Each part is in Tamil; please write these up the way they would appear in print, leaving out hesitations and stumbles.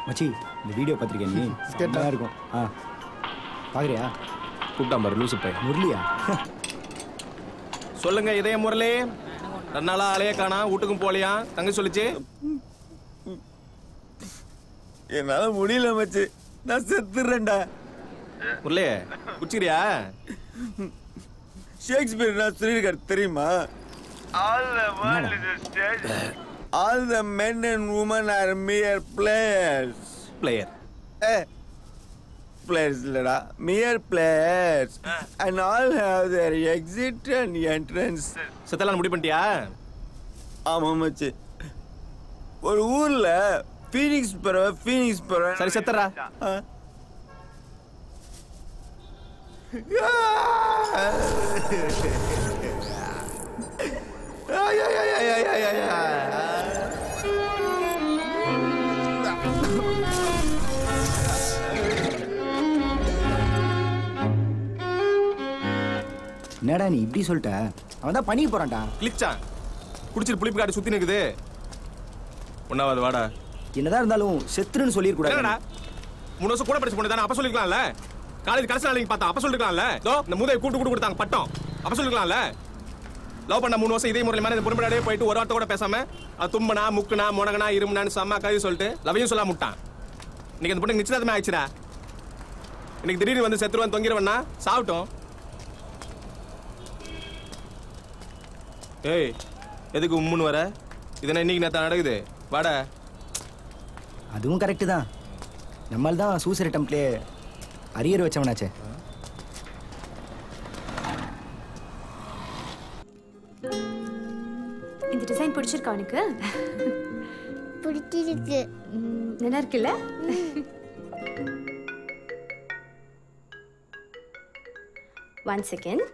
மச்சி இந்த வீடியோ பார்த்துருக்கேன் நீ ஸ்டெட்டாக இருக்கும் பார்க்குறியா கூப்பிட்டா பாரு லூசு பை முரளியா சொல்லுங்க இதே முரளி 2 நாளா ஆளையே காணா வீட்டுக்கும் போலியா தங்க சொல்லிச்சு என்னால முடியல மச்சி நான் செத்துறேன்டா முரளி குடிச்சிக்கிறியா ஷேக்ஸ்பியர் நான் சொல்லியிருக்காரு தெரியுமா All the men and women are mere players. Player. Players இல்லடா mere players. And all have their exit and entrance. செத்தலாம் முடிவு பண்ணிட்டியா? ஆமா மச்சி. ஒரு ஊர்ல ஃபீனிக்ஸ் பறவை சரி செத்தறா. என்னடா நீ இப்படி சொல்லிட்ட அவன் தான் பண்ணிக்க போறான்டா கிளிச்சான் குடிச்சிட்டு புளிப்பு காட்டு சுத்தி நிக்குது ஒன்னாவது வாடா என்னதான் இருந்தாலும் செத்துருன்னு சொல்லிருக்கூடாது என்னடா 3 வருஷம் கூட படிச்சு போனதானே அப்ப சொல்லிக்கலாம்ல காலேஜ் கடைசி நாளைக்கு பார்த்தா அப்ப சொல்லிக்கலாம்ல இதோ இந்த மூதையை கூட்டு கொடுத்தாங்க பட்டம் அப்ப சொல்லிக்கலாம்ல லவ் பண்ண 3 வருஷம் இதே முறையில் மாதிரி பொறுமையாடே போயிட்டு ஒரு வார்த்தை கூட பேசாம அது தும்பனா முக்குனா முனகனா இருமுனான்னு செம்ம கதை சொல்லிட்டு லவையும் சொல்ல முட்டான் இன்னைக்கு அந்த பொண்ணு நிச்சயதார்த்தமே ஆயிடுச்சுடா இன்னைக்கு திடீர்னு வந்து செத்துருவான் தொங்கிடுவன்னா சாப்பிட்டோம் ஏய் எதுக்கு உம்முன்னு வர இதெல்லாம் இன்னைக்கு நேற்று நடக்குது வாடா அதுவும் கரெக்டு தான் நம்மால் தான் சூசைட் அட்டம்ப்ட்லேயே அரியர் வச்சவனாச்சே இந்த டிசைன் பிடிச்சிருக்கா உனக்கு பிடிச்சிருக்கு நல்லா இருக்குல்ல ஒன் செகண்ட்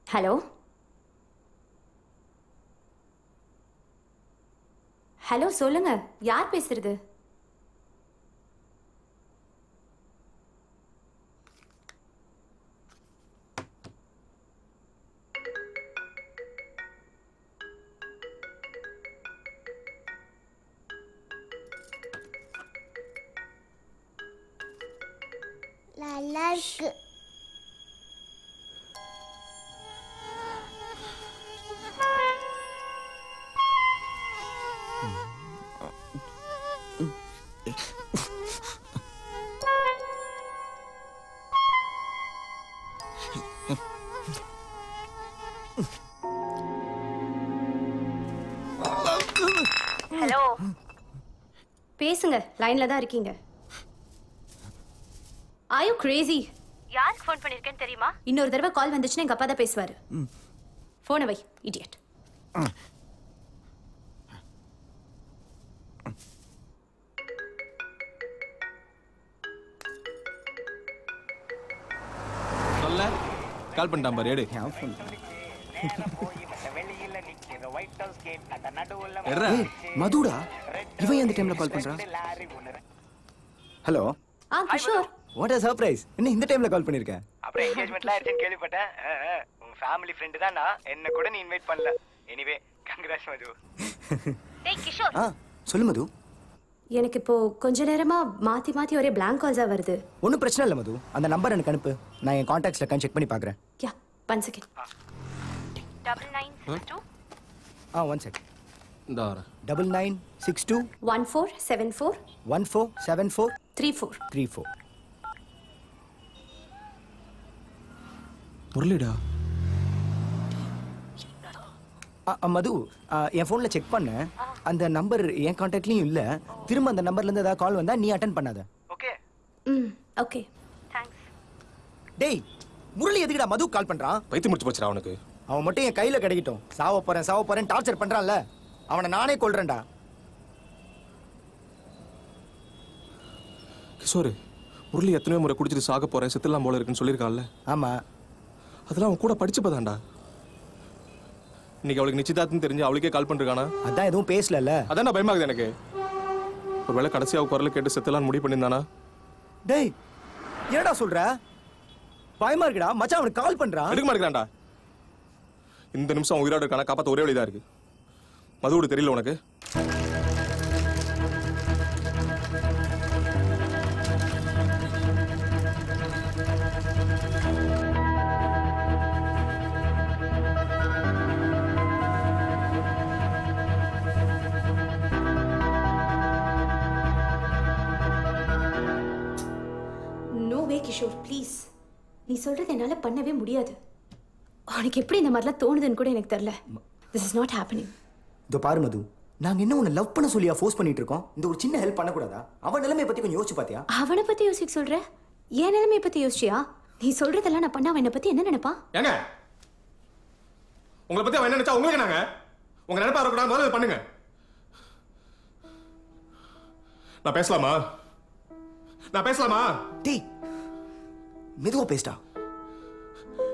ஹலோ ஹலோ சொல்லுங்க யார் பேசுறது நல்லா இருக்கு ஹலோ பேசுங்க லைன்ல தான் இருக்கீங்க Are you crazy? யாருக்கு ஃபோன் பண்ணிருக்கேன்னு தெரியுமா? இன்னொரு தடவை கால் வந்துச்சுன்னா எங்க அப்பா தான் பேசுவாரு. ஃபோனை வை, இடியட். சொல்ல கால் பண்ணிட்டான் பாரு எடு. மதுடா இவன் எந்த டைம்ல கால் பண்றான்? Hello Kishore what a surprise என்ன இந்த டைம்ல கால் பண்ணிருக்க அப்புறம் என்கேஜ்மென்ட்லாம் ஆயிடுச்சுன்னு கேள்விப்பட்டேன் உன் ஃபேமிலி ஃப்ரெண்ட் தான் நான் என்ன கூட நீ இன்வைட் பண்ணல எனிவே கங்க்ராட்ஸ் மது டேய் கிஷோர் சொல்லு மது எனக்கு இப்போ கொஞ்ச நேரமா மாத்தி மாத்தி ஒரே blank calls வருது ஒன்னும் பிரச்சனை இல்ல மது அந்த நம்பர் எனக்கு அனுப்பு நான் என் கான்டாக்ட்ஸ்ல கன் செக் பண்ணி பார்க்கறேன் யா 1 செகண்ட் 9962 1 செகண்ட் இந்த வர 9962 1474 1474 34 முரளிடா மது என் ஃபோன்ல செக் பண்ணேன் அந்த நம்பர் என் கான்டாக்ட்லயும் இல்ல திரும்ப அந்த நம்பர்ல இருந்து ஏதாவது கால் வந்தா நீ அட்டெண்ட் பண்ணாத ஓகே ஓகே தேங்க்ஸ் டேய் முரளி எதுக்குடா மது கால் பண்றான் பைத்தியம் முடிச்சு போச்சுடா அவனுக்கு அவன் மட்டும் என் கையில கிடைக்கட்டும் சாவ போறேன் டார்ச்சர் பண்றான்ல அவனை நானே கொல்றேன்டா கிஷோர், முரளி எத்தனையோ முறை குடிச்சிட்டு சாக போறேன் செத்துலாம் போல இருக்குன்னு சொல்லியிருக்கான்ல. ஆமா, அதெல்லாம் அவன் கூட படிச்சுப்பதான்டா. இன்னைக்கு அவளுக்கு நிச்சயதார்த்தம் தெரிஞ்சு அவளுக்கே கால் பண்ணிருக்கானா? அதான் எதுவும் பேசல. அதான் பயமாகுது எனக்கு. ஒருவேளை கடைசியாக குரல் கேட்டு செத்துலாம் முடிவு பண்ணியிருந்தானா? டேய், என்னடா சொல்ற? பயமா இருக்குடா. மச்சான் அவனுக்கு கால் பண்றான். எடுக்க மாட்டேங்கிறான்டா. இந்த நிமிஷம் உயிரோட இருக்கானா? காப்பாற்ற ஒரே வழிதான் இருக்கு. மதுவோடு தெரியல உனக்கு? கிஷோர் ப்ளீஸ், நீ சொல்றது என்னால பண்ணவே முடியாது. உனக்கு எப்படி இந்த மாதிரிலாம் தோணுதுன்னு கூட எனக்கு தெரியல. This is not happening. இதோ பாரு மது, நாங்க என்ன உன்னை லவ் பண்ண சொல்லியா ஃபோர்ஸ் பண்ணிட்டு இருக்கோம்? இந்த ஒரு சின்ன ஹெல்ப் பண்ணக்கூடாதா? அவன் நிலைமையை பத்தி கொஞ்சம் யோசிச்சு பாத்தியா? அவனை பத்தி யோசிக்க சொல்ற? என் நிலைமையை பத்தி யோசிச்சியா? நீ சொல்றதெல்லாம் நான் பண்ண அவன் என்னை பத்தி என்ன நினைப்பான்? ஏங்க, உங்களை பத்தி அவன் என்ன நினைச்சா உங்களுக்கு நாங்க உங்க நினைப்பா இருக்கக்கூடாது. முதல்ல பண்ணுங்க. நான் பேசலாமா? டேய், மெதுவா பேசிட்டா.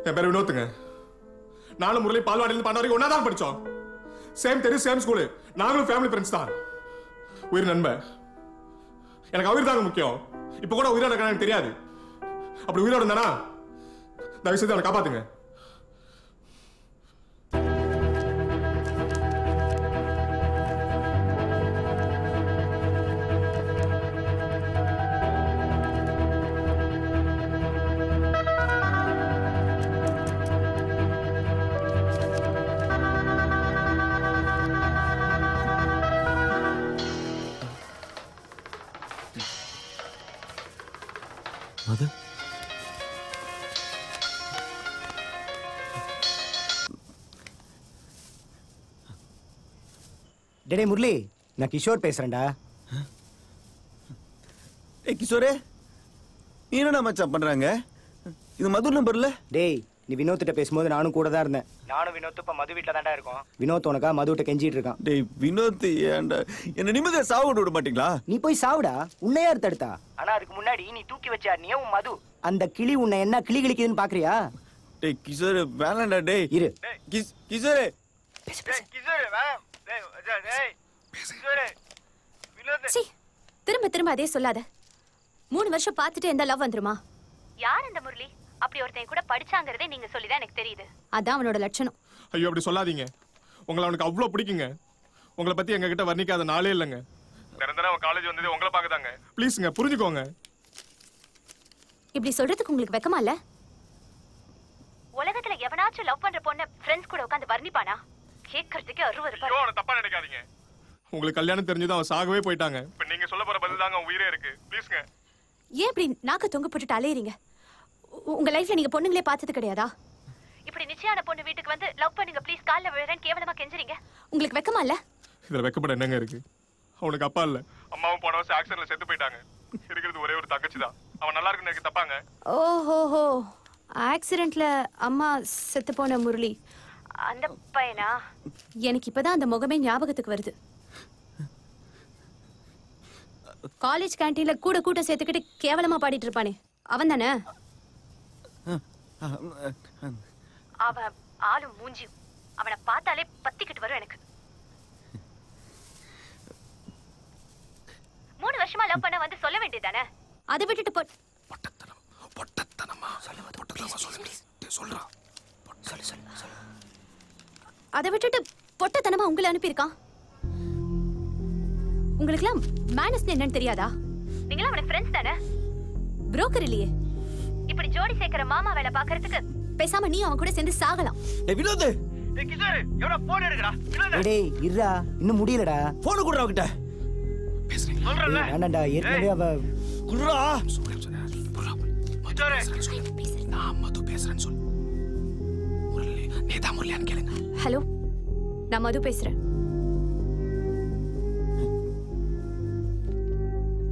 என் பேர் வினோத்துங்க. நானும் முரளி பால்வாடியில பண்ண வரைக்கும் ஒன்னா தான் படிச்சோம். சேம் தெரு, சேம் ஸ்கூலு. நாங்களும் ஃபேமிலி ஃப்ரெண்ட்ஸ் தான். உயிர் நண்பன். எனக்கு உயிர் தாங்க முக்கியம். இப்ப கூட உயிரோட இருக்கான்னு எனக்கு தெரியாது. அப்படி உயிரோட இருந்தானா தயவு செய்து அவனை காப்பாத்துங்க. மது, டேய் முரளி, நான் கிஷோர் பேசுறேன்டா. ஏய் கிஷோரே, நீ என்னடா மச்சான் பண்றாங்க? இது மது நம்பர்ல? டேய், நீ வினோத்திட்ட பேசும்போது நானும் கூட தான் இருந்தேன். நானும் வினோத் இப்ப மது வீட்டுல தான்டா இருக்கோம். வினோத் உனக்கா மதுவிட்ட கெஞ்சிட்டு இருக்கான். டேய் வினோத், ஏன்டா என்ன நிம்மதியா சாவ விட மாட்டீங்களா? நீ போய் சாவுடா. உன்னை யார் தடுத்தா? ஆனா அதுக்கு முன்னாடி நீ தூக்கி வச்சா நீ உன் மது. அந்த கிளி உன்னை என்ன கிளி கிளிக்குதுன்னு பாக்குறியா? டேய் கிஷோரே, வேணாம்டா. டேய் இரு. கிஷோரே, சீ, திரும்ப திரும்ப அதே சொல்லாத. 3 வருஷம் பார்த்துட்டு எந்த லவ் வந்துருமா? யார் இந்த முரளி? அப்படி ஒருத்தன் கூட படிச்சாங்கறதே நீங்க சொல்லிதான் எனக்கு தெரியுது. அதான் அவனோட லட்சணம். ஐயோ, அப்படி சொல்லாதீங்க. உங்களை அவனுக்கு அவ்வளவு பிடிக்குங்க. உங்களை பத்தி எங்க கிட்ட வர்ணிக்காத நாளே இல்லைங்க. நிரந்தரம் அவன் காலேஜ் வந்தது உங்களை பார்க்கதாங்க. ப்ளீஸ்ங்க, புரிஞ்சுக்கோங்க. இப்படி சொல்றதுக்கு உங்களுக்கு வெக்கமா இல்ல? உலகத்துல எவனாச்சும் லவ் பண்ற பொண்ண ஃப்ரெண்ட்ஸ் கூட உட்கார்ந்து வர்ணிப்பானா? கேட்கறதுக்கே அருவருப்பா இருக்கு. தப்பா நினைக்காதீங்க. உங்களுக்கு கல்யாணம் தெரிஞ்சது அவன் சாகவே போயிட்டாங்க. இப்ப நீங்க சொல்ல போற பதில் தாங்க உயிரே இருக்கு. ப்ளீஸ்ங்க. ஏன் இப்படி நாக்க தொங்க போட்டுட்டு அலையறீங்க? உங்க லைஃப்ல நீங்க பொண்ணுங்களே பார்த்தது கிடையாதா? இப்படி நிச்சயான பொண்ணு வீட்டுக்கு வந்து லவ் பண்ணுங்க ப்ளீஸ் கால்ல விழுறேன் கேவலமா கெஞ்சறீங்க. உங்களுக்கு வெக்கமா இல்ல? இதுல வெக்கப்பட என்னங்க இருக்கு? அவனுக்கு அப்பா இல்ல, அம்மாவும் போன வருஷம் ஆக்சிடென்ட்ல செத்து போயிட்டாங்க. இருக்கிறது ஒரே ஒரு தங்கச்சி தான். அவன் நல்லா இருக்குன்னு எனக்கு தப்பாங்க. ஓஹோஹோ, ஆக்சிடென்ட்ல அம்மா செத்து போன முரளி அந்த பையனா? எனக்கு இப்பதான் அந்த முகமே ஞாபகத்துக்கு வருது. காலேஜ் கேண்டீன்ல கூட கூட்டம் சேர்த்துக்கிட்டு கேவலமா பாடிட்டு இருப்பானே, அவன் தானே? அவன் ஆளும் மூஞ்சியும் அவனை பார்த்தாலே பத்திக்கிட்டு வரும் எனக்கு. 3 வருஷமா லவ் பண்ண வந்து சொல்ல வேண்டியதானே? அதை விட்டுட்டு அதை விட்டுட்டு பொட்டத்தனமா உங்களை அனுப்பியிருக்கான். உங்களுக்குலாம் மேனஸ் என்னன்னு தெரியாதா? நீங்களும் அவனுக்கு ஃப்ரெண்ட்ஸ் தானே? புரோக்கர் இல்லையே. இப்படி ஜோடி சேர்க்கிற மாமா வேலை பாக்குறதுக்கு பேசாம நீ அவன் கூட சேர்ந்து சாகலாம். டேய் வினோத், டேய் கிஷோர், எவனா போன் எடுக்கடா. டேய் இருடா, இன்னும் முடியலடா. போன் குடுறா அவகிட்ட. சொல்றல. வேண்டாம்டா, ஏற்கனவே அவ குடுறா. கிஷோர், நான் மது பேசுறேன்னு சொல்லு. முரளி, நீதான் முரளியான்னு கேளுங்க. ஹலோ, நான் மது பேசுறேன்.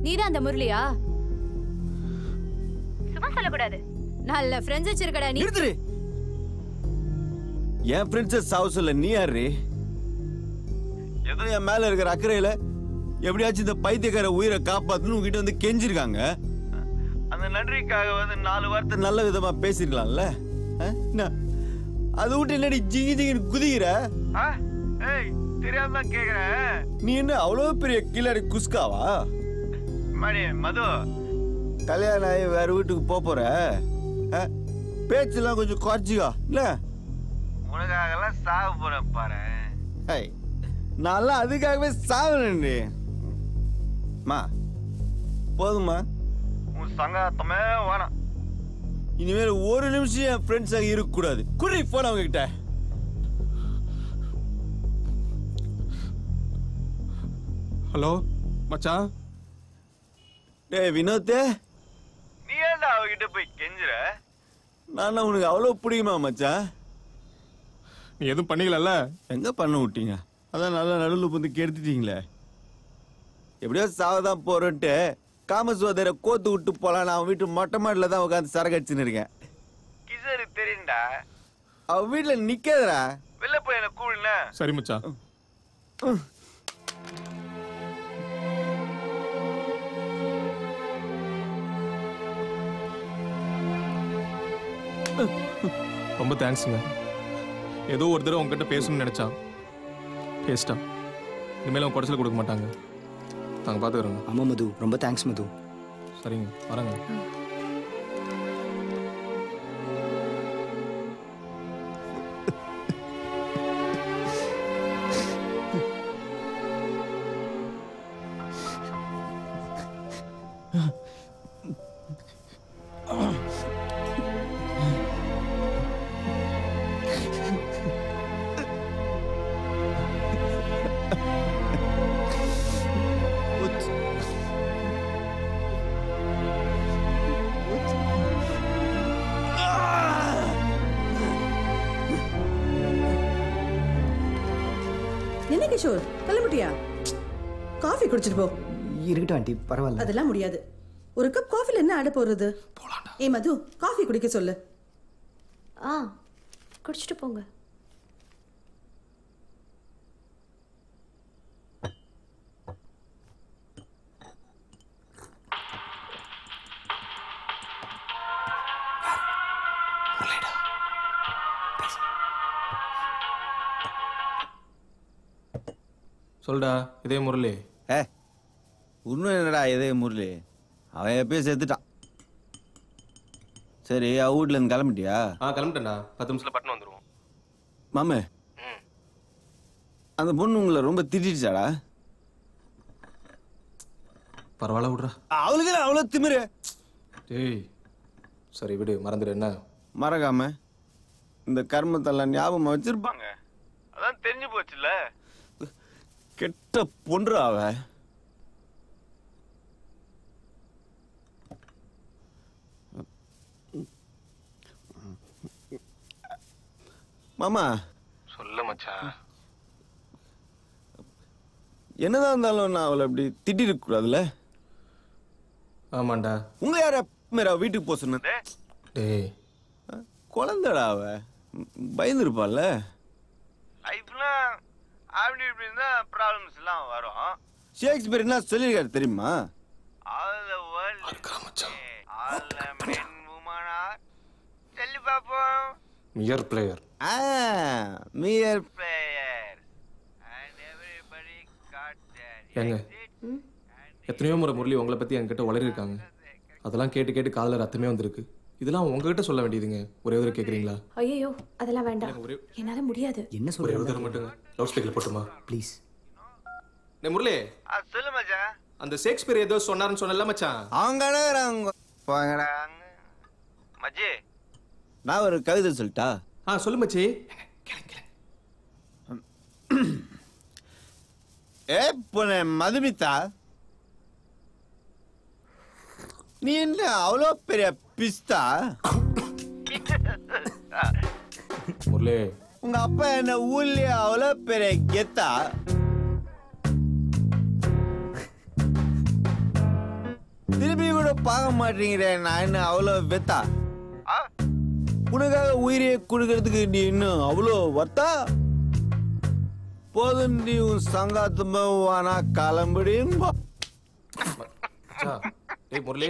நீதான் அந்த முரளியா? சும்மா சொல்லக்கூடாது. நல்ல ஃப்ரெண்ட்ஸ் வச்சிருக்கடா நீ. நிறுத்துரு. என் பிரின்சஸ் ஹவுஸ்ல நீ யாரு? ஏதோ என் மேல இருக்கிற அக்கறையில எப்படியாச்சும் இந்த பைத்தியக்கார உயிரை காப்பாத்தணும் உங்ககிட்ட வந்து கெஞ்சிருக்காங்க. அந்த நன்றிக்காக வந்து 4 வார்த்தை நல்ல விதமா பேசிருக்கலாம்ல. அதை விட்டு என்னடி ஜிங்கி ஜிங்கின்னு குதிக்கிற? ஏய், தெரியாம தான் கேக்குறேன். நீ என்ன அவ்வளவு பெரிய கில்லாடி குஸ்காவா? மது, கல்யாணம் ஆகி வேற வீட்டுக்கு போற, பேச்செல்லாம் கொஞ்சம் குறைச்சிக்கா இல்ல? உனக்காகலாம் சாக போறேன் பாரு. நான் அதுக்காகவே சாகுறேன்டி. மா போதுமா? உன் சங்காத்தமே வேணாம். இனிமேல் ஒரு நிமிஷம் என் ஃப்ரெண்ட்ஸாக இருக்கக்கூடாது. குடி போன அவங்க கிட்ட. ஹலோ மச்சான். டேய் வினோத், நீ ஏன்டா அவகிட்ட போய் கெஞ்சுற? நான் உனக்கு அவ்வளோ பிடிக்குமா மச்சான்? நீ எதுவும் பண்ணிக்கல? எங்க பண்ண விட்டீங்க? அதான் நல்லா நடுவில் வந்து கெடுத்துட்டீங்களே. எப்படியோ சாவதான் போறேன்ட்டு காமசோதரை கோத்து விட்டு போலாம். நான் அவன் வீட்டு மொட்டை மாடில தான் உட்காந்து சரக்கு அடிச்சுன்னு இருக்கேன். கிசரு தெரியுண்டா, அவன் வீட்டுல நிக்காதடா. வெளில போய் என்ன கூடுனா. சரி மச்சான். ரொம்ப தேங்க்ஸுங்க. ஏதோ ஒரு தடவை உங்ககிட்ட பேசணும்னு நினைச்சான், பேசிட்டான். இனிமேல் அவன் குறைச்சல் கொடுக்க மாட்டாங்க. நாங்கள் பார்த்துக்கிறோங்க. ஆமாம் மது, ரொம்ப தேங்க்ஸ் மது. சரிங்க, வரேங்க. என்ன கிஷோர், கிளம்பிட்டியா? காஃபி குடிச்சிட்டு போ. இருக்கட்டும் ஆண்டி, பரவாயில்ல. அதெல்லாம் முடியாது. ஒரு கப் காஃபில என்ன ஆட போறது? ஏ மது, காஃபி குடிக்க சொல்லு. குடிச்சிட்டு போங்க. சொல்டா, இதே முரளி. இன்னும் என்னடா இதே முரளி? அவன் எப்பயும் செத்துட்டான். சரி, வீட்டுல இருந்து கிளம்பிட்டியா? கிளம்பிட்டேன்டா. 10 நிமிஷத்துல பட்டன் வந்துருவோம். மாமே, அந்த பொண்ணு உங்களை ரொம்ப திட்டாடா? பரவாயில்ல விடுறா. அவளுக்கு அவ்வளோ திமிரு. டேய் சரி விடு, மறந்துடு. என்ன மறக்காம இந்த கர்மத்தெல்லாம் ஞாபகம் வச்சிருப்பாங்க. அதான் தெரிஞ்சு போச்சுல்ல. கெட்ட பொன்று அவ. மாமா சொல்ல மச்சான். என்னதான் இருந்தாலும் நான் அவளை அப்படி திட்டிருக்க கூடாதுல்ல? ஆமாண்டா. உங்க யார மேரா வீட்டுக்கு போக சொன்னது? டேய் குழந்தைடா அவ, பயந்துருப்பாள்ல. லைஃப்னா அப்படி இப்படின்னு தான் ப்ராப்ளம்ஸ் எல்லாம் வரும். ஷேக்ஸ்பியர் என்ன சொல்லியிருக்காரு தெரியுமா? All the world all men women are சொல்லி பாப்போம். Mere player. Mere player and everybody got their. ஏங்க, எத்தனையோ முறை முரளி உங்களை பத்தி என்கிட்ட வளரிருக்காங்க. அதெல்லாம் கேட்டு கேட்டு காதுல ரத்தமே வந்திருக்கு. இதெல்லாம் உங்ககிட்ட சொல்ல வேண்டியதுங்க. ஒரே ஒரு கேக்குறீங்களா? ஐயோ, அதெல்லாம் வேண்டாம். என்னால முடியாது. என்ன ஒரே ஒரு சொல்ற? தடவை மட்டும் லவுட் ஸ்பீக்கர்ல போட்டுமா ப்ளீஸ். டேய் முரளி, சொல்லு மச்சான். அந்த ஷேக்ஸ்பியர் ஏதோ சொன்னாருன்னு சொன்னல மச்சான். அவங்க போங்கடா மச்சி. நான் ஒரு கவிதை சொல்லிட்டா? சொல்லு மச்சி. ஏ பொண்ணு மதுமிதா, நீ என்ன அவ்வளோ பெரிய பிஸ்தா? முரளி, உங்க அப்பா என்ன ஊர்லயே அவ்வளோ பெரிய கெத்தா? திருப்பி கூட பார்க்க மாட்டீங்கிற நான் என்ன அவ்வளோ வெத்தா? உனக்காக உயிரையே கொடுக்கறதுக்கு நீ இன்னும் அவ்வளோ வர்த்தா? போதும், நீ உன் சங்காத்தமா கிளம்பிடும்பா. டேய் முரளி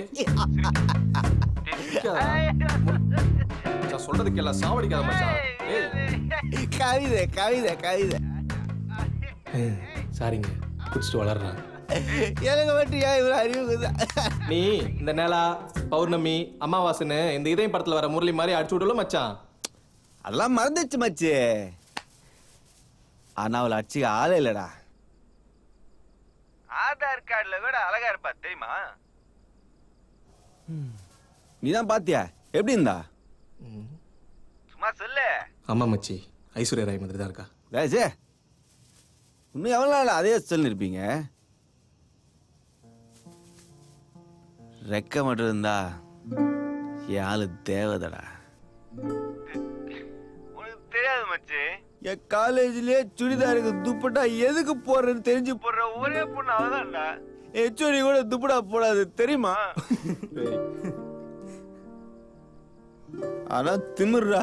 நான் சொல்றதுக்கு எல்லாம் சாவடிக்காத மச்சான். டேய் கவிதை கவிதை கவிதை. சாரிங்க குடிச்சிட்டு வளர்றான். எனக்கு மட்டும் ஏன் இவ்வளோ அறிவு? நீ இந்த நிலா பௌர்ணமி அமாவாசைன்னு இந்த இதயம் படத்துல வர முரளி மாதிரி அடிச்சு விடல மச்சான். அதெல்லாம் மறந்துச்சு மச்சி. ஆனா அவளை அடிச்சுக்க ஆளே இல்லடா. ஆதார் கார்டுல கூட அழகா இருப்பா தெரியுமா? நீதான் பாத்தியா எப்படி இருந்தா? சும்மா சொல்லு. ஆமா மச்சி, ஐஸ்வர்யா ராய் மாதிரி தான் இருக்கா. ராஜே இன்னும் எவ்வளோ நாள் அதே சொல்லிருப்பீங்க? ரெக்க மட்டும் இருந்தா என் ஆளு தேவதடா. உனக்கு தெரியாது மச்சி, என் காலேஜ்லயே சுடிதாருக்கு துப்பட்டா எதுக்கு போடுறேன்னு தெரிஞ்சு போடுற ஒரே பொண்ணு அவதான்டா. எச்சோடி கூட துப்பட்டா போடாது தெரியுமா? ஆனா திமிர்றா,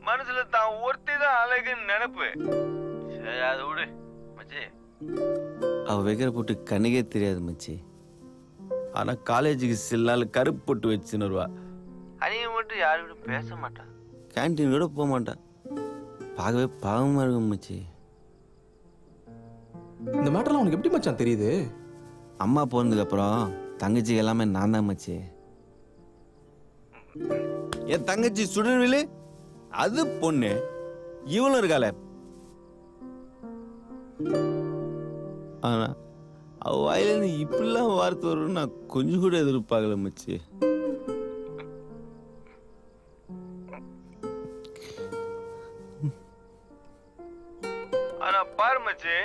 மனசுல தான் ஒருத்தி தான் அழகுன்னு நினைப்பு. சரி அதை விடு மச்சி. அவ வைக்கிற போட்டு கண்ணுக்கே தெரியாது மச்சி. ஆனா காலேஜுக்கு சில நாள் கருப்பு போட்டு வச்சுன்னு வருவா. அன்னைக்கு மட்டும் யாரு பேச மாட்டான், கேன்டீன் கூட போக மாட்டான். பார்க்கவே பாவமா இருக்கும் மச்சி. இந்த மேட்டர்லாம் உனக்கு எப்படி மச்சான் தெரியுது? அம்மா போனதுக்கு அப்புறம் தங்கச்சிக்கு எல்லாமே நான் தான் மச்சி. என் தங்கச்சி சுடர்விழி அது பொண்ணு, இவளும் இருக்காள. ஆனா அவ வாயிலிருந்து இப்படிலாம் வார்த்தை வரும்னு நான் கொஞ்சம் கூட எதிர்பார்க்கல மச்சி. ஆனா பாரு மச்சி,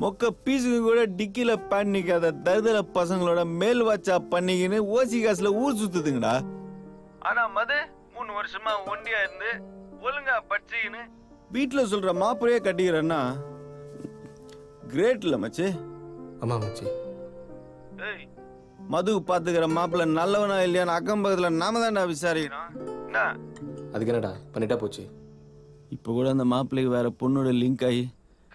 மொக்க பீஸுக்கு கூட டிக்கில பேன் நிக்காத தருதல பசங்களோட மேல் வாட்சா பண்ணிக்கின்னு ஓசி காசுல ஊர் சுத்துதுங்கடா. ஆனா மது 3 வருஷமா ஒண்டியா இருந்து ஒழுங்கா படிச்சுக்கின்னு வீட்டுல சொல்ற மாப்பிளையே கட்டிக்கிறேன்னா கிரேட் இல்ல மச்சி? ஆமா மச்சி. மது பாத்துக்கிற மாப்பிள்ள நல்லவனா இல்லையான்னு அக்கம் பக்கத்துல நாம தான்டா விசாரிக்கிறோம். அதுக்கு என்னடா பண்ணிட்டா போச்சு. இப்ப கூட அந்த மாப்பிள்ளைக்கு வேற பொண்ணோட லிங்க் ஆகி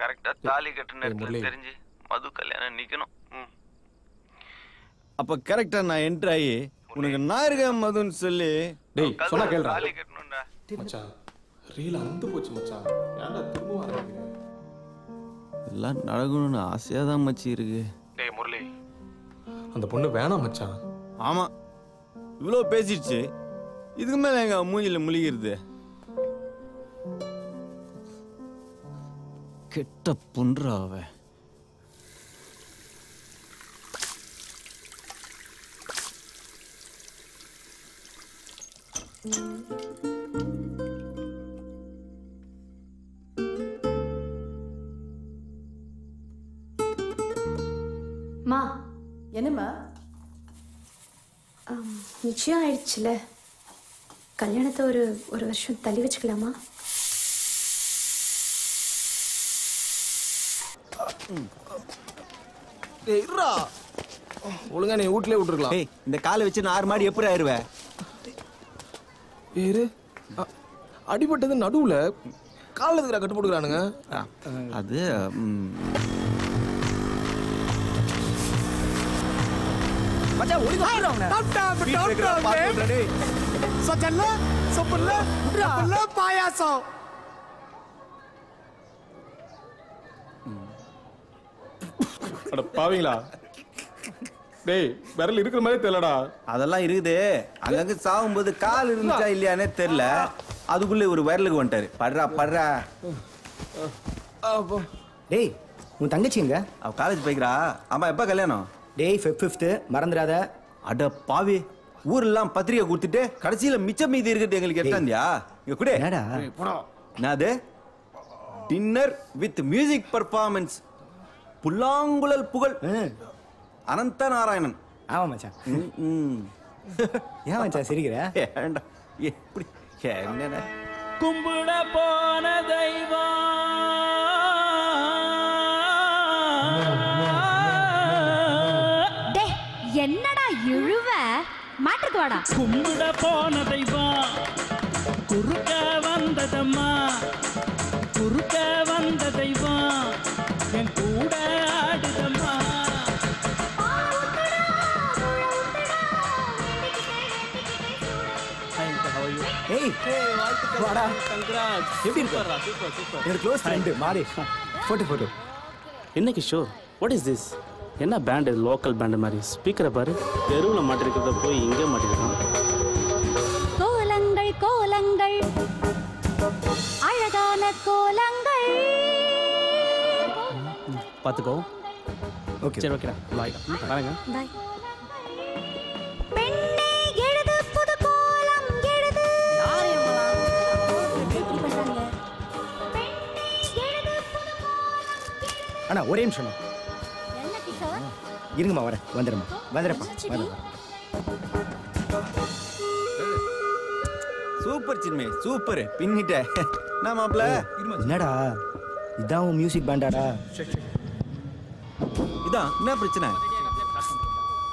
கரெக்டா தாலி கட்டுன தெரிஞ்சு மது கல்யாணம் நிக்கணும். அப்ப கரெக்டா நான் என்ட்ரு ஆகி உனக்கு நான் இருக்கேன் மதுன்னு சொல்லி டேய் சொன்னா கேளுடா. தாலி கட்டணும்டா மச்சான் ரீல் அந்து போச்சு மச்சான். ஏன்டா திரும்ப ஆரம்பிக்கிற? எல்லாம் நடக்கணும்னு ஆசையா தான் மச்சி இருக்கு. டேய் முரளி, அந்த பொண்ணு வேணாம் மச்சான். ஆமா இவ்வளோ பேசிடுச்சு, இதுக்கு மேல எங்க மூஞ்சில முழிக்கிறது? கெட்ட புன்றா அவ. மா என்னம்மா? நிச்சயம் ஆயிடுச்சுல, கல்யாணத்தை ஒரு வருஷம் தள்ளி வச்சுக்கலாமா? ஒழுங்கா நீ வீட்லயே விட்டுருக்கலாம். இந்த காலை வச்சு நான் 6 மாடி எப்படி ஆயிருவேன்? அடிபட்டது நடுவுல காலில் இருக்கிற கட்டு போட்டுக்கிறானுங்க. அது மச்சான் ஒளிந்து பாயாசம் அட பாவீங்களா? டேய் விரல் இருக்கிற மாதிரி தெரியலடா. அதெல்லாம் இருக்குது. அங்கங்க சாகும்போது கால் இருந்துச்சா இல்லையானே தெரியல. அதுக்குள்ளே ஒரு விரலுக்கு வந்துட்டாரு. படுறா. டேய் உன் தங்கச்சி எங்க? அவ காலேஜ் போய்க்கிறா. ஆமா எப்ப கல்யாணம்? டேய் Feb 5th மறந்துடாத. அட பாவி, ஊரெல்லாம் பத்திரிகை கொடுத்துட்டு கடைசியில மிச்சம் மீதி இருக்கிறது எங்களுக்கு எட்டாந்தியா? இங்க கூட என்னடா என்னது? டின்னர் வித் மியூசிக் பர்ஃபார்மன்ஸ், புல்லாங்குழல் புகழ் அனந்த நாராயணன். ஆமா மச்சான். ஏன் மச்சான் சிரிக்கிற? ஏண்டா எப்படி என்னடா? கும்பிட போன தெய்வம் என்னடா இழுவ மாட்டுக்கு வாடா. கும்பிட போன தெய்வம் குறுக்க வந்ததம்மா, குறுக்க வந்த தெய்வம் என் கூட ஆடுதம்மா. ஏய் வாடா எப்படி இருக்க என்னோட க்ளோஸ் ஃப்ரெண்ட் மாதே போட்டோ என்ன கிஷோர் வாட் இஸ் திஸ் என்ன பேண்டு லோக்கல் பேண்டு மாதிரி ஸ்பீக்கரை பாரு தெருவில் மாட்டிருக்கிறத போய் இங்கே மாட்டிருக்கான் கோலங்கள் கோலங்கள் அழகான கோலங்கள் பார்த்துக்கோ ஓகே சரி ஓகேடா பாய் வரேங்க பாய் பெண்ணே எழுது புது கோலம் எழுது அண்ணா ஒரே நிமிஷம் என்ன கிஷோர் இருங்கம்மா வரேன் வந்துடுறேம்மா வந்துடுறேன் சூப்பர் சின்மே சூப்பர் பின்னிட்ட நான் மாப்ள என்னடா இதான் உன் மியூசிக் பேண்டாடா இதான் என்ன பிரச்சனை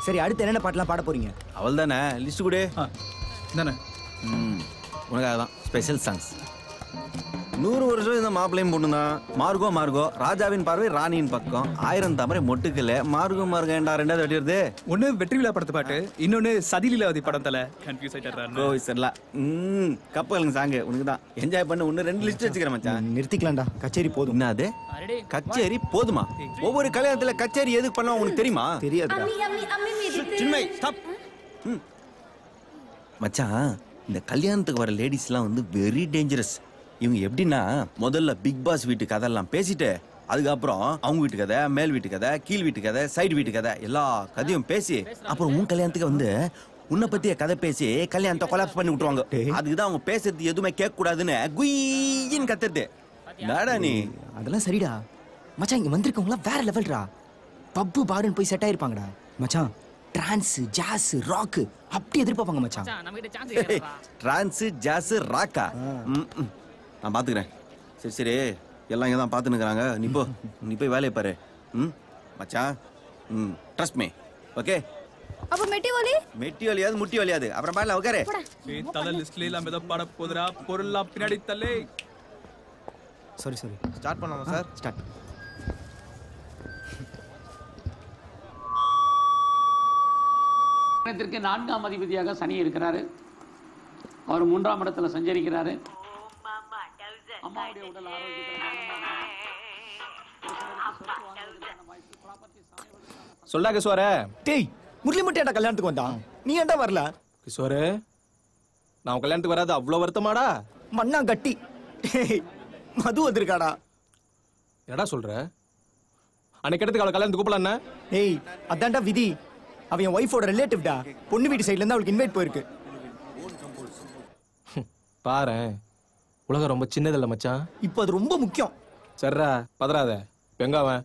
சரி அடுத்து என்னென்ன பாட்டெல்லாம் பாட போறீங்க அவள் தானே லிஸ்ட் கூட தானே உனக்காக தான் ஸ்பெஷல் சாங்ஸ் 100 வருஷம் இந்த மாப்பிள்ளையும் பொண்ணு தான் மார்கோ ராஜாவின் பார்வை ராணியின் பக்கம் 1000 தாமரை மொட்டுக்கல மார்கோ ஏண்டா ரெண்டாவது வெட்டி வருது ஒண்ணு வெற்றி விழா படத்து பாட்டு இன்னொன்னு சதிலீலாவதி படம் தல கன்ஃபியூஸ் ஆயிட்டாரா கோவிசர்லாம் கப்பலுங்க சாங்கு உனக்கு தான் என்ஜாய் பண்ண ஒன்று 2 லிஸ்ட் வச்சுக்கிறேன் மச்சான் நிறுத்திக்கலாம்டா கச்சேரி போதும் என்ன அது கச்சேரி போதுமா ஒவ்வொரு கல்யாணத்துல கச்சேரி எதுக்கு பண்ண உனக்கு தெரியுமா தெரியாதுடா சின்மை ஸ்டாப் மச்சான் இந்த கல்யாணத்துக்கு வர லேடிஸ்லாம் வந்து வெரி டேஞ்சரஸ் இவங்க எப்படின்னா முதல்ல பிக் பாஸ் வீட்டு கதையெல்லாம் பேசிட்டு அதுக்கப்புறம் அவங்க வீட்டு கதை மேல் வீட்டு கதை கீழ் வீட்டு கதை சைடு வீட்டு கதை எல்லா கதையும் பேசி அப்புறம் உன் கல்யாணத்துக்கு வந்து உன்னை பத்திய கதை பேசி கல்யாணத்தை கொலாப்ஸ் பண்ணி விட்டுருவாங்க அதுக்குதான் அவங்க பேசுறது எதுவுமே கேட்க கூடாதுன்னு குயின்னு கத்துறது நாடா நீ அதெல்லாம் சரிடா மச்சான் இங்க வந்திருக்கவங்களாம் வேற லெவல்டா பப்பு பாருன்னு போய் செட் ஆயிருப்பாங்கடா மச்சான் ட்ரான்ஸ் ஜாஸ் ராக் அப்படி எதிர்பார்ப்பாங்க மச்சான் ட்ரான்ஸ் ஜாஸ் ராக்கா நான் பாத்துக்கிறேன் சரி எல்லாம் இங்கே தான் பார்த்துன்னு இருக்கிறாங்க நீ போய் வேலையை பாரு மச்சான் ட்ரஸ்ட் மீ ஓகே அப்ப மெட்டி வலியாது முட்டி வலியாது அப்புறம் பாடல உட்காரு தல லிஸ்ட்ல எல்லாம் ஏதோ பாட போதுரா பொருள்லாம் பின்னாடி தள்ளே சாரி ஸ்டார்ட் பண்ணலாமா சார் ஸ்டார்ட் லக்னத்திற்கு 4ஆம் அதிபதியாக சனி இருக்கிறாரு அவர் 3ஆம் இடத்துல சஞ்சரிக்கிறாரு அம்மாவுடைய உடல் சொல்லா கிஷோரே டேய் முரளி மட்டும் ஏன்டா கல்யாணத்துக்கு வந்தான் நீ ஏன்டா வரல கிஷோரே நான் கல்யாணத்துக்கு வராது அவ்வளோ வருத்தமாடா மண்ணா கட்டி மது வந்திருக்காடா என்னடா சொல்ற அன்னைக்கு இடத்துக்கு அவளை கல்யாணத்துக்கு கூப்பிடல ஏய் அதான்டா விதி அவன் என் ஒய்ஃபோட ரிலேட்டிவ்டா பொண்ணு வீட்டு சைடுல இருந்து அவளுக்கு இன்வைட் போயிருக்கு பாரு உலகம் ரொம்ப சின்னதில்ல மச்சான் இப்போ அது ரொம்ப முக்கியம் சரிடா பதறாத பெங்காவன்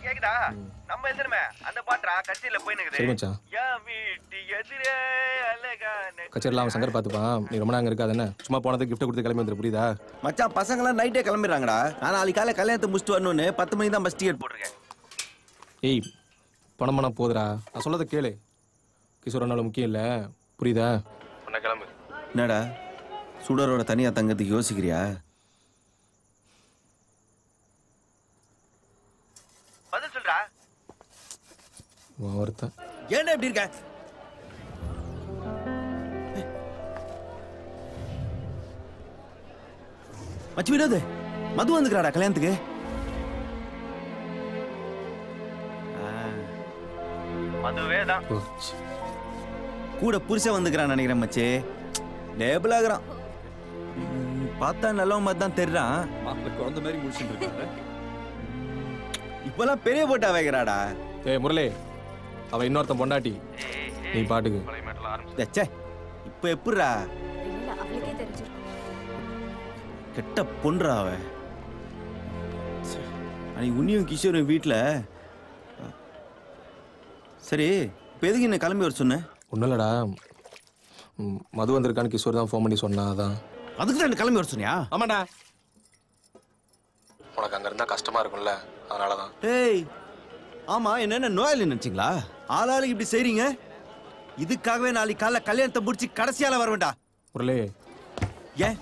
கேக்குதா நம்ம எதிரமே அந்த பாட்டுறா கச்சேரியில போய் சரி மச்சான் கச்சேரிலாம் சங்கர் பார்த்துப்பான் நீ ரொம்ப நாங்க இருக்காது என்ன சும்மா போனதுக்கு கிஃப்ட் கொடுத்து கிளம்பி வந்துரு புரியுதா மச்சான் பசங்களாம் நைட்டே கிளம்பிடுறாங்கடா நான் நாளைக்கு காலை கல்யாணத்தை முடிச்சுட்டு வரணும்னு 10 மணிக்கு தான் பஸ் டிக்கெட் போட்டிருக்கேன் ஏய் பணம் போதுரா நான் சொல்லதை கேளு கிஷோரனால முக்கியம் இல்ல புரியுதா உன்ன கிளம்பு என்னடா சுடரோட தனியா தங்கத்துக்கு யோசிக்கிறியா பதில் சொல்றா ஒருத்தன் ஏன்டா இப்படி இருக்க மச்சி வினோது மது வந்துக்கிறாடா கல்யாணத்துக்கு மதுவே தான் கூட புருஷன் வந்துக்கிறான் நினைக்கிறேன் மச்சி லேபிள் ஆகுறான் பார்த்தா நல்லவன் மாதிரி தான் தெரிறான் குழந்தை மாதிரி முடிச்சுட்டு இருக்காங்க இப்பெல்லாம் பெரிய போட்டா வைக்கிறாடா ஏய் முரளி அவ இன்னொருத்தன் பொண்டாட்டி நீ பாட்டுக்கு ச்சே இப்ப எப்படிரா அவளுக்கே தெரிஞ்சிருக்கும் கெட்ட பொண்ணுறா அவ அன்னைக்கு உன்னியும் கிஷோரும் வீட்டில் சரி இப்போ எதுக்கு என்ன கிளம்பி வர சொன்ன ஒன்றும் இல்லடா மது வந்திருக்கான்னு கிஷோர் தான் ஃபோன் பண்ணி சொன்னா அதான் அதுக்கு தான் கிளம்பி வர சொன்னியா ஆமாண்டா உனக்கு அங்கே இருந்தால் கஷ்டமா இருக்கும்ல அதனால தான் ஏய் ஆமா என்னென்ன நோயாளி நினைச்சிங்களா ஆளாளுக்கு இப்படி செய்றீங்க இதுக்காகவே நாளைக்கு காலைல கல்யாணத்தை முடிச்சு கடைசியால வர வேண்டாம் முரளி ஏன்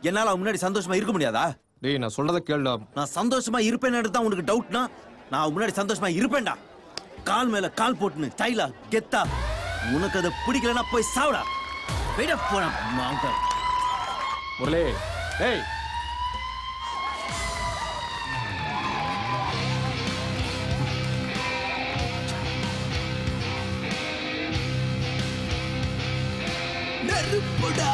என்னால அவன் முன்னாடி சந்தோஷமா இருக்க முடியாதா டேய் நான் சொல்றத கேளுடா. நான் சந்தோஷமா இருப்பேன்னு தான் உனக்கு டவுட்னா நான் முன்னாடி சந்தோஷமா இருப்பேன்டா. கால் மேல கால் போட்டுன்னு ஸ்டைலா கெத்தா. உனக்கு அதை பிடிக்கலன்னா போய் சாவுடா. வெயிட் அப் போடா மாங்கா. முரளி டேய் நெருப்புடா.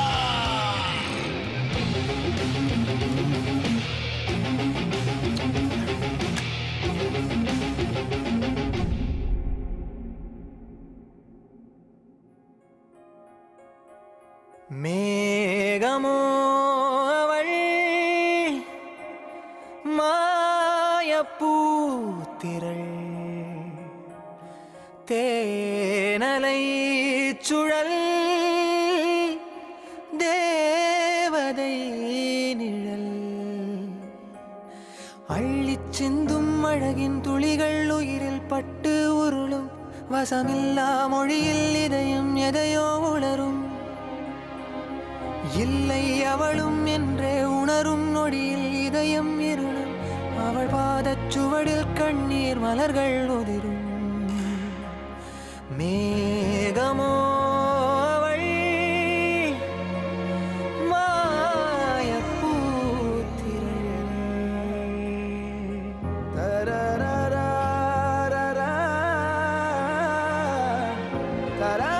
மேகமோ அவள் மாயப்பூத்திரள் தேனலை சுழல் தேவதை நிழல் அள்ளிச் சிந்தும் அழகின் துளிகள் உயிரில் பட்டு உருளும் வசமில்லா மொழியில் இதயம் எதையோ உளரும் இல்லை அவளும் என்றே உணரும் நொடியில் இதயம் இருளும் அவள் பாதச் சுவடில் கண்ணீர் மலர்கள் உதிரும் மேகமோ அவள் மாயப்பூத்திரள் தரரரரரரரா தரா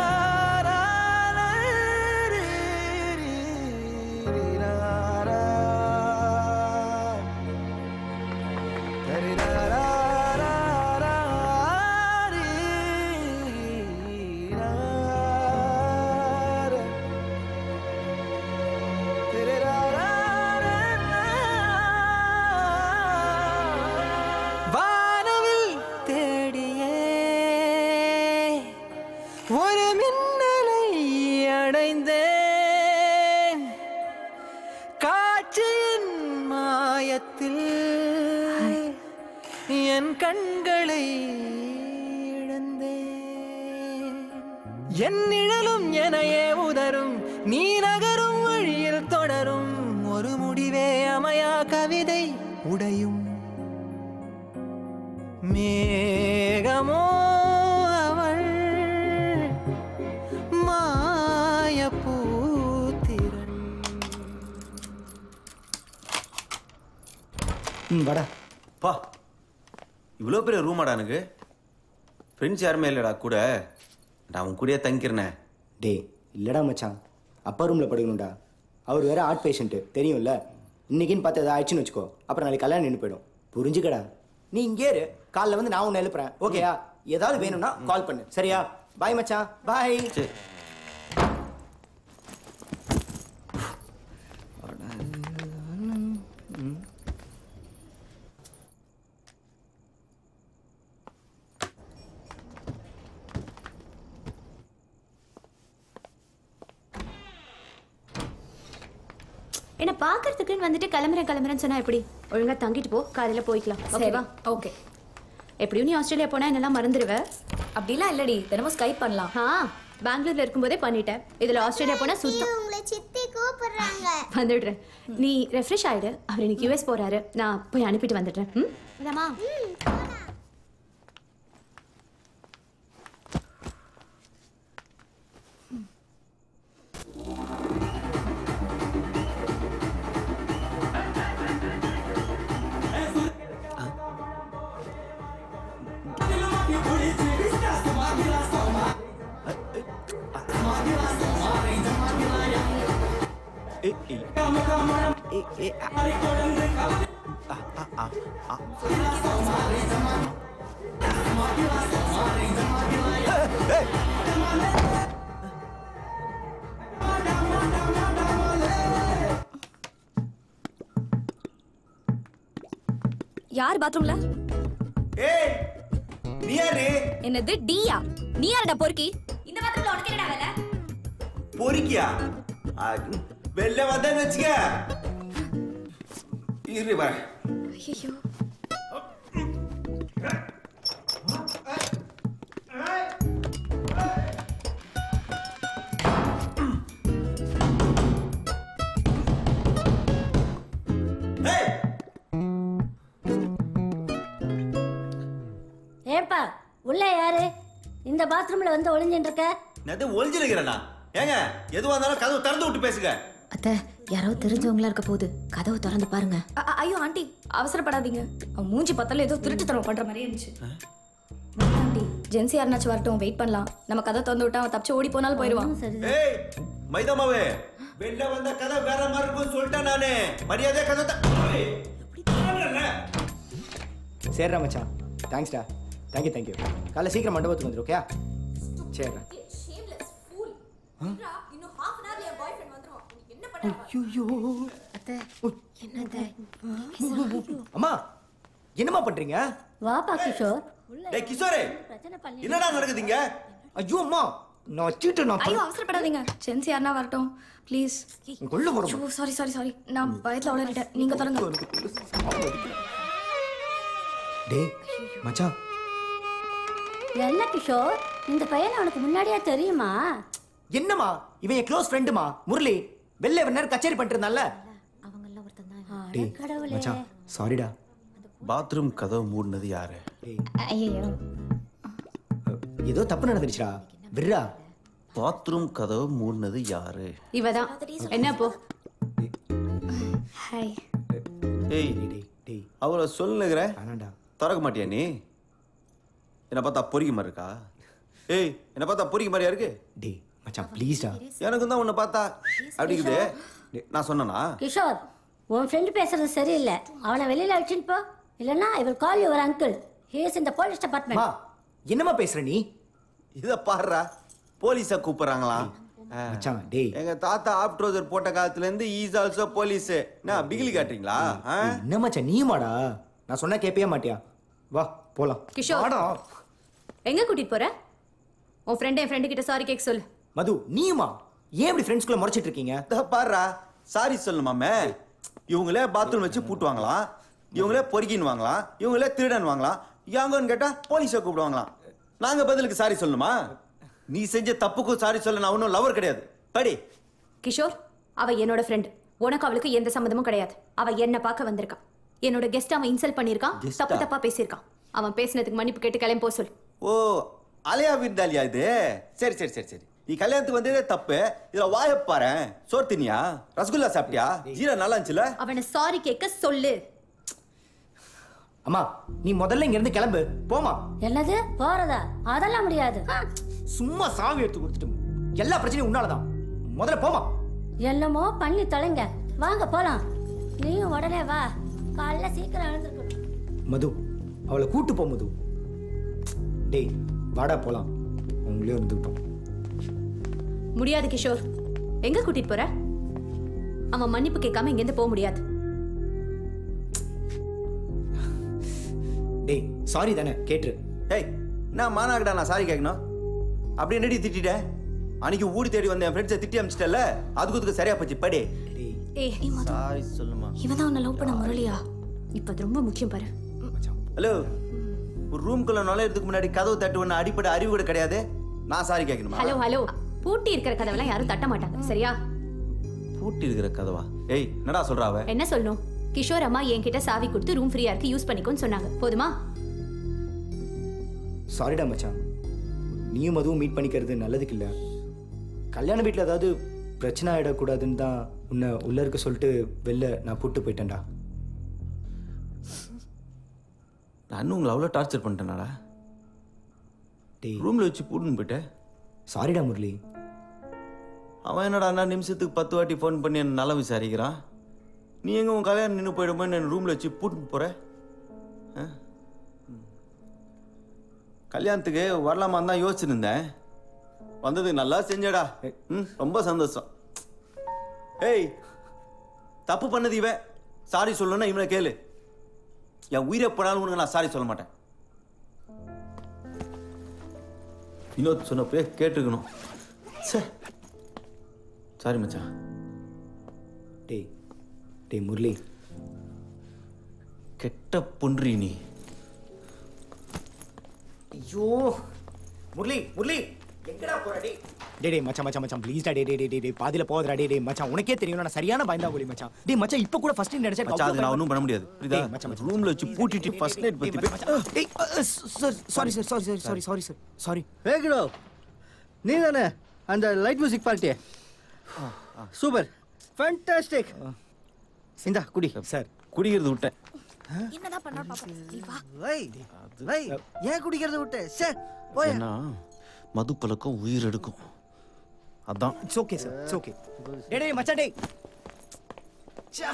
என் கண்களை இழந்தேன் என் நிழலும் எனையே உதரும் நீ நகரும் வழியில் தொடரும் ஒரு முடிவே அமையா கவிதை உடையும் மேகமோ அவள் மாயப்பூத்திரள். வாடா பா. இவ்வளோ பெரிய ரூமாடா எனக்கு. ஃப்ரெண்ட்ஸ் யாருமே இல்லைடா கூட. நான் உன் கூடயே தங்கிக்கிறேனே. டே இல்லைடா மச்சான், அப்பா ரூமில் படுக்கணும்டா. அவர் வேற ஆர்ட் பேஷண்ட்டு தெரியும்ல. இன்னைக்குன்னு பார்த்து எதாவது ஆயிடுச்சுன்னு வச்சுக்கோ, அப்புறம் நாளைக்கு கல்யாணம் நின்று போயிடும். புரிஞ்சுக்கடா. நீ இங்கே இரு, காலைல வந்து நான் உன்னை எழுப்புறேன். ஓகேயா? ஏதாவது வேணும்னா கால் பண்ணு. சரியா? பாய் மச்சான். பாய். சரி. என்ன பாக்குறதுக்குன்னு வந்துட்டு கிளம்புறேன்னு சொன்னா எப்படி? ஒழுங்கா தங்கிட்டு போ, காலையில போய்க்கலாம். ஓகேவா? ஓகே. எப்படியும் நீ ஆஸ்திரேலியா போனா என்னெல்லாம் மறந்துடுவ. அப்படிலாம் இல்லடி, தினமும் ஸ்கைப் பண்ணலாம். பெங்களூர்ல இருக்கும்போதே பண்ணிட்டேன். இதுல ஆஸ்திரேலியா போனா சுத்தம். உங்களை சித்தி கூப்பிடுறாங்க. வந்துடுறேன். நீ ரெஃப்ரெஷ் ஆயிடு. அவர் இன்னைக்கு யூஎஸ் போறாரு. நான் போய் அனுப்பிட்டு வந்துடுறேன். வரமா? யார் பாத்ரூம்ல? ஏய் நீ யாரு? என்னது டியா? நீ யாரடா பொறுக்கி? இந்த பாத்ரூம்ல உனக்கு என்னடா வேலை? பொறுக்கியா? வெள்ள வந்தேன்னு வச்சுக்க. இரு வர. ஐயோ. Hey! உள்ள யாரு இந்த பாத்ரூம்ல வந்து ஒளிஞ்சிட்டு இருக்க? நான் ஒளிஞ்சிருக்கிறேனா? ஏங்க எதுவா இருந்தாலும் கதவு திறந்து விட்டு பேசுங்க. அத்தை யாரோ தெரிஞ்சவங்களா இருக்க போகுது, கதவு திறந்து பாருங்க. ஐயோ ஆண்டி அவசரப்படாதீங்க. அவன் மூஞ்சி பத்தல ஏதோ திருட்டுத்தனம் பண்ற மாதிரியே இருந்துச்சு. ஆண்டி ஜென்சி யாருனாச்சும் வரட்டும், வெயிட் பண்ணலாம். நம்ம கதை திறந்து விட்டா அவன் தப்பிச்சு ஓடி போனாலும் போயிடுவான். ஏய் மைதாமாவே, வெளில வந்த கதை வேற மாதிரி இருக்கும்னு சொல்லிட்டேன் நானே. மரியாதை கதை சரிடா மச்சான், தேங்க்ஸ்டா. தேங்க்யூ. காலைல சீக்கிரம் மண்டபத்துக்கு வந்துடும். ஓகே சரிடா. அம்மா என்னம்மா பண்றீங்க? வாப்பா கிஷோர். டேய் கிஷோரே, என்னடா நடக்குதுங்க? ஐயோ அம்மா நான் வச்சிட்டு நான். ஐயோ அவசரப்படாதீங்க, ஜென்சி யாருனா வரட்டும் ப்ளீஸ். கொள்ள போறோம். சாரி நான் பயத்துல உளறிட்டேன். நீங்க பாருங்க. டேய் மச்சான். என்ன கிஷோர், இந்த பையன் உனக்கு முன்னாடியே தெரியுமா? என்னம்மா இவன் என் க்ளோஸ் ஃப்ரெண்டுமா முரளி. வெளில இவன் நேரம் கச்சேரி பண்ணிட்டு இருந்தான்ல. டேய் மச்சான் சாரிடா. பாத்ரூம் கதவு மூடினது யாரு? ஐயோ ஏதோ தப்பு நடந்துருச்சுடா, விர்ரா. பாத்ரூம் கதவு மூடினது யாரு? இவதான். என்ன போ. ஹாய். ஏய் அவளை சொல்லுங்கிற திறக்க மாட்டியா நீ? என்ன பார்த்தா பொறிக்க மாதிரி இருக்கா? ஏய் என்ன பார்த்தா பொறிக்க மாதிரியா இருக்கு? டேய் மச்சான் ப்ளீஸ்டா. எனக்கு தான் உன்னை பார்த்தா அப்படிங்குது. நான் சொன்னனா? கிஷோர், உன் ஃப்ரெண்ட் பேசுறது சரியில்லை. அவனை வெளியில அழைச்சிட்டு போ, இல்லைன்னா I will call your uncle. He is in the police department. என்னம்மா பேசுற நீ? இத பாருடா, போலீஸை கூப்பிடுறாங்களாம். மச்சான் டேய், எங்க தாத்தா ஆப் ட்ரௌசர் போட்ட காலத்துல இருந்து இஸ் ஆல்சோ போலீஸ். நான் பிகிலி காட்டுறீங்களா? என்ன மச்சான் நீயுமாடா? நான் சொன்னா கேட்பே மாட்டியா? வா போலாம். கிஷோர் வாடா. எங்க கூட்டிட்டு போற? உன் ஃப்ரெண்ட் என் ஃப்ரெண்டு கிட்ட சாரி கேட்க சொல்லு. மது நீயுமா? ஏன் இப்படி ஃப்ரெண்ட்ஸ்குள்ள முறைச்சிட்டு இருக்கீங்க? பாருடா, சாரி சொல்லணுமாமே. இவங்களே பாத்ரூம் வச்சு பூட்டுவாங்களாம், இவங்களே பொறுக்கின்னு வாங்கலாம், இவங்களே திருடன் வாங்கலாம், யாங்கன்னு கேட்டா போலீஸை கூப்பிடுவாங்களாம். நாங்க பதிலுக்கு சாரி சொல்லணுமா? நீ செஞ்ச தப்புக்கும் சாரி சொல்ல நான் ஒன்றும் லவர் கிடையாது. படி. கிஷோர், அவ என்னோட ஃப்ரெண்ட். உனக்கு அவளுக்கு எந்த சம்மந்தமும் கிடையாது. அவ என்ன பார்க்க வந்திருக்கான். என்னோட கெஸ்ட் அவன் இன்சல்ட் பண்ணிருக்கான், தப்பா பேசியிருக்கான். அவன் பேசினதுக்கு மன்னிப்பு கேட்டு கிளம்பி போ சொல். ஓ அலையா விருந்தாளியா இது? சரி. நீ கல்யாணத்துக்கு வந்ததே தப்பு. இதுல வாய பாரு. சோர்த்தினியா? ரசகுல்லா சாப்பிட்டியா? ஜீரா நல்லா இருந்துச்சுல? அவனை சாரி கேட்க சொல்லு. அம்மா நீ முதல்ல இங்க இருந்து கிளம்பு. போமா. என்னது போறதா? அதெல்லாம் முடியாது. சும்மா சாவி எடுத்து கொடுத்துட்டு எல்லா பிரச்சனையும் உன்னாலதான். முதல்ல போமா. என்னமோ பண்ணி தொலைங்க. வாங்க போலாம். நீயும் உடனே வா. காலைல சீக்கிரம் எழுந்திருக்கணும். மது அவளை கூட்டு போ மது. டேய் வாடா போலாம். உங்களே வந்துட்டோம். முடியாது கிஷோர். எங்க கூட்டிட்டு போற? அவன் மன்னிப்பு கேட்காம இங்க இருந்து போக முடியாது. டேய் சாரி தானே கேட்டுரு. டேய் நான் மானாகடா நான் சாரி கேட்கணும். அப்படி என்னடி திட்டிட்ட? அன்னைக்கு ஊடி தேடி வந்த என் ஃப்ரெண்ட்ஸை திட்டி அமிச்சிட்டல, அதுக்கு சரியா போச்சு. படி. சாரி சொல்லுமா. இவன் தான் உன்னை லவ் பண்ண முரளியா? இப்ப அது ரொம்ப முக்கியம் பாரு. ஹலோ, ஒரு ரூம்குள்ள நுழையிறதுக்கு முன்னாடி கதவு தட்டுவன அடிப்படை அறிவு கூட கிடையாது. நான் சாரி கேட்கணுமா? ஹலோ பூட்டி இருக்கிற கதவெல்லாம் யாரும் தட்ட மாட்டாங்க, சரியா? பூட்டி இருக்கிற கதவா? ஏய் என்னடா சொல்றா அவ? என்ன சொல்லணும்? கிஷோர் அம்மா என்கிட்ட சாவி கொடுத்து ரூம் ஃப்ரீயா இருக்கு யூஸ் பண்ணிக்கோன்னு சொன்னாங்க. போதுமா? சாரிடா மச்சான். நீயும் அதுவும் மீட் பண்ணிக்கிறது நல்லதுக்கு இல்ல. கல்யாண வீட்டில் ஏதாவது பிரச்சனை ஆயிடக்கூடாதுன்னு தான் உன்னை உள்ள இருக்க சொல்லிட்டு வெளில நான் கூட்டு போயிட்டேன்டா. நான் உங்களை அவ்வளோ டார்ச்சர் பண்ணிட்டேனாடா? ரூம்ல வச்சு பூட்டுன்னு போயிட்டேன். சாரிடா முரளி. அவன் என்னடா நிமிஷத்துக்கு 10 வாட்டி ஃபோன் பண்ணி என்ன நல்லா விசாரிக்கிறான். நீ எங்க உன் கல்யாணம் நின்று போயிடுமோ என்ன ரூம்ல வச்சு பூட்டுன்னு போற? கல்யாணத்துக்கு வரலாமா தான் யோசிச்சிருந்தேன். வந்ததுக்கு நல்லா செஞ்சடா. ரொம்ப சந்தோஷம். ஏய் தப்பு பண்ணது இவன். சாரி சொல்லணும்னா இவனை கேளு. என் உயிரை போனாலும் உனக்கு நான் சாரி சொல்ல மாட்டேன். வினோத் சொன்னப்பே கேட்டுக்கணும். சாரி மச்சான். டேய் முரளி, கெட்ட பொன்றி நீ. ஐயோ முரளி எங்கடா போற? டேய் டேய் மச்சான் ப்ளீஸ் டா டேய் பாதியில போதடா டேய் மச்சான் உனக்கே தெரியும் நான் சரியான பயந்தா கோலி மச்சான் டேய் மச்சான் இப்போ கூட ஃபர்ஸ்ட் நடிச்சா மச்சான் அது நான் ஒண்ணும் பண்ண முடியாது புரியுதா மச்சான் ரூம்ல வச்சு பூட்டிட்டு ஃபர்ஸ்ட் நைட் பத்தி டேய் சாரி வேகுடோ நீ தானே அந்த light music party super fantastic இந்தா குடி சார் குடிக்கிறது விட்டேன் என்னதான் பண்ணா பாப்பா நீ வா வை ஏன் குடிக்கிறத விட்டு சே போய் ஏன்னா மது பழக்கம் உயிர் எடுக்கும் அதான் it's okay sir it's okay டேய் மச்சான் டேய் சா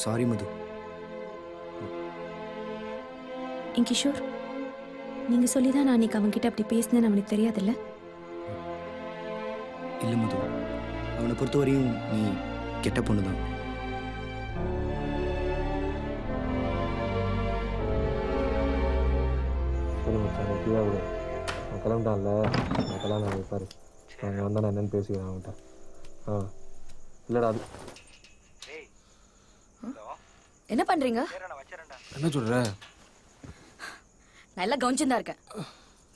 சாரி மது கிஷோர் நீங்க சொல்லிதான் நான் அன்னைக்கு அவன்கிட்ட அப்படி பேசினேன்னு அவனுக்கு தெரியாதுல்ல? இல்லை மது, அவனை பொறுத்தவரையும் நீ கெட்ட பொண்ணு தான். கிளம்பிட்டான்ல கல்யாணம் வைப்பாரு. நான் வந்தா நான் என்னன்னு பேசிக்கிறேன் அவன்கிட்ட. இல்லடா அது என்ன பண்றீங்க? என்ன சொல்ற? நான் எல்லாம் கவனிச்சுதான் இருக்கேன்.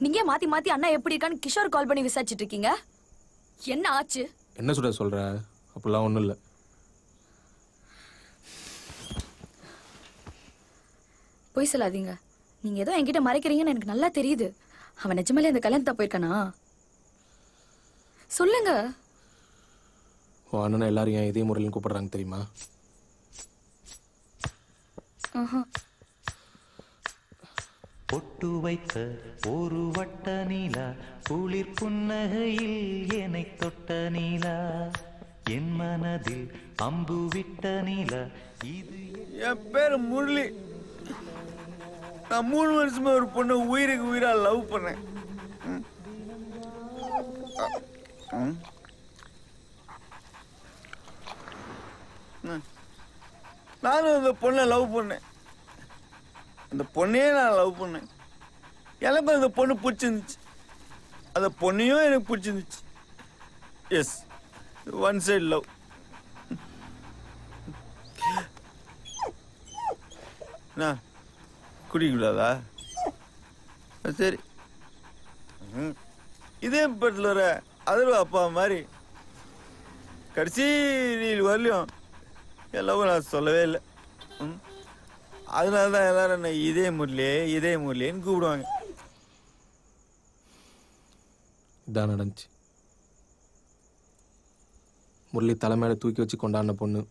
நீங்க மாத்தி மாத்தி அண்ணா எப்படி இருக்கான்னு கிஷோர் கால் பண்ணி விசாரிச்சுட்டு இருக்கீங்க. என்ன ஆச்சு? என்ன சொல்ற? அப்படிலாம் ஒண்ணும் இல்லை. பொய் சொல்லாதீங்க. நீங்க ஏதோ என்கிட்ட மறைக்கிறீங்கன்னு எனக்கு நல்லா தெரியுது. அவன் நிஜமாலே அந்த கல்யாணத்தை போயிருக்கானா? சொல்லுங்க. அண்ணனை எல்லாரும் ஏன் இதே முறையில் கூப்பிடுறாங்க தெரியுமா? பொட்டு வைத்த ஒரு வட்ட நீலா, குளிர் புன்னகையில் என்னை தொட்ட நீலா, என் மனதில் அம்பு விட்ட நீலா. இது என் பேரு முரளி. நான் 3 வருஷமா ஒரு பொண்ணை உயிருக்கு உயிரா லவ் பண்ணேன். நானும் அந்த பொண்ணை லவ் பண்ணேன். அந்த பொண்ணையே நான் லவ் பண்ணேன். எனக்கும் அந்த பொண்ணு பிடிச்சிருந்துச்சு, அந்த பொண்ணையும் எனக்கு பிடிச்சிருந்துச்சு. Yes, one side love. நான் குடிக்கூடாதா? சரி, இதே படத்தில் வர அதர்வா அப்பா மாதிரி கடைசி வரலையும் எல்லாவும் நான் சொல்லவே இல்லை. அதனால தான் எல்லாரும் என்ன இதே முரளின்னு கூப்பிடுவாங்க. இதான் நடந்துச்சு. முரளி தலைமையில தூக்கி வச்சு கொண்டாடின பொண்ணு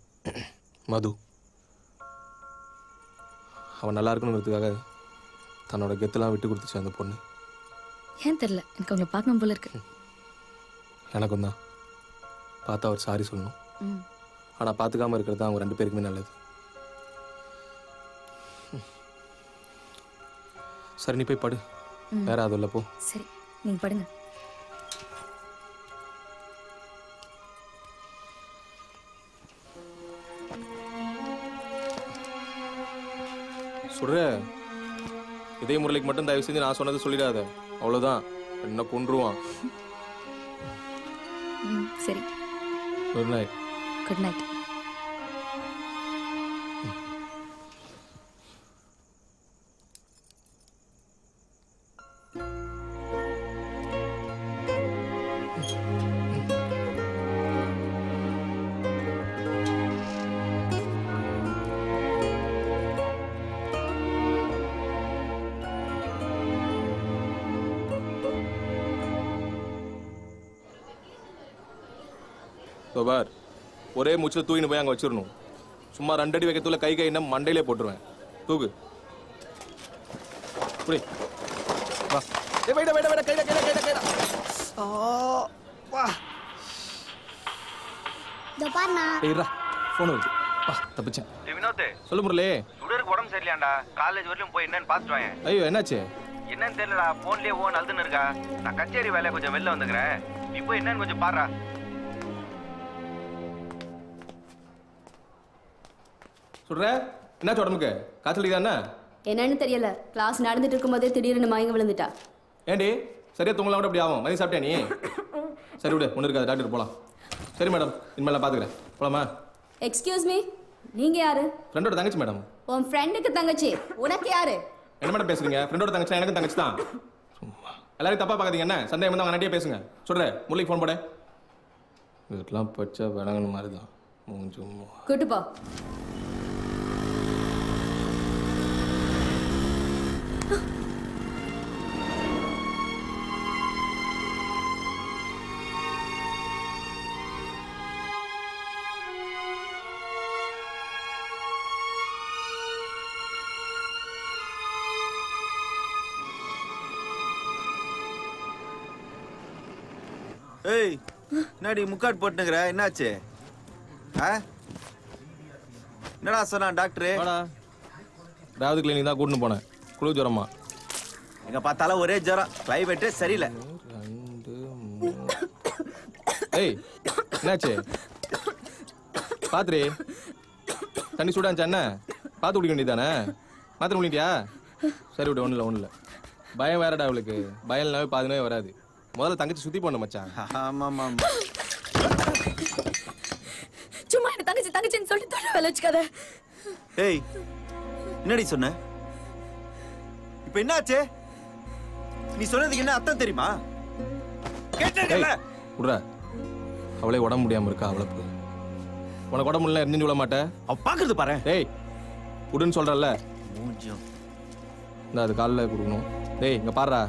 மது. அவன் நல்லா இருக்கணுங்கிறதுக்காக தன்னோட கெத்தெல்லாம் விட்டு கொடுத்துச்சு அந்த பொண்ணு. ஏன் தெரியல, எனக்கு அவங்களை பார்க்கணும் போல இருக்கு. எனக்கும் தான். பார்த்தா அவர் சாரி சொல்லணும். ஆனால் பார்த்துக்காம இருக்கிறது தான் அவங்க 2 பேருக்குமே நல்லது. சரி, நீ போய் படு. வேற அது இல்லை, போ. சரி, நீங்க படுங்க. சொல்ற இதே முரளிக்கு மட்டும் தயவு செஞ்சு நான் சொன்னது சொல்லிடாத. அவ்வளவுதான், என்ன கொன்றுவான். சரி, குட் நைட். Good night. பார், ஒரே மூச்சில் தூக்கின்னு போய் அங்கே வச்சிடணும். சும்மா 2 அடி வைக்கிறதுல கை கைன்னா மண்டையிலே போட்டுருவேன். தூக்கு. புடி. வா. ஏய் வைடா கைடா. வா. தபார்னா. ஏய்ரா, ஃபோன் வருது. வா, தப்பிச்சேன். வினோத், சொல்லு முரளி. சுடருக்கு உடம்பு சரியில்லையாண்டா. காலேஜ் வரையும் போய் என்னன்னு பார்த்துட்டு வாங்க. ஐயோ, என்னாச்சு? என்னன்னு தெரியலடா, போன்லயே ஓன் அழுதுன்னு இருக்கா. நான் கச்சேரி வேலையை கொஞ்சம் வெளில வந்துக்கிறேன், நீ போய் என்னன்னு கொஞ்சம் பாருடா. சொல்ற என்னாச்சு உடம்புக்கு? காய்ச்சல் தானே? என்னன்னு தெரியல, கிளாஸ் நடந்துட்டு இருக்கும்போதே திடீர்னு மயங்க விழுந்துட்டா. ஏண்டி சரியா தூங்கலாம் கூட அப்படி ஆகும். மதியம் சாப்பிட்டியா நீ? சரி விடு, ஒன்று இருக்காது, டாக்டர் போகலாம். சரி மேடம், இனிமேல் நான் பார்த்துக்கிறேன். போலாமா? எக்ஸ்கியூஸ் மீ, நீங்க யாரு? ஃப்ரெண்டோட தங்கச்சி மேடம். உன் ஃப்ரெண்டுக்கு தங்கச்சி உனக்கு யாரு? என்ன மேடம் பேசுறீங்க? ஃப்ரெண்டோட தங்கச்சி எனக்கு தங்கச்சி தான். எல்லாரும் தப்பா பார்க்காதீங்க. என்ன சந்தேகம் வந்து அவங்க நட்டியே பேசுங்க. சொல்ற முரளிக்கு ஃபோன் போடு. இதெல்லாம் பச்சை விளங்கன மாதிரி தான். மூஞ்சும் கூட்டு போ. ஏய் என்னடி முக்காட் போட்டுங்கிற? என்னாச்சு? என்னடா சொன்னா டாக்டரு? ராவது கிளினிக் தான் கூட்டின்னு போனேன். குழு ஜுரமா எங்க பார்த்தாலும் ஒரே ஜுரம். கிளைமேட்டே சரியில்லை. ஏய் என்னாச்சு? பாத்துரி தண்ணி சூடாச்சு. என்ன பார்த்து குடிக்க வேண்டியதானே? மாத்திரம் குளிக்கியா? சரி விடு. ஒன்றும் இல்லை. பயம் வேறடா அவளுக்கு. பயம் இல்லாமல் பாதி நோய் வராது. முதல்ல தங்கச்சி சுத்தி பண்ண மச்சான். ஆமாம். சும்மா என்ன தங்கச்சி தங்கச்சின்னு சொல்லிட்டு தொட வேலை வச்சுக்காத. ஏய் என்னடி சொன்ன? இப்ப என்னாச்சு? நீ சொன்னதுக்கு என்ன அர்த்தம் தெரியுமா? கேட்டேன்ல. விடுறா. அவளே உடம்பு முடியாம இருக்கா. அவளுக்கு உனக்கு உடம்பு முடியல எரிஞ்சு விட மாட்டேன். அவ பாக்குறது பாரு. ஏய் விடுன்னு சொல்றல. மூஞ்சியம். இந்த அது காலில் கொடுக்கணும். டேய் இங்க பாருடா.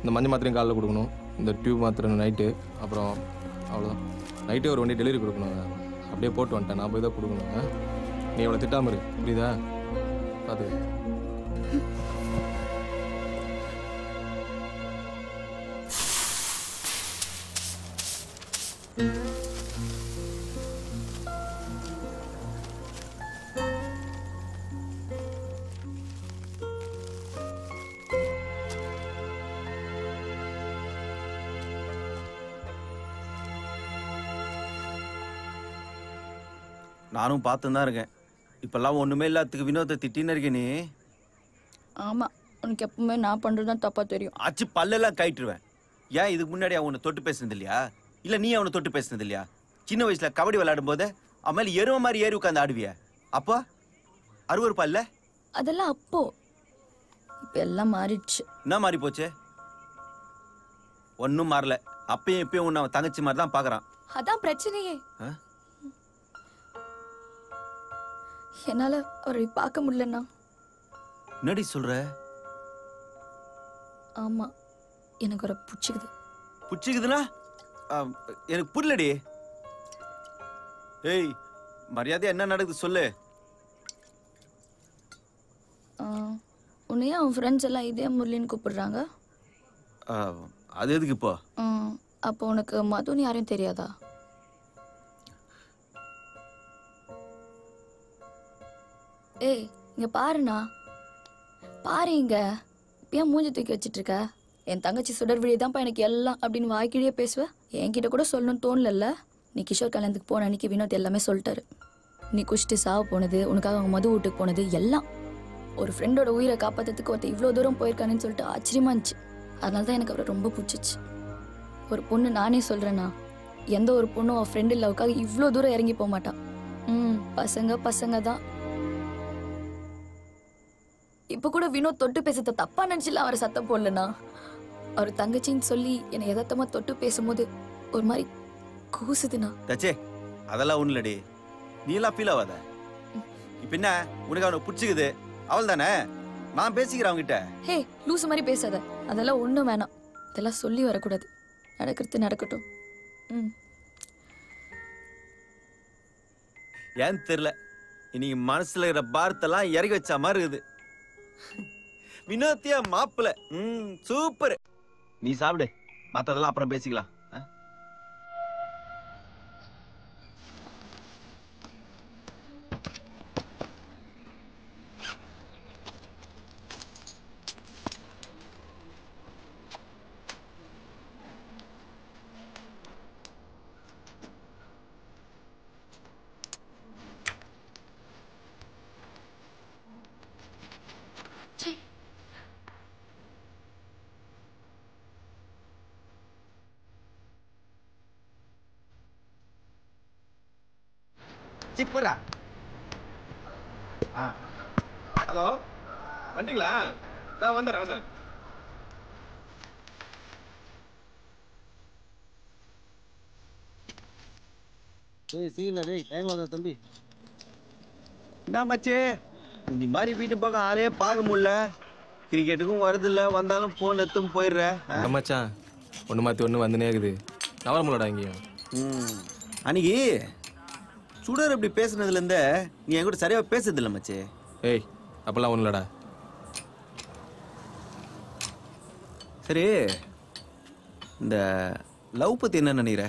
இந்த மஞ்சள் மாத்திரையும் காலில் கொடுக்கணும். இந்த டியூப் மாத்திரை நைட்டு. அப்புறம் அவ்வளோதான். நைட்டே ஒரு வண்டி டெலிவரி கொடுக்கணும். அப்படியே போட்டு வந்துட்டேன். நான் போய் தான் கொடுக்கணும். நீ அவளை திட்டாம இரு. புரியுதா? பார்த்து நானும் பார்த்து தான் இருக்கேன். இப்பெல்லாம் ஒண்ணுமே இல்லாததுக்கு வினோத்தை திட்டின்னு இருக்கே நீ. ஆமா, உனக்கு எப்பவுமே நான் பண்றதுதான் தப்பா தெரியும். ஆச்சு பல்லெல்லாம் கைட்டுருவேன். ஏன் இதுக்கு முன்னாடி அவனை தொட்டு பேசுனது இல்லையா? இல்ல நீ அவனை தொட்டு பேசுனது இல்லையா? சின்ன வயசுல கபடி விளையாடும் போது அவன் மேல எருவ மாதிரி ஏறி உட்காந்து ஆடுவிய. அப்போ அருவருப்பா இல்ல? அதெல்லாம் அப்போ. இப்ப எல்லாம் மாறிடுச்சு. என்ன மாறி போச்சு? ஒன்னும் மாறல. அப்பயும் இப்பயும் உன்னை அவன் தங்கச்சி மாதிரி தான் பாக்குறான். அதான் பிரச்சனையே. என்னால அவரை பார்க்க முடியலன்னா. என்னடி சொல்ற? ஆமா, எனக்கு ஒரு புடிச்சுக்குது. புடிச்சுக்குதுன்னா எனக்கு புரியலடி. ஏய் மரியாதை என்ன நடக்குது சொல்லு. உன்னையே அவன் ஃப்ரெண்ட்ஸ் எல்லாம் இதே முரளின்னு கூப்பிடுறாங்க. அது எதுக்கு இப்போ? அப்போ உனக்கு மதுன்னு யாரையும் தெரியாதா? ஏய் இங்க பாருண்ணா. பாரு இங்க. ஏன் மூஞ்சி தூக்கி வச்சிட்டு இருக்க? என் தங்கச்சி சுடர் விழிதான்ப்பா எனக்கு எல்லாம் அப்படின்னு வாய்க்கிழியே பேசுவ. என்கிட்ட கூட சொல்லணும்னு தோணல. நீ கிஷோர் கல்யாணத்துக்கு போன அன்னைக்கு வினோத் எல்லாமே சொல்லிட்டாரு. நீ குஷ்டு சாவ போனது, உனக்காக அவங்க மது வீட்டுக்கு போனது எல்லாம். ஒரு ஃப்ரெண்டோட உயிரை காப்பாற்றுறதுக்கு ஒருத்தர் இவ்வளோ தூரம் போயிருக்கானேன்னு சொல்லிட்டு ஆச்சரியமா இருந்துச்சு. அதனால தான் எனக்கு அவரை ரொம்ப பிடிச்சிச்சு. ஒரு பொண்ணு நானே சொல்றேன்னா, எந்த ஒரு பொண்ணும் அவன் ஃப்ரெண்டு லவ்க்காக இவ்வளோ தூரம் இறங்கி போக மாட்டான். பசங்க தான். இப்ப கூட வினோத் தொட்டு பேசுறத தப்பா நினைச்சுல அவரை சத்தம் போடலனா. அவர் தங்கச்சின்னு சொல்லி என்னை யதார்த்தமா தொட்டு பேசும்போது ஒரு மாதிரி கூசுதுண்ணா. தச்சே அதெல்லாம் ஒண்ணு இல்லடி. நீ எல்லாம் ஃபீல் ஆகாத. இப்ப என்ன உனக்கு அவனை பிடிச்சிக்குது அவள் தானே? நான் பேசிக்கிறேன் அவங்கிட்ட. ஹே லூசு மாதிரி பேசாத. அதெல்லாம் ஒண்ணும் வேணாம். இதெல்லாம் சொல்லி வரக்கூடாது. நடக்கிறது நடக்கட்டும். ஏன் தெரியல, இன்னைக்கு மனசுல இருக்கிற பாரத்தெல்லாம் இறக்கி வச்ச மாதிரி இருக்குது. வினோத்தியா மாப்பிள்ள சூப்பர். நீ சாப்பிடு, மத்ததெல்லாம் அப்புறம் பேசிக்கலாம். ஹலோ வந்துட்டீங்களா? நான் வந்துடுறேன். சீக்கிரம் டேய் டைம் ஆகுது தம்பி. என்ன மச்சி இந்த மாதிரி வீட்டு பக்கம் ஆளே பார்க்க முடியல. கிரிக்கெட்டுக்கும் வரதில்ல, வந்தாலும் போன் எடுத்து போயிடுற. மச்சான் ஒன்று மாற்றி ஒன்று வந்துனே இருக்குது. நவரமுலடா இங்கேயும். அன்னைக்கு சுடர் இப்படி பேசுனதுலேருந்து நீ என் கூட சரியாக பேசுறதில்ல மச்சி. ஏய் அப்பெல்லாம் ஒன்றும் இல்லடா. சரி இந்த லவ் பற்றி என்ன நினைக்கிற?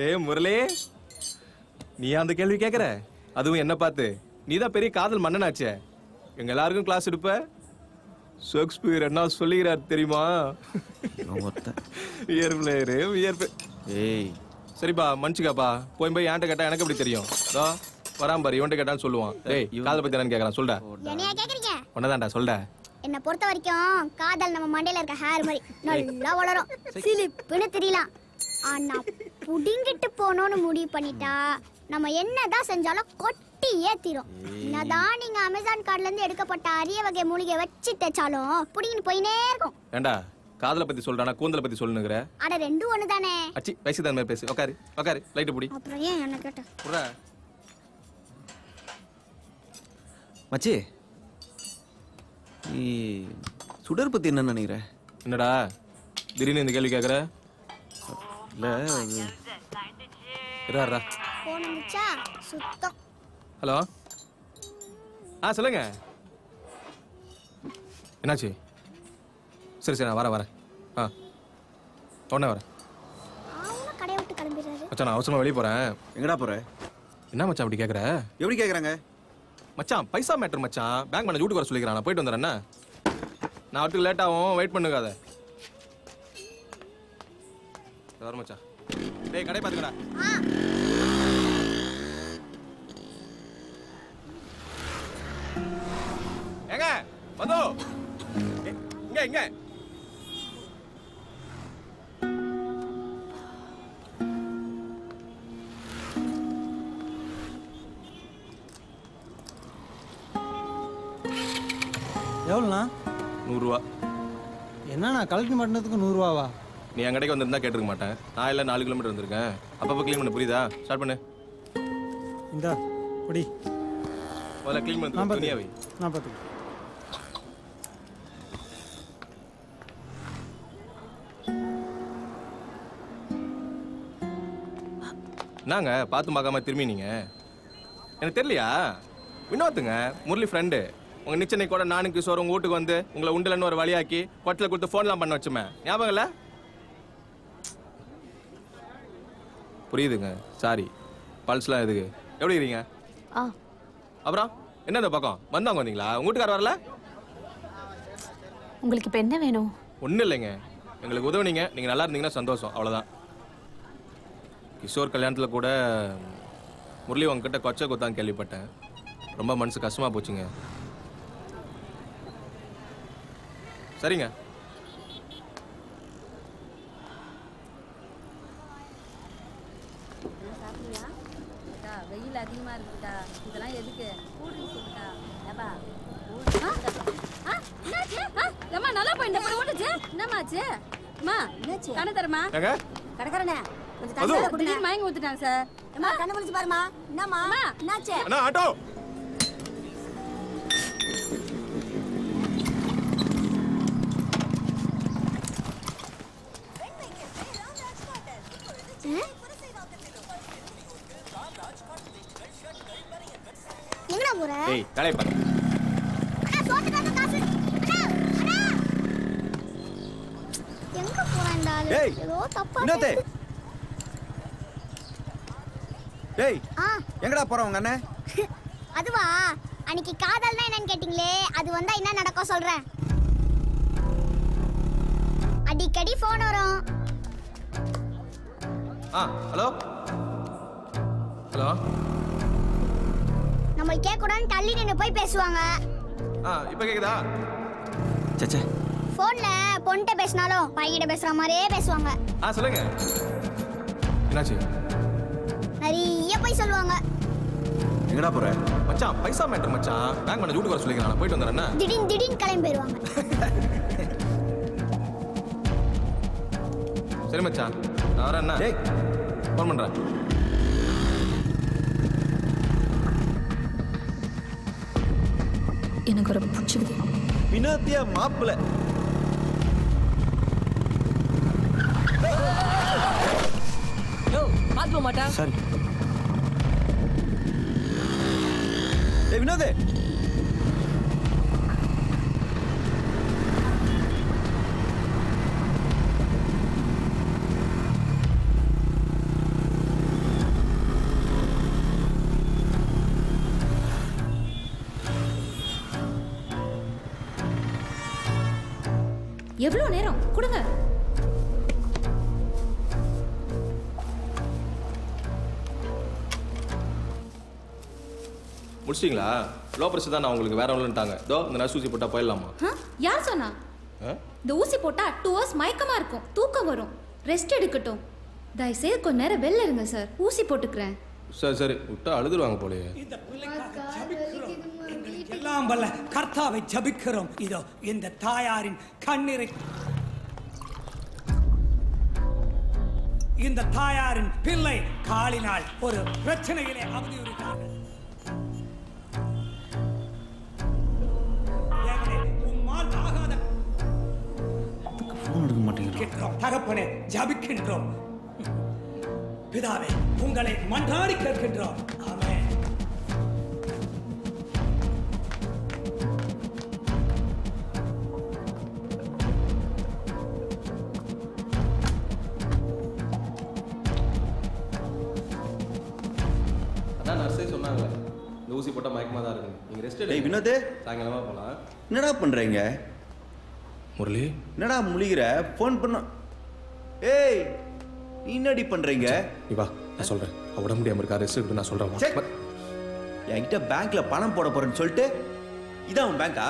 ஏய் முரளி, நீ அந்த கேள்வி கேட்குற? அதுவும் என்ன பார்த்து? நீ தான் பெரிய காதல் மன்னனாச்சே. எங்க எல்லாருக்கும் கிளாஸ் எடுப்ப. ஷேக்ஸ்பியர் என்ன சொல்லிக்கிறார் தெரியுமா? ஏய் சரிப்பா மன்னிச்சுக்காப்பா. போய் ஏன்ட்ட கேட்டா எனக்கு எப்படி தெரியும்? அதோ வராம பாரு, இவன்ட்ட கேட்டான்னு சொல்லுவான். ஏய் காதல் பத்தி என்னன்னு கேட்கறான், சொல்டா. என்னையா கேக்குறீங்க? உன்னதான்டா, சொல்டா. என்ன பொறுத்த வரைக்கும் காதல் நம்ம மண்டையில இருக்க ஹேர் மாதிரி நல்லா வளரும், சிலிப்புன்னு தெரியலாம். ஆனா புடிங்கிட்டு போனோம்னு முடிவு பண்ணிட்டா நம்ம என்னதான் செஞ்சாலும் கொட்டி ஏத்திரும். என்னதான் நீங்க அமேசான் கார்ட்ல இருந்து எடுக்கப்பட்ட அரிய வகை மூலிகை வச்சு தேய்ச்சாலும் புடிங்கிட்டு போயினே இருக்கும். ஏண்டா காதலை பத்தி சொல்றானா கூந்தலை பத்தி சொல்லுங்கற? அட ரெண்டும் ஒண்ணுதானே. அச்சி வயசு தான் மாதிரி பேசு. உட்காரு உட்காரு, லைட் புடி. அப்புறம் ஏன் என்ன கேட்ட? புறா மச்சி நீ சுடர் பத்தி என்ன நினைக்கிற? என்னடா திடீர்னு இந்த கேள்வி கேட்குற? இல்லை இருடா. போன் வந்துச்சா? சுத்தம். ஹலோ சொல்லுங்க. என்னாச்சு? சரி சரி நான் வரேன். உடனே வரேன். அவனும் கடையை விட்டு கிளம்பிடுறாரு. மச்சான் நான் அவசரமா வெளியே போறேன். எங்கடா போற? என்ன மச்சான் அப்படி கேட்குற? எப்படி கேட்குறாங்க மச்சான்? பைசா மேட்டர் மச்சான். பேங்க் மேனேஜர் வீட்டுக்கு வர சொல்லிக்கிறேன். நான் போயிட்டு வந்துடுறேன். நான் அவருக்கு லேட் ஆகும், வெயிட் பண்ணுங்க. வர மச்சான். டேய் கடை பார்த்துக்கடா. எங்க வந்து இங்க இங்க எவ்வளோண்ணா? 100 ரூபா. என்னண்ணா கலெக்ட் பண்ணுறதுக்கு 100 ரூபாவா? நீ என் கடைக்கு வந்திருந்தா கேட்டிருக்க மாட்டேன். நான் இல்லை 4 கிலோமீட்டர் வந்திருக்கேன். அப்பப்போ க்ளீன் பண்ண புரியுதா? ஸ்டார்ட் பண்ணு. இந்தா பொடி. முதல்ல க்ளீன் பண்ணி துணியாவை. நான் பார்த்துக்கிறேன். என்னங்க பார்த்து பார்க்காம திரும்பி நீங்க? எனக்கு தெரியலையா? வினோத்துங்க, முரளி ஃப்ரெண்டு. உங்க நிச்சனை கூட நானுக்கு சோறு உங்க வீட்டுக்கு வந்து உங்களை உண்டலன்னு ஒரு வழியாக்கி கொட்டில் கொடுத்து ஃபோன்லாம் பண்ண வச்சுமே ஞாபகம் இல்லை? புரியுதுங்க, சாரி. பல்ஸ்லாம் எதுக்கு? எப்படி இருக்கீங்க? அப்புறம் என்ன இந்த பக்கம் வந்தாங்க வந்தீங்களா? உங்க வீட்டுக்கார வரல? உங்களுக்கு இப்போ என்ன வேணும்? ஒன்றும் இல்லைங்க, எங்களுக்கு உதவுனீங்க. நீங்கள் நல்லா இருந்தீங்கன்னா சந்தோஷம், அவ்வளோதான். கிஷோர் கல்யாணத்தில் கூட முரளி உங்ககிட்ட கொச்சை கொத்தான் கேள்விப்பட்டேன். ரொம்ப மனசு கஷ்டமாக போச்சுங்க. சரிங்க. வெயில் அதிகமா இருக்குடா. இதெல்லாம் எதுக்கு? கூடுன்னு சொல்லுடா. ஏப்பா ஏமா நல்லா போயிட்டு அப்புறம் ஓடுச்சு. என்னமாச்சு? அம்மா என்னாச்சு? கண்ணு தரமா? ஏங்க கடக்கறனே கொஞ்சம் அது தண்ணி குடி. திடீர்னு மயங்கி ஊத்திட்டாங்க சார். அம்மா கண்ணு முழிச்சு பாருமா. என்னம்மா என்னாச்சு? அண்ணா ஆட்டோ. எங்கடா போற? ஏய் வேலையை பாரு. அண்ணா சோத்துக்கு வந்து காசு. அண்ணா அண்ணா எங்க போறான்டா? ஏய் ஏதோ தப்பா என்னதே? ஏய் ஆ எங்கடா போறோம் உங்க அண்ணே? அதுவா, அன்னைக்கு காதல்னா என்னன்னு கேட்டிங்களே, அது வந்தா என்ன நடக்கும் சொல்றேன். அடிக்கடி ஃபோன் வரும். Hello hello. நம்ம கேட்க கூடாதுன்னு தள்ளி நின்று போய் பேசுவாங்க. இப்போ கேக்குதா? சச்சே ஃபோன்ல பொண்ணுட்ட பேசினாலும் பையன்கிட்ட பேசுற மாதிரியே பேசுவாங்க. சொல்லுங்க. என்னாச்சு? நிறைய போய் சொல்லுவாங்க. எங்கடா போற? மச்சான் பைசா மேட்டர் மச்சான். பேங்க் மேனேஜர் வீட்டுக்கு வர சொல்லிருக்கான். நான் போயிட்டு வந்துறேன். திடீர்னு கிளம்பி போயிடுவாங்க. சரி மச்சான் நான் வரேன். என்ன ஃபோன் பண்றேன். எனக்கு ஒரு பிடிச்சிக்குது. வினோத்தியா மாப்பிள்ள பார்க்க மாட்டா. சரி. ஏய் வினோதே, எவ்வளவு நேரம் கொடுங்க. முடிச்சிங்களா? லோ பிரஷர் தான் நான் உங்களுக்கு வேற ஒன்றுட்டாங்க. இதோ இந்த நர்ஸ் ஊசி போட்டா போயிடலாமா? யார் சொன்னா? இந்த ஊசி போட்டா 2 hours மயக்கமா இருக்கும், தூக்கம் வரும், ரெஸ்ட் எடுக்கட்டும். தயவுசெய்து கொஞ்ச நேரம் வெளில இருங்க சார், ஊசி போட்டுக்கிறேன். சரி சரி விட்டா அழுதுருவாங்க போலயே. எல்லாம் வல்ல கர்த்தாவை ஜபிக்கிறோம். இதோ இந்த தாயாரின் கண்ணீரை, இந்த தாயாரின் பிள்ளை காலினால் ஒரு பிரச்சனையிலே அவதியுறுத்தார்கள். உம்மால் ஆகாத தகப்பனே ஜபிக்கின்றோம். பிதாவே உங்களை மன்றாடி கேட்கின்றோம். ஆமென். அதான் நர்ஸே சொன்னாங்க இந்த ஊசி போட்டால் மயக்கமாக தான் இருக்கு. நீங்கள் ரெஸ்ட் எடுங்க. வினோதே, சாயங்காலமாக போகலாம். என்னடா பண்றீங்க? முரளி என்னடா முழிகிற? ஃபோன் பண்ண. ஏய் நீ என்னடி பண்றீங்க? நீ வா நான் சொல்கிறேன். விட முடியாமல் இருக்கா, ரெஸ்ட் எடுத்து நான் சொல்கிறேன். என்கிட்ட பேங்க்ல பணம் போட போறேன்னு சொல்லிட்டு இதான் உன் பேங்கா?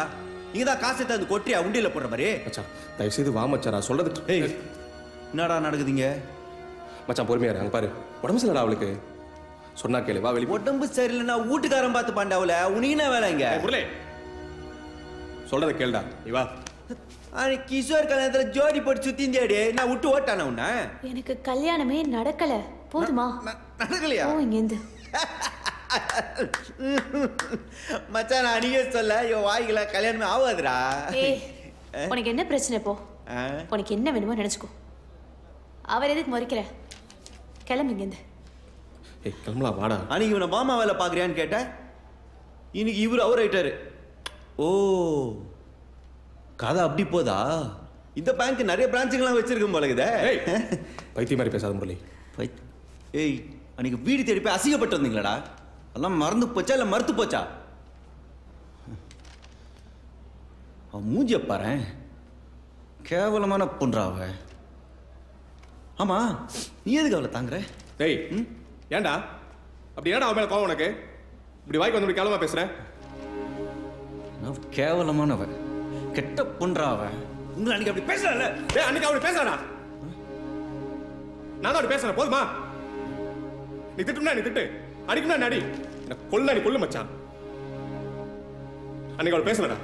நீங்க தான் காசை தந்து கொட்டி உண்டியில போடுற மாதிரி. மச்சான் தயவுசெய்து வா மச்சான், நான் சொல்றது. ஏய் என்னடா நடக்குதுங்க? மச்சான் பொறுமையா இரு. அங்க பாரு உடம்பு சரியில்லடா அவளுக்கு. சொன்னா கேளு, வா வெளியே. உடம்பு சரியில்லைன்னா வீட்டுக்காரன் பார்த்து பாண்டாவுல உனக்கு என்ன வேலைங்க? முரளி சொல்றத கேளுடா, நீ வா. அன்னைக்கு கிஷோர் கல்யாணத்துல ஜோடி போட்டு சுத்திந்தியாடி, நான் விட்டு ஓட்டான உன்ன. எனக்கு கல்யாணமே நடக்கல, போதுமா? நடக்கலையா? ஓ இங்கேந்து மச்சான் நான் அன்னைக்கே சொல்ல இவன் வாய்கள கல்யாணமே ஆகாதுடா. ஏய் உனக்கு என்ன பிரச்சனை? போ, உனக்கு என்ன வேணுமோ நினைச்சுக்கோ. அவர் எதுக்கு மறிக்கிற? கிளம்பு இங்கேருந்து. ஏய் கிளம்பலாம் வாடா. அன்னைக்கு இவனை மாமா வேலை பாக்குறியான்னு கேட்ட, இன்னைக்கு இவரு அவர் ஆயிட்டாரு. ஓ கதை அப்படி போதா? இந்த பேங்க் நிறைய பிரான்ச்சுங்கெல்லாம் வச்சிருக்கும் போல இருக்குதே. பைத்தியம் மாதிரி பேசாத முரளி. ஏய் அன்னைக்கு வீடு தேடி போய் அசிங்கப்பட்டு வந்தீங்களாடா? எல்லாம் மறந்து போச்சா இல்ல மறுத்து போச்சா? அவன் மூஞ்சிய பாரு, கேவலமான பொன்றா அவ. ஆமா நீ எதுக்கு அவளை தாங்குற? டேய் ஏன்டா அப்படி ஏன்டா அவன் மேல கோவம் உனக்கு? இப்படி வாய்க்கு வந்து இப்படி கேவலமா பேசுற? நான் கேவலமானவ, கெட்ட பொன்றா அவ. உங்களை அன்னைக்கு அப்படி பேசல. டேய் அன்னைக்கு அப்படி பேசலடா. நான் தான் அப்படி பேசுறேன், போதுமா? நீ திட்டுனா நீ திட்டு, அடிக்குனா நீ அடி, என்ன கொல்ல நீ கொல்லு மச்சான். அன்னைக்கு அவள் பேசலடா.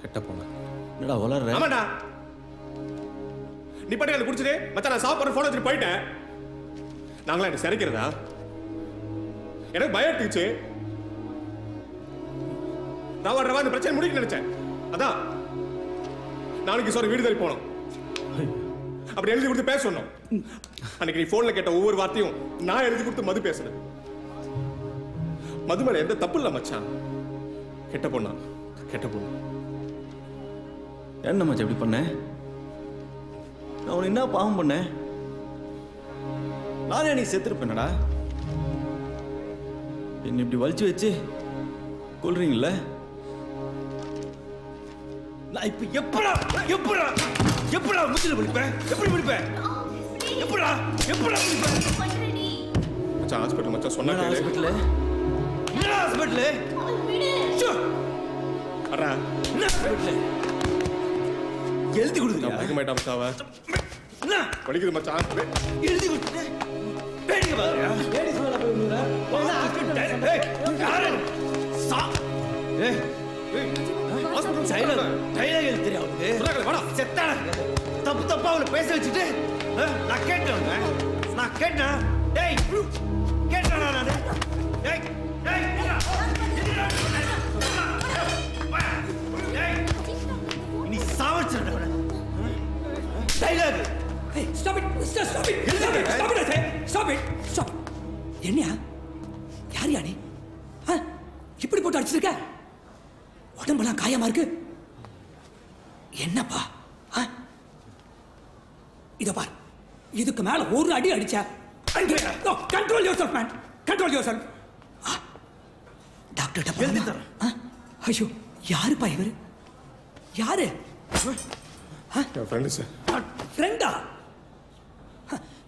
கெட்ட பொண்ணு. என்னடா வளர்ற? ஆமாடா. நீ பாட்டு அதை குடிச்சிட்டு மச்சான் நான் சாப்பிட்ற போன் வச்சுட்டு போயிட்டேன். நாங்களாம் என்ன சிறைக்கிறதா? எனக்கு பயம் எடுத்துச்சு. ரவா இந்த பிரச்சனை முடிக்க நினைச்சேன். அதான் நாளைக்கு சாரி வீடு தேடி போனோம். அப்படி எழுதி கொடுத்து பேச சொன்னோம். அன்னைக்கு நீ போன்ல கேட்ட ஒவ்வொரு வார்த்தையும் நான் எழுதி கொடுத்து மது பேசுறேன். மது மேல எந்த தப்பு இல்ல மச்சான். கெட்ட பொண்ணா, கெட்ட பொண்ணு. என்ன மச்சான் இப்படி பண்ண? நான் உன்னை என்ன பாவம் பண்ணேன்? நானே நீ செத்துருப்பேனடா. என்ன இப்படி வலிச்சு வச்சு கொல்றீங்களா? நான் இப்ப எப்படா முச்சில பிடிப்பேன்? எப்படி பிடிப்பேன்? எப்படா மச்சான் ஹாஸ்பிடல் மச்சான் சொன்னா கேளு. ஹாஸ்பிடல் என்ன ஹாஸ்பிடல்? அடா என்ன ஹாஸ்பிடல்? எழுதி கொடுங்க. நான் படிக்க மாட்டேன் மச்சான். வலிக்குது மச்சான். எழுதி கொடுத்து வேடிக்கை பாருங்க. லேடிஸ் மேல போய் விழுற. யாரு? டைலாக் தெரியாது. செத்தான தப்பு தப்பா அவளை பேச வச்சுட்டு நான் கேட்டேன். டேய் கேட்டேனா நானு? டேய் டேய் நீ சாவச்சிருக்க. Dialogue. Hey, stop it. Stop it. Stop it. என்னையா? யாரியா நீ? இப்படி போட்டு அடிச்சிருக்க? உடம்பெல்லாம் காயமா இருக்கு. என்னப்பா? இத பார். இதுக்கு மேல ஒரு அடி அடிச்சா control your self man. Control your self. Doctor எழுதி தரேன். ஐயோ யாருப்பா இவரு? யாரு? Friend sir. ஃப்ரெண்டா?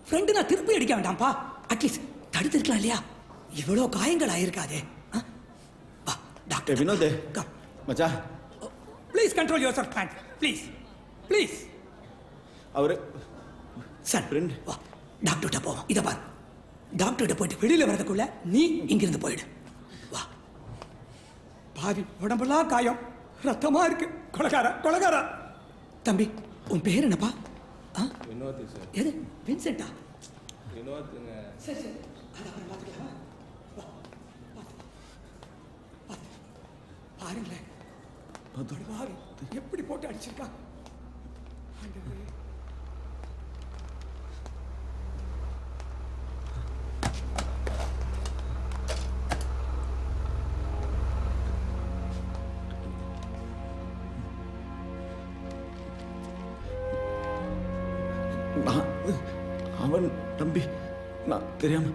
ஃப்ரெண்டு நான் திருப்பி அடிக்க வேண்டாம்ப்பா. அட்லீஸ்ட் தடுத்திருக்கலாம் இல்லையா? இவ்வளோ காயங்கள் ஆயிருக்காதே. டாக்டர் வினோத் மச்சான் please control your self man. Please அவரு சார் ஃப்ரெண்ட் வா டாக்டர்கிட்ட போவோம். இதை பார், டாக்டர்கிட்ட போயிட்டு வெளியில வரதுக்குள்ள நீ இங்கிருந்து போயிடு. வா. பாவி உடம்பெல்லாம் காயம், ரத்தமா இருக்கு. கொலகாரா. தம்பி உன் பேர் என்னப்பா? வினோத் சார். எது வின்சென்ட்டா? வினோத்ங்க. சரி அத அப்புறம் பார்த்துக்கலாம். பாருங்களேன் எப்படி போட்டு அடிச்சிருக்கா. அவன் தம்பி நான் தெரியாம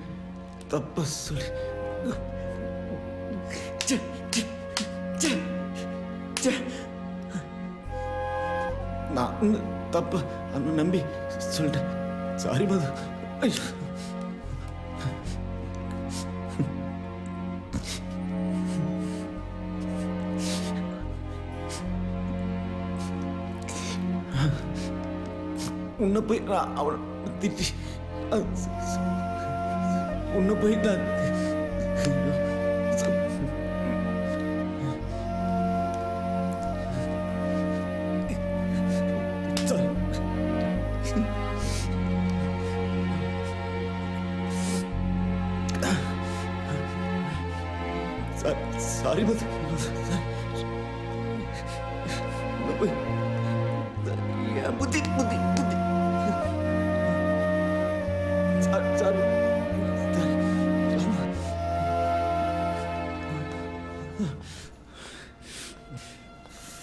தப்ப சொல்லி நான் தப்ப அவன் நம்பி சொல்லிட்டேன். சாரி மது. ஐயோ உன்னை போய் நான் அவள் திட்டி உன்னை போய் நான் சாரி மது. புத்தி புத்தி புத்தி சாரி.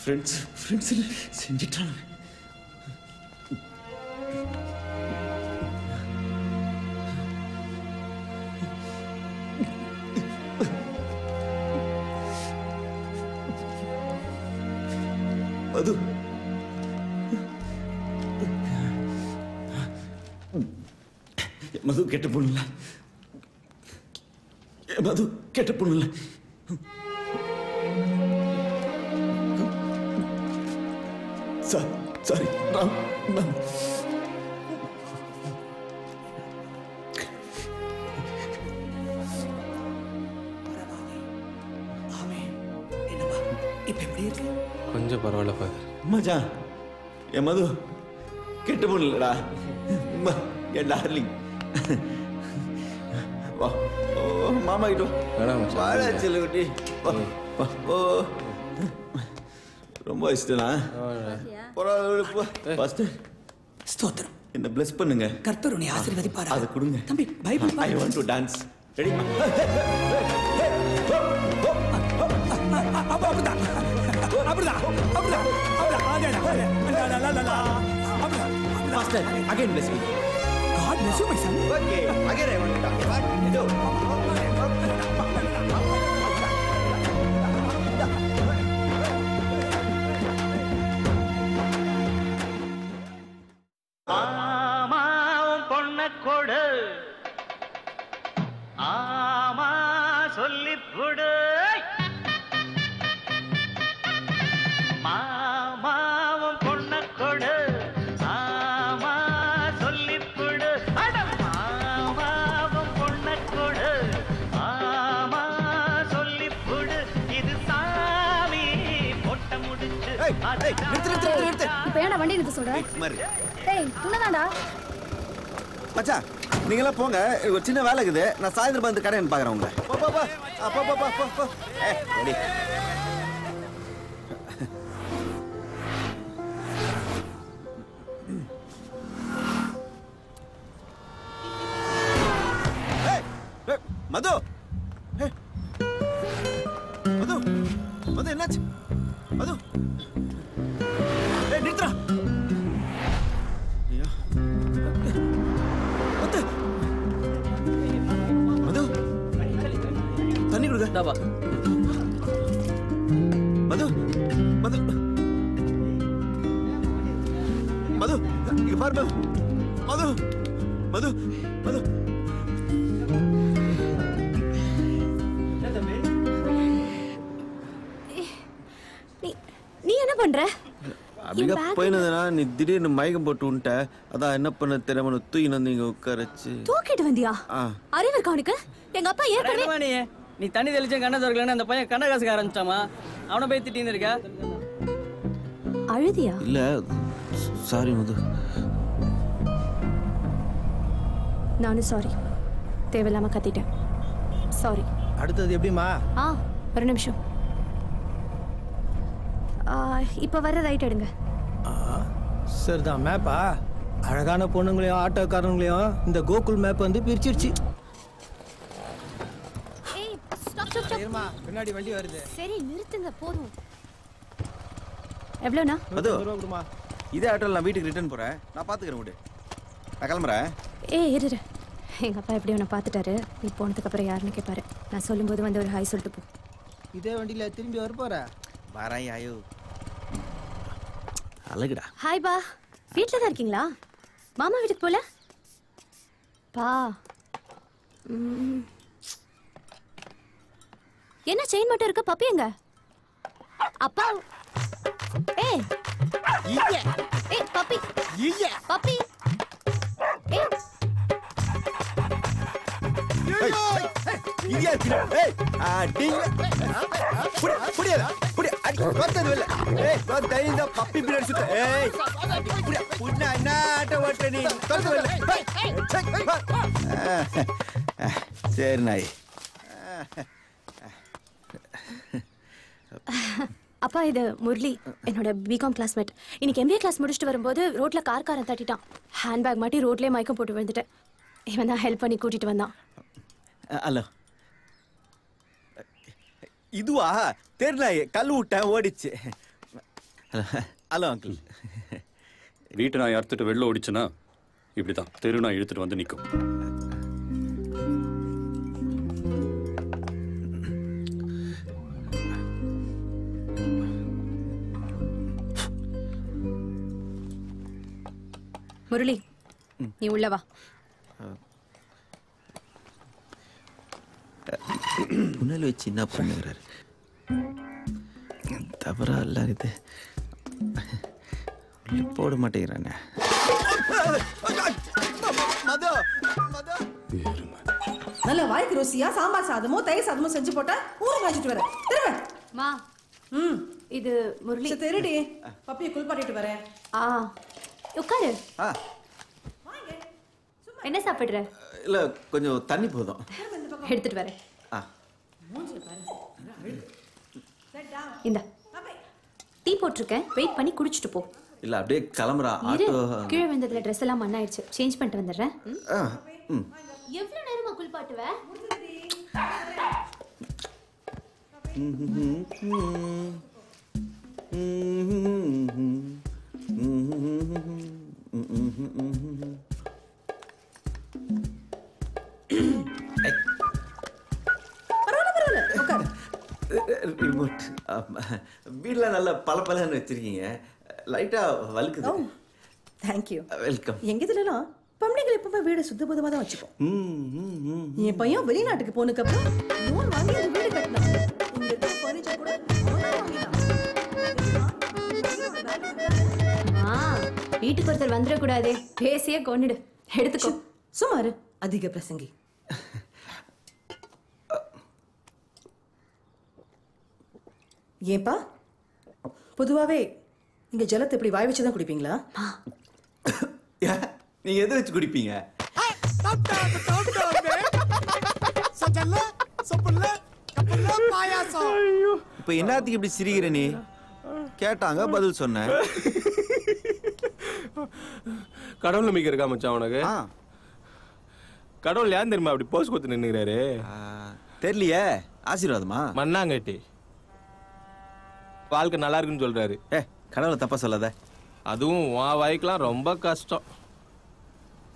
ஃப்ரெண்ட்ஸ் செஞ்சிட்டாங்க. மது மது கெட்ட பொண்ணுல. மது கெட்ட பொண்ணுல. சாரி நான் கொஞ்சம் பரவாயில்ல ஃபாதர். மச்சான் என் மது கெட்ட பொண்ணு இல்லடா. என் டார்லிங். வா மாமா கிட்ட வாடா செல்லுக்குட்டி. ஓ ரொம்ப இஷ்டம்னா ஸ்தோத்திரம். என்ன பிளஸ் பண்ணுங்க. கர்த்தர் உன்னை ஆசீர்வதிப்பார். அதை கொடுங்க தம்பி. Bible I want to dance. Ready? Master, again bless me. God bless you, my son. Okay, again I want to talk about ஆமாவும் பொண்ண கொடு, ஆமா சொல்லி புடு. மாமாவும் பொண்ண கொடு, ஆமா சொல்லி புடு. அட மாமாவும் இப்ப ஏன்டா வண்டி நிறுத்த சொல்ற? ஏய் உன்னதான்டா. மச்சான் நீங்களாம் போங்க, ஒரு சின்ன வேலை இருக்குது. நான் சாயந்தரம் வந்து கடை பார்க்குறேன் உங்களை. போ போ போ போ போ போ போ. ரெடி. மது மது மது என்னாச்சு? மது நிறுத்துறா. ஐயோ மது மது தண்ணி கொடுங்க. மது மது மது இங்க பாரு மது மது மது நீ என்ன பண்ற? அப்படிங்க போயினதுனா நீ திடீர்னு மயக்கம் போட்டு விட்ட. அதான் என்ன பண்ண தெரியாம தூக்கி வந்து இங்க உட்காரச்சு. தூக்கிட்டு வந்தியா? அறிவு இருக்கா உனக்கு? எங்க அப்பா ஏற்கனவே நீ தண்ணி தெளிச்ச கண்ணை திறக்கலன்னு அந்த பையன் கண்ணை காசுக்க ஆரம்பிச்சாமா? அவனை போய் திட்டின்னு இருக்க. அழுதியா? இல்ல சாரி மது. நானும் சாரி. தேவையில்லாம கத்திட்டேன். சாரி. அடுத்தது எப்படிமா? ஒரு நிமிஷம். இப்போ வர ரைட் எடுங்க. சரிதான். மேப்பா அழகான பொண்ணுங்களையும் ஆட்டோக்காரங்களையும் இந்த கோகுல் மேப் வந்து பிரிச்சிருச்சு. பின்னாடி வண்டி வருது. சரி நிறுத்துங்க போதும். எவ்வளோண்ணா? மது இதே ஆட்டோல நான் வீட்டுக்கு ரிட்டர்ன் போறேன். நான் பாத்துக்கிறேன் விடு. நான் கிளம்புறேன். இரு. எங்க அப்பா எப்படி அவனை பார்த்துட்டாரு. நீ போனதுக்கு அப்புறம் யாருன்னு கேட்பாரு. நான் சொல்லும்போது வந்து ஒரு ஹாய் சொல்லிட்டு போ. இதே வண்டியில திரும்பி வர போற? வாராய் ஆயோ. அழகுடா. ஹாய் பா. வீட்டில் தான் இருக்கீங்களா? மாமா வீட்டுக்கு போல? பா என்ன செயின் மட்டும் இருக்க? பப்பி எங்க? அப்பா ஏய் பப்பி பப்பி இடியா கிள. ஏய் அடி. புடியா புடியா அடி கொத்தது இல்ல. ஏய் நான் தைரியமா பப்பி பின்னாடி சுத்த. ஏய் புடியா புடினா என்ன ஆட்ட ஓட்ட நீ கொத்தது இல்ல. சரி நாய். அப்பா இது முரளி, என்னோட பிகாம் கிளாஸ்மேட். இன்னைக்கு MBA கிளாஸ் முடிச்சுட்டு வரும்போது ரோட்ல காரன் தட்டிட்டான். ஹேண்ட்பேக் மாட்டி ரோட்லயே மயக்கம் போட்டு விழுந்துட்டேன். இவன் தான் ஹெல்ப் பண்ணி கூட்டிட்டு வந்தான். ஹலோ. இதுவா தெரியல, கல் விட்டேன் ஓடிச்சு. Hello uncle. வீட்டு நான் அறுத்துட்டு வெளில ஓடிச்சுன்னா இப்படிதான் தெரு நான் இழுத்துட்டு வந்து நிற்கும். முரளி நீ உள்ளவா. முன்னாடி வச்சு என்ன பண்ணுகிறாரு? தவறா இல்ல இது. போட மாட்டேங்கிறானே. நல்ல வாய்க்கு ருசியா சாம்பார் சாதமோ தயிர் சாதமோ செஞ்சு போட்டா ஊருக்கு வச்சுட்டு வரேன். திரும்ப மா. இது முரளி. திருடி பப்பியை குளிப்பாட்டிட்டு வரேன். உட்காரு. என்ன சாப்பிடுற? இல்ல கொஞ்சம் தண்ணி போதும். எடுத்துட்டு வரேன். இந்த டீ போட்டிருக்கேன், வெயிட் பண்ணி குடிச்சிட்டு போ. இல்ல அப்படியே கிளம்புறா. இரு, ஆட்டோ கீழே விழுந்ததுல ட்ரெஸ் எல்லாம் மண்ணாயிடுச்சு. சேஞ்ச் பண்ணிட்டு வந்துடுறேன். எவ்வளவு நேரமா குளிப்பாட்டுவ? ரிமோட் வீட்ல நல்ல பளபளன்னு வச்சிருக்கீங்க. லைட்டா வழுக்குது. தேங்க்யூ. வெல்கம். எங்க இதுலலாம் பொம்பளைங்க எப்பவுமே வீடு சுத்தபத்தமா தான் வச்சுப்போம். என் பையன் வெளிநாட்டுக்கு போனதுக்கு அப்புறம் லோன் வாங்கி அந்த வீடு கட்டினான். இங்க இருக்க ஃபர்னிச்சர் கூட அவன் வாங்கினான். வீட்டுக்கு ஒருத்தர் வந்துடக்கூடாதே. பேசியே கொன்னுடு. எடுத்துக்கோ. சுமாரு அதிக பிரசங்கி. ஏப்பா பொதுவாவே இங்க ஜலத்தை இப்படி வாய் வச்சு தான் குடிப்பீங்களா? நீங்க எதை வச்சு குடிப்பீங்க? இப்ப என்னத்துக்கு இப்படி சிரிக்கிற நீ? கேட்டாங்க பதில் சொன்னேன். கடவுள் நம்பிக்கை இருக்கா மச்சான் உனக்கு? கடவுள் ஏன் தெரியுமா அப்படி போஸ் கொடுத்து நின்னுறாரு? தெரியலையே. ஆசீர்வாதமா? மண்ணாங்கட்டி வாழ்க்கை நல்லா இருக்குன்னு சொல்றாரு. கடவுளை தப்பா சொல்லாத. அதுவும் உன் வாய்க்கெல்லாம் ரொம்ப கஷ்டம்.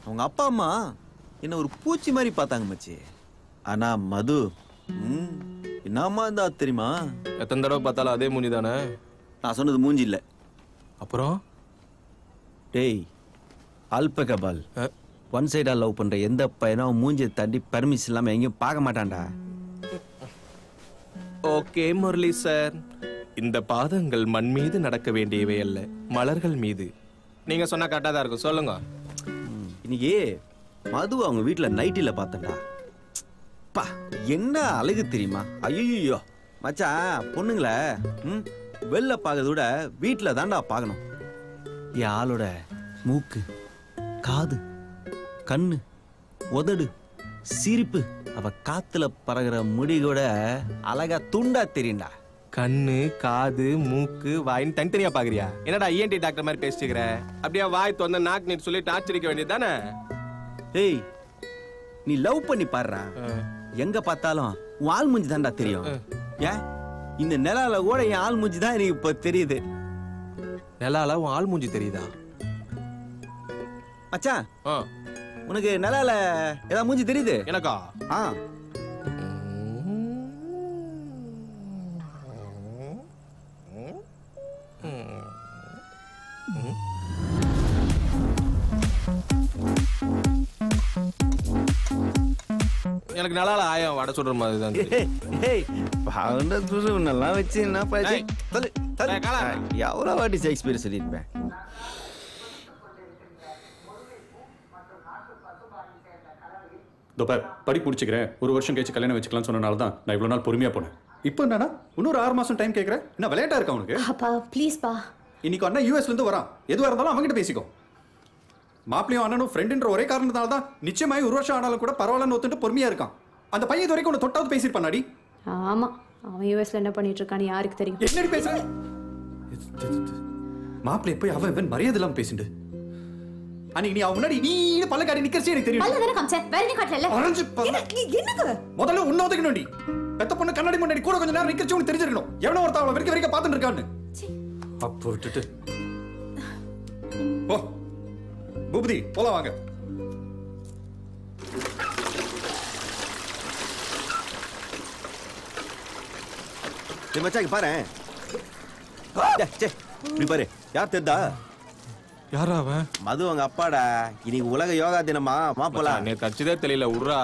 அவங்க அப்பா அம்மா என்ன ஒரு பூச்சி மாதிரி பார்த்தாங்க மச்சி. ஆனா மது என்னம்மா இருந்தா தெரியுமா? எத்தனை தடவை பார்த்தாலும் அதே மூஞ்சி தானே. நான் சொன்னது மூஞ்சி இல்ல. அப்புறம் டேய் அல்பகபால், ஒன் சைடா லவ் பண்ற எந்த பையனும் மூஞ்சியை தட்டி பர்மிஷன் இல்லாம எங்கேயும் பார்க்க மாட்டான்டா. ஓகே முரளி சார், இந்த பாதங்கள் மண் மீது நடக்க வேண்டியவை அல்ல, மலர்கள் மீது. நீங்க சொன்னா கரெக்டா தான் இருக்கும். சொல்லுங்க. இன்னைக்கு மது அவங்க வீட்டுல நைட்டில பார்த்தேன்டா. பா என்ன அழகு தெரியுமா? ஐயோ மச்சான், பொண்ணுங்கள வெளில பார்க்கறத விட வீட்டுல தான்டா பார்க்கணும். என் ஆளோட மூக்கு, காது, கண்ணு, உதடு, சிரிப்பு, அவ காத்துல பறகுற முடி கூட அழகா துண்டா தெரியும்டா. கண்ணு, காது, மூக்கு, வாயின்னு தனித்தனியா பாக்குறியா? என்னடா ENT டாக்டர் மாதிரி பேசிக்கிற? அப்படியே வாய் தொந்த நாக்கு நீட்டு சொல்லி டார்ச்சரிக்க வேண்டியது தானே? ஏய் நீ லவ் பண்ணி பாடுறா, எங்க பார்த்தாலும் உன் ஆள் மூஞ்சி தான்டா தெரியும். ஏன் இந்த நிலால கூட என் ஆள் மூஞ்சி தான் எனக்கு இப்ப தெரியுது. நிலால உன் ஆள் மூஞ்சி தெரியுதா? மச்சான் உனக்கு நிலால ஏதாவது மூஞ்சி தெரியுது? எனக்கா? எனக்கு நல்லால ஆயம் வடை சொல்ற மாதிரி தான். நல்லா வச்சு என்ன பாச்சு எவ்வளவு வாட்டி ஷேக்ஸ்பியர் சொல்லியிருப்பேன். படிப்பு முடிச்சுக்கிறேன், ஒரு வருஷம் கழிச்சு கல்யாணம் வச்சுக்கலாம்னு சொன்னனால தான் நான் இவ்வளவு நாள் பொறுமையா போனேன். இப்போ என்னன்னா இன்னொரு 6 மாசம் டைம் கேட்கறேன். என்ன விளையாட்டா இருக்கா உனக்கு? அப்பா ப்ளீஸ் பா. இன்னைக்கு அண்ணா US இருந்து வரான். எதுவா இருந்தாலும் அவங்ககிட்ட பேசிக்கோ. மாப்பிளையும் அண்ணனும் ஃப்ரெண்டுன்ற ஒரே காரணத்தால தான் நிச்சயமாய் ஒரு வருஷம் ஆனாலும் கூட பரவாயில்லன்னு ஒத்துட்டு பொறுமையா இருக்கான். அந்த பையன் இது வரைக்கும் உன்னை தொட்டாவது பேசியிருப்பானாடி? ஆமா, அவன் யூஎஸ்ல என்ன பண்ணிட்டு இருக்கான்னு யாருக்கு தெரியும்? என்னடி பேசுற? மாப்பிள்ளை போய் அவன் இவன் மரியாதை இல்லாம பேசிண்டு. அன்னைக்கு நீ அவன் முன்னாடி நீ பல்லக்காடி நிக்கிறச்சே எனக்கு தெரியும். பல்ல தான காமிச்ச, வேற என்ன காட்டல? என்னது? முதல்ல உன்ன ஒதுக்கணும்டி. பெத்த பொண்ணு கண்ணாடி முன்னாடி கூட கொஞ்ச நேரம் நிக்கிறச்சு உனக்கு தெரிஞ்சிருக்கணும். எவனோ ஒருத்தன் அவளை வரைக்கும் பார்த்துட்டு இருக்கான்னு. அப்போ விட்டுட்டு போ பூபதி, போலாம் வாங்க. மச்சாங்க பாரு, இப்படி பாரு, யார் தெரிதா? யாரா அவன்? மது அவங்க அப்பாடா. இன்னைக்கு உலக யோகா தினமா? மாப்பலாம். நீ கட்சிதே தெரியல, உட்றா.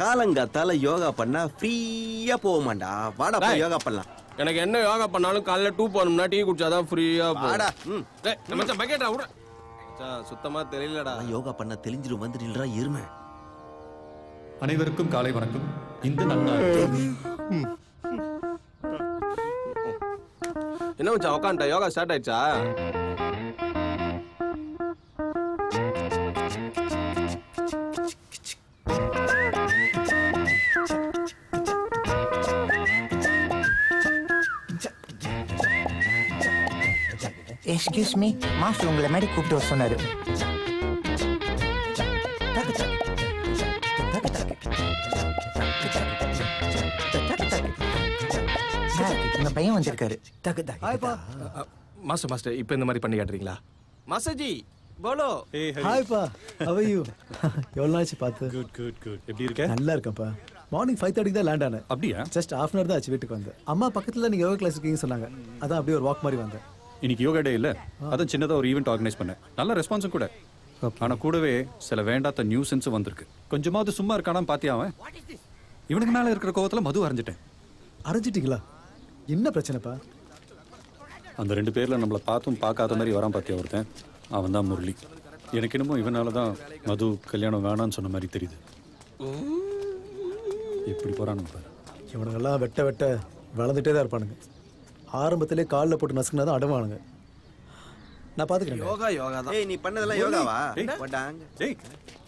காலங்காத்தால யோகா பண்ணா ஃப்ரீயா போவோமாண்டா. வாடா போய் யோகா பண்ணலாம். எனக்கு என்ன யோகா பண்ணாலும் காலைல 2 போகணும்னா டீ குடிச்சாதான் ஃப்ரீயா போடா. மச்சான் பக்கெட்டா உட்றா. மச்சான் சுத்தமா தெரியலடா. யோகா பண்ண தெளிஞ்சிரும் வந்துடுறா எருமை. அனைவருக்கும் காலை வணக்கம். இந்த நன்னாள் என்ன மச்சான் உட்காந்துட்டா? யோகா ஸ்டார்ட் ஆயிடுச்சா? எக்ஸ்கியூஸ் மீ, மாஸ்டர் உங்களை மாதிரி கூப்பிட்டு வர சொன்னாரு. இந்த பையன் வந்திருக்காரு. மாஸ்டர் மாஸ்டர் இப்போ இந்த மாதிரி பண்ணி காட்டுறீங்களா? மாஸ்டர்ஜி போலோ. ஹாய் பா, how are you? எவ்வளவு நாளாச்சு பார்த்து? குட். எப்படி இருக்க? நல்லா இருக்கேன்ப்பா. மார்னிங் 5:30 தான் லேண்ட் ஆனேன். அப்படியா? ஜஸ்ட் ½ hour தான் ஆச்சு வீட்டுக்கு வந்து. அம்மா பக்கத்துல நீங்க யோகா கிளாஸ் இருக்கீங்கன்னு சொன்னாங்க. அதான் அப்படியே ஒரு வாக் மாதிரி வந்தேன். இன்னைக்கு யோகா டே இல்ல, அதான் சின்னதா ஒரு ஈவெண்ட் ஆர்கனைஸ் பண்ணேன். நல்ல ரெஸ்பான்ஸும் கூட. ஆனா கூடவே சில வேண்டாத நியூசன்ஸும் வந்திருக்கு. கொஞ்சமாவது சும்மா இருக்கானான்னு பாத்தியா அவன்? இவனுக்கு மேல இருக்கிற கோவத்துல மது அரைஞ்சிட்டேன். அரைஞ்சிட்டீங்களா? என்ன பிரச்சனைப்பா? அந்த 2 பேர்ல நம்மளை பார்த்தும் பார்க்காத மாதிரி வரான் பாத்தியா ஒருத்தன், அவன் தான் முரளி. எனக்கு என்னமோ இவனால தான் மது கல்யாணம் வேணான்னு சொன்ன மாதிரி தெரியுது. எப்படி போறானு பாரு. இவனுங்கெல்லாம் வெட்ட வெட்ட வளர்ந்துட்டே தான் இருப்பானுங்க. ஆரம்பத்திலே காலில் போட்டு நசுக்கினா தான் அடவானுங்க. நான் பார்த்துக்கிறேன். யோகா தான். ஏய் நீ பண்ணதெல்லாம் யோகாவா? போடாங்க. டேய்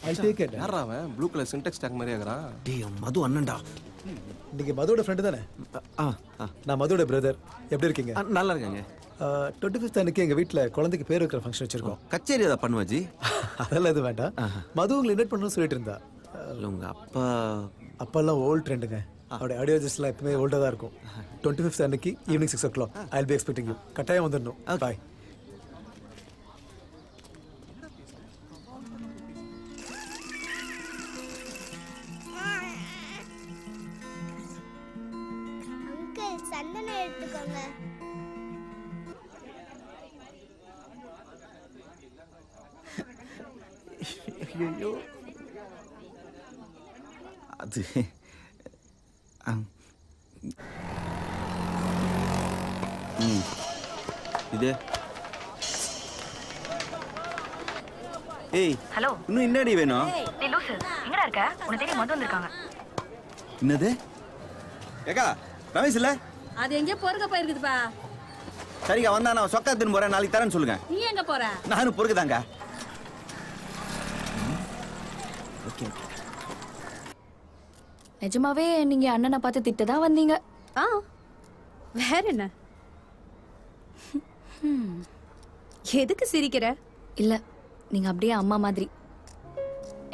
I'll take it. யாரா அவன் ப்ளூ கலர் சின்டெக்ஸ் டேக் மாதிரியே இருக்கறான். டேய் மது அண்ணன்டா. நீங்க மதுவோட ஃப்ரெண்டு தானே? நான் மதுவோட பிரதர். எப்படி இருக்கீங்க? நல்லா இருக்கேங்க. 25th அன்னைக்கு எங்க வீட்டில் குழந்தைக்கு பேர் வைக்கிற ஃபங்க்ஷன் வச்சிருக்கோம். கச்சேரி அதை பண்ணுவாஜி? அதெல்லாம் எதுவும் வேண்டாம். மது உங்களை இன்வைட் பண்ணணும்னு சொல்லிட்டு இருந்தா. உங்க அப்பாலாம் ஓல்ட் ட்ரெண்டுங்க. அவருடைய ஆடியோஜஸ்லாம் எப்பவுமே ஓல்டாக தான் இருக்கும். 25th அன்னைக்கு evening 6 o'clock. I'll be expecting you. கட்டாயம் வந்துடணும். பாய். சந்தனம் எடுத்துக்கோங்க. ஐயோ அது இது ஏய் ஹலோ இன்னும் என்னடி வேணும்? டேய் லூசு எங்கடா இருக்க? உன்னை தேடி மது வந்திருக்காங்க. என்னது? ஏக்கா ரமேஷ் இல்ல? அது எங்க பொறுக்க போயிருக்குதுப்பா. சரிக்கா வந்தா நான் சொக்கா தின்னு போறேன், நாளைக்கு தரேன்னு சொல்லுங்க. நீ எங்க போற? நானும் பொறுக்குதாங்க. ஓகே. நிஜமாவே நீங்க அண்ணனை பார்த்து திட்ட தான் வந்தீங்க? வேற என்ன? எதுக்கு சிரிக்கிற? இல்ல நீங்க அப்படியே அம்மா மாதிரி.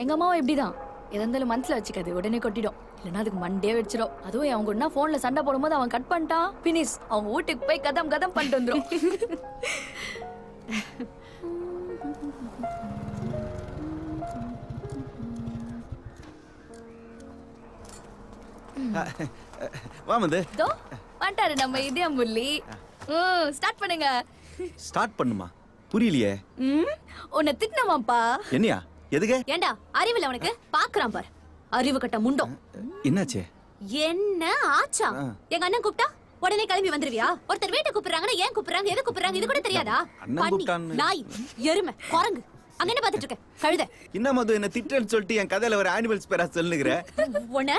எங்க அம்மாவும் இப்படிதான். எதா இருந்தாலும் மனசுல வச்சுக்காது, உடனே கொட்டிடும். இல்லைன்னா அதுக்கு மண்டே வச்சிடும். அதுவும் அவங்க ஒன்னா போன்ல சண்டை போடும்போது அவன் கட் பண்ணிட்டான், பினிஷ். அவங்க வீட்டுக்கு போய் கதம் கதம் பண்ணிட்டு வந்துடும். வாமது தோ வந்துட்டாரு நம்ம இதே முள்ளி. ஸ்டார்ட் பண்ணுங்க. ஸ்டார்ட் பண்ணுமா? புரியலையே. உன்னை திட்டமாப்பா. என்னையா? எதுக்கு? ஏண்டா அறிவில்ல உனக்கு? பாக்குறான் பார் அறிவு கட்ட முண்டம். என்னாச்சு? என்ன ஆச்சா? எங்க அண்ணன் கூப்பிட்டா உடனே கிளம்பி வந்துருவியா? ஒருத்தர் வீட்டை கூப்பிடுறாங்கன்னா ஏன் கூப்பிடுறாங்க, எது கூப்பிடுறாங்க இது கூட தெரியாதா? பண்ணி நாய் எருமை குரங்கு அங்க என்ன பாத்துட்டு இருக்க கழுத? என்ன மது என்ன திட்டன்னு சொல்லிட்டு என் கதையில ஒரு ஆனிமல்ஸ் பேரா சொல்லுகிற? உன்ன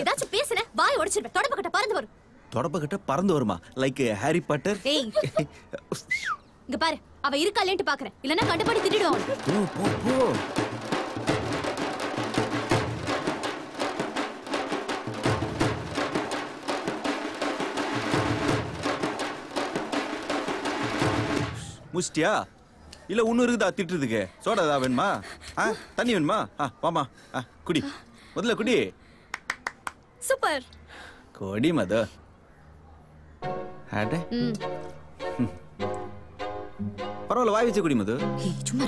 ஏதாச்சும் பேசுன வாய் உடைச்சிருவேன். தொடப்ப கட்ட பறந்து வரும். தொடப்ப கட்ட பறந்து வருமா? Like Harry Potter? ஏய் இங்க பாரு, அவ இருக்காளேன்ட்டு பாக்குறேன். இல்லன்னா கண்டுபடி திட்டிடுவான். போ போ போ. முஸ்டியா இல்ல ஒண்ணு இருக்குதா திட்டுறதுக்கு? சோடா ஏதாவது வேணுமா? தண்ணி வேணுமா? வாமா குடி, முதல்ல குடி. சூப்பர் கொடி மது. அட பரவாயில்ல, வாய் வச்சு குடி மது. சும்மா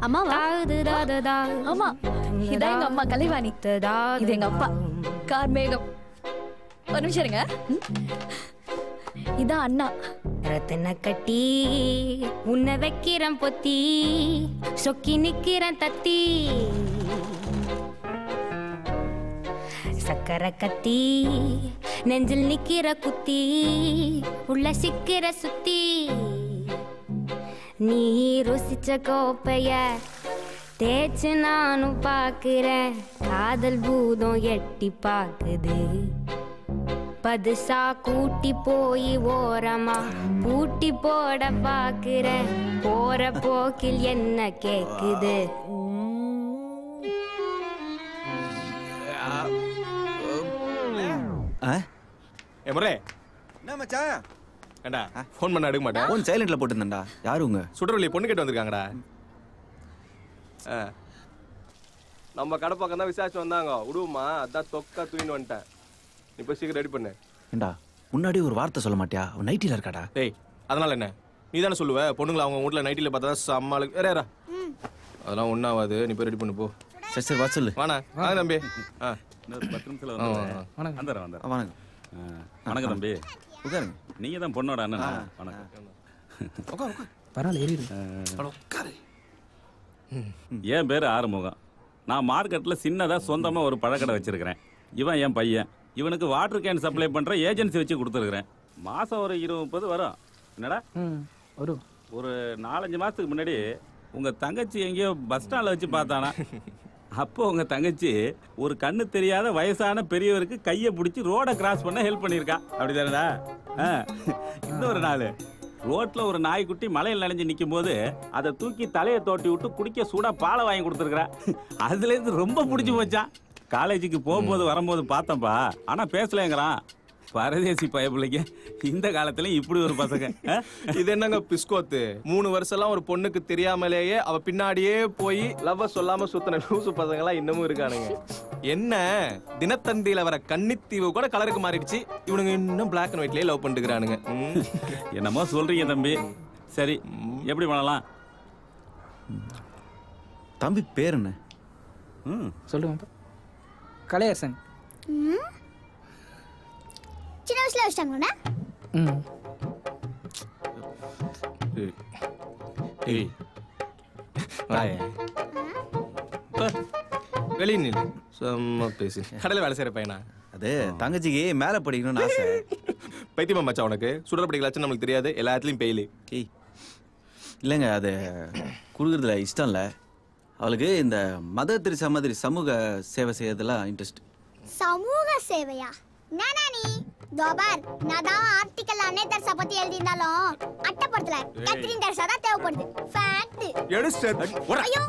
அம்மாவா? ஆமா, இதான் எங்க அம்மா கலைவாணி. இது எங்க அப்பா கார்மேகம். ஒரு நிமிஷம் இருங்க. இதான் அண்ணா. ரத்தன கட்டி உன்னை வைக்கிறேன் பொத்தி, சொக்கி நிக்கிறேன் தத்தி, சக்கரை கத்தி நெஞ்சில் நிக்கிற குத்தி, உள்ள சிக்கிற சுத்தி, நீ ருசிச்ச கோப்பைய தேய்ச்சு நானும் பாக்குறேன். காதல் பூதம் எட்டி பாக்குது, பதுசா கூட்டி போய் ஓரமா பூட்டி போட பாக்குறேன். போற போக்கில் என்ன கேக்குது? முரளி என்ன மச்சான்? ஏண்டா ஃபோன் பண்ண எடுக்க மாட்டேன். ஃபோன் சைலண்ட்ல போட்டுருந்தேன்டா. யாரு உங்க? சுடர்வழி பொண்ணு கேட்டு வந்திருக்காங்கடா. நம்ம கடை பக்கம் தான் விசாரிச்சு வந்தாங்க. விடுவோமா? அதான் தொக்கா தூயின்னு வந்துட்டேன். நீ போய் சீக்கிரம் ரெடி பண்ணு. ஏண்டா முன்னாடி ஒரு வார்த்தை சொல்ல மாட்டியா? அவன் நைட்டில இருக்காடா. டேய் அதனால என்ன? நீ தானே சொல்லுவ பொண்ணுங்களை அவங்க வீட்டில் நைட்டில பார்த்தா சம்மாளுக்கு வேறா. அதெல்லாம் ஒன்றாவது. நீ போய் ரெடி பண்ணு போ. சரி சரி வா சொல்லு. வாண்ணா வாங்க தம்பி. 10 நிமிஷத்துல வந்துடுறேன். வணக்கம். வணக்கம் தம்பி. உட்காருங்க. நீங்க தான் பொண்ணோட அண்ணன். வணக்கம். பரவாயில்ல ஏறி என் பேரு ஆறுமுகம். நான் மார்க்கெட்டில் சின்னதாக சொந்தமாக ஒரு பழக்கடை வச்சிருக்கிறேன். இவன் என் பையன். இவனுக்கு வாட்டர் கேன் சப்ளை பண்ணுற ஏஜென்சி வச்சு கொடுத்துருக்குறேன். மாதம் ஒரு 20-30 வரும். என்னடா வரும். ஒரு 4-5 மாதத்துக்கு முன்னாடி உங்கள் தங்கச்சி எங்கேயோ பஸ் ஸ்டாண்டில் வச்சு பார்த்தானா? அப்போ உங்க தங்கச்சி ஒரு கண்ணு தெரியாத வயசான பெரியவருக்கு கையை பிடிச்சி ரோட கிராஸ் பண்ண ஹெல்ப் பண்ணியிருக்கா அப்படிதானடா? இன்னொரு நாள் ரோட்ல ஒரு நாய்க்குட்டி மலையில் நனைஞ்சு நிற்கும் போது அதை தூக்கி தலையை தோட்டி விட்டு குடிக்க சூடா பாலை வாங்கி கொடுத்துருக்குறா. அதுல இருந்து ரொம்ப பிடிச்சி போச்சான். காலேஜுக்கு போகும்போது வரும்போது பார்த்தப்பா, ஆனா பேசலங்கிறான். பரதேசி பயப்பிள்ளைங்க இந்த காலத்துல இப்படி ஒரு பசங்க. இது என்னங்க பிஸ்கோத்து? 3 வருஷம்லாம் ஒரு பொண்ணுக்கு தெரியாமலேயே அவ பின்னாடியே போய் லவ்வ சொல்லாம சுத்தின லூசு பசங்க எல்லாம் இன்னமும் இருக்கானுங்க. என்ன தினத்தந்தியில வர கன்னித்தீவு கூட கலருக்கு மாறிடுச்சு. இவனுங்க இன்னும் பிளாக் அண்ட் ஒயிட்லயே லவ் பண்ணிக்கிறானுங்க. என்னமோ சொல்றீங்க தம்பி. சரி, எப்படி பண்ணலாம்? தம்பி பேர் என்ன? சொல்லுங்க. கலையரசன். சின்ன வயசுல வச்சிட்டாங்களா? வெளியே நில்லு. சும்மா பேசி கடையில் வேலை செய்யற பையனா? அது தங்கச்சிக்கு மேலே படிக்கணும்னு ஆசை. பைத்தியமா மச்சான் உனக்கு? சுடர் படிக்கலாச்சுன்னு நம்மளுக்கு தெரியாது, எல்லா இடத்துலையும் பெயிலு. இல்லைங்க, அது கொடுக்குறதுல இஷ்டம் இல்லை அவளுக்கு. இந்த மதர் தெரேசா மாதிரி சமூக சேவை செய்யறதுலாம் இன்ட்ரெஸ்ட். சமூக சேவையா? நானா நீ தோபார் நான் தான் ஆர்டிகல் அன்னை தெரசா பத்தி எழுதியிருந்தாலும் அட்டப்படத்துல கேத்ரின் தெரசா தான் தேவைப்படுது. ஃபேக்ட். ஐயோ,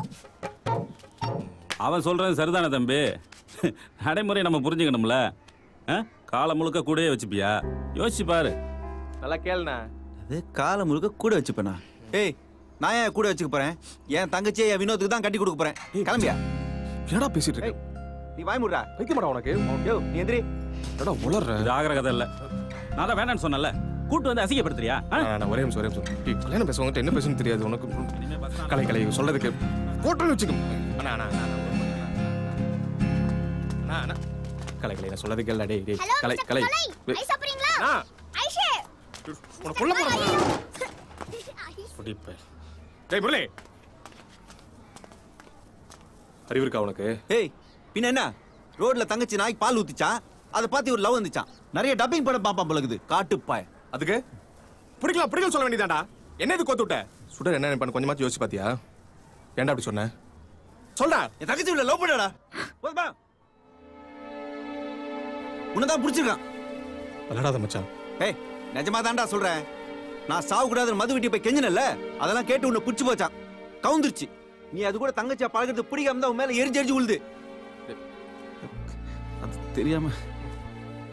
அவன் சொல்றது சரிதானே தம்பி? நடைமுறை நம்ம புரிஞ்சுக்கணும்ல. காலம் முழுக்க கூடயே வச்சுப்பியா? யோசிச்சு பாரு. நல்லா கேளுண்ணா. அது காலம் முழுக்க கூட வச்சுப்பேனா? ஏய், நான் ஏன் கூட வச்சுக்க போறேன்? என் தங்கச்சியை என் வினோத்துக்கு தான் கட்டி கொடுக்க போறேன். கிளம்பியா? என்னடா பேசிட்டு இருக்க? நீ வாய் மூடுறா. வைக்க மாட்டா உனக்கு? யோ, நீ எந்திரி. என்னடா உளறற? இது ஆகிற கதை இல்ல. நான் தான் வேணான்னு சொன்னல. கூட்டு வந்து அசிங்கப்படுத்துறியா? நான் ஒரே நிமிஷம். கல்யாணம் பேசுவாங்க, என்ன பேசணும்னு தெரியாது உனக்கு. கலை சொல்றதுக்கு போட்டோன்னு வச்சுக்க. கலை நான் சொல்றது கேளு. டேய் டேய் கலை ஐஸ் சாப்பிடுறீங்களா? ஐஷே உன கொல்ல போறேன். டேய் முரளி, அறிவு இருக்கா உனக்கு? ஏய், பின்ன என்ன? ரோட்ல தங்கச்சி நாய்க்கு பால் ஊத்திச்சா, அதை பார்த்து ஒரு லவ் வந்துச்சான். நிறைய டப்பிங் படம் பாப்பான் பழகுது காட்டுப்பாய். அதுக்கு பிடிக்கலாம் சொல்ல வேண்டியதாண்டா. என்ன இது கோத்து விட்ட? சுடர் என்ன பண்ண கொஞ்சமாச்சும் யோசிச்சு பாத்தியா? ஏன்டா அப்படி சொன்ன? சொல்றா. என் தங்கச்சி உள்ள லவ் பண்ணடா. போதுமா? உன்னதான் பிடிச்சிருக்கான். விளையாடாத மச்சான். ஏய், நிஜமா தான்டா சொல்றேன். நான் சாவு கூடாது மது வீட்டி போய் கெஞ்சினல்ல, அதெல்லாம் கேட்டு உன்னை பிடிச்சி போச்சான். கவுந்துருச்சு. நீ அது கூட தங்கச்சியா பழகிறது பிடிக்காம தான் உன் மேல எரிஞ்சு உழுது. அது தெரியாம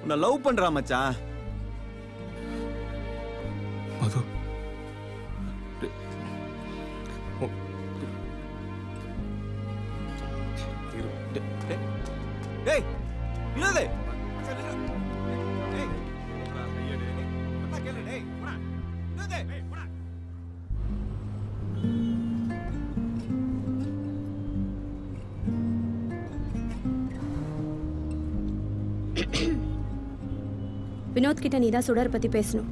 உன்னை லவ் பண்றா மச்சான். மது டேய் வினோதே, வினோத் கிட்ட நீ தான் சுடர் பத்தி பேசணும்.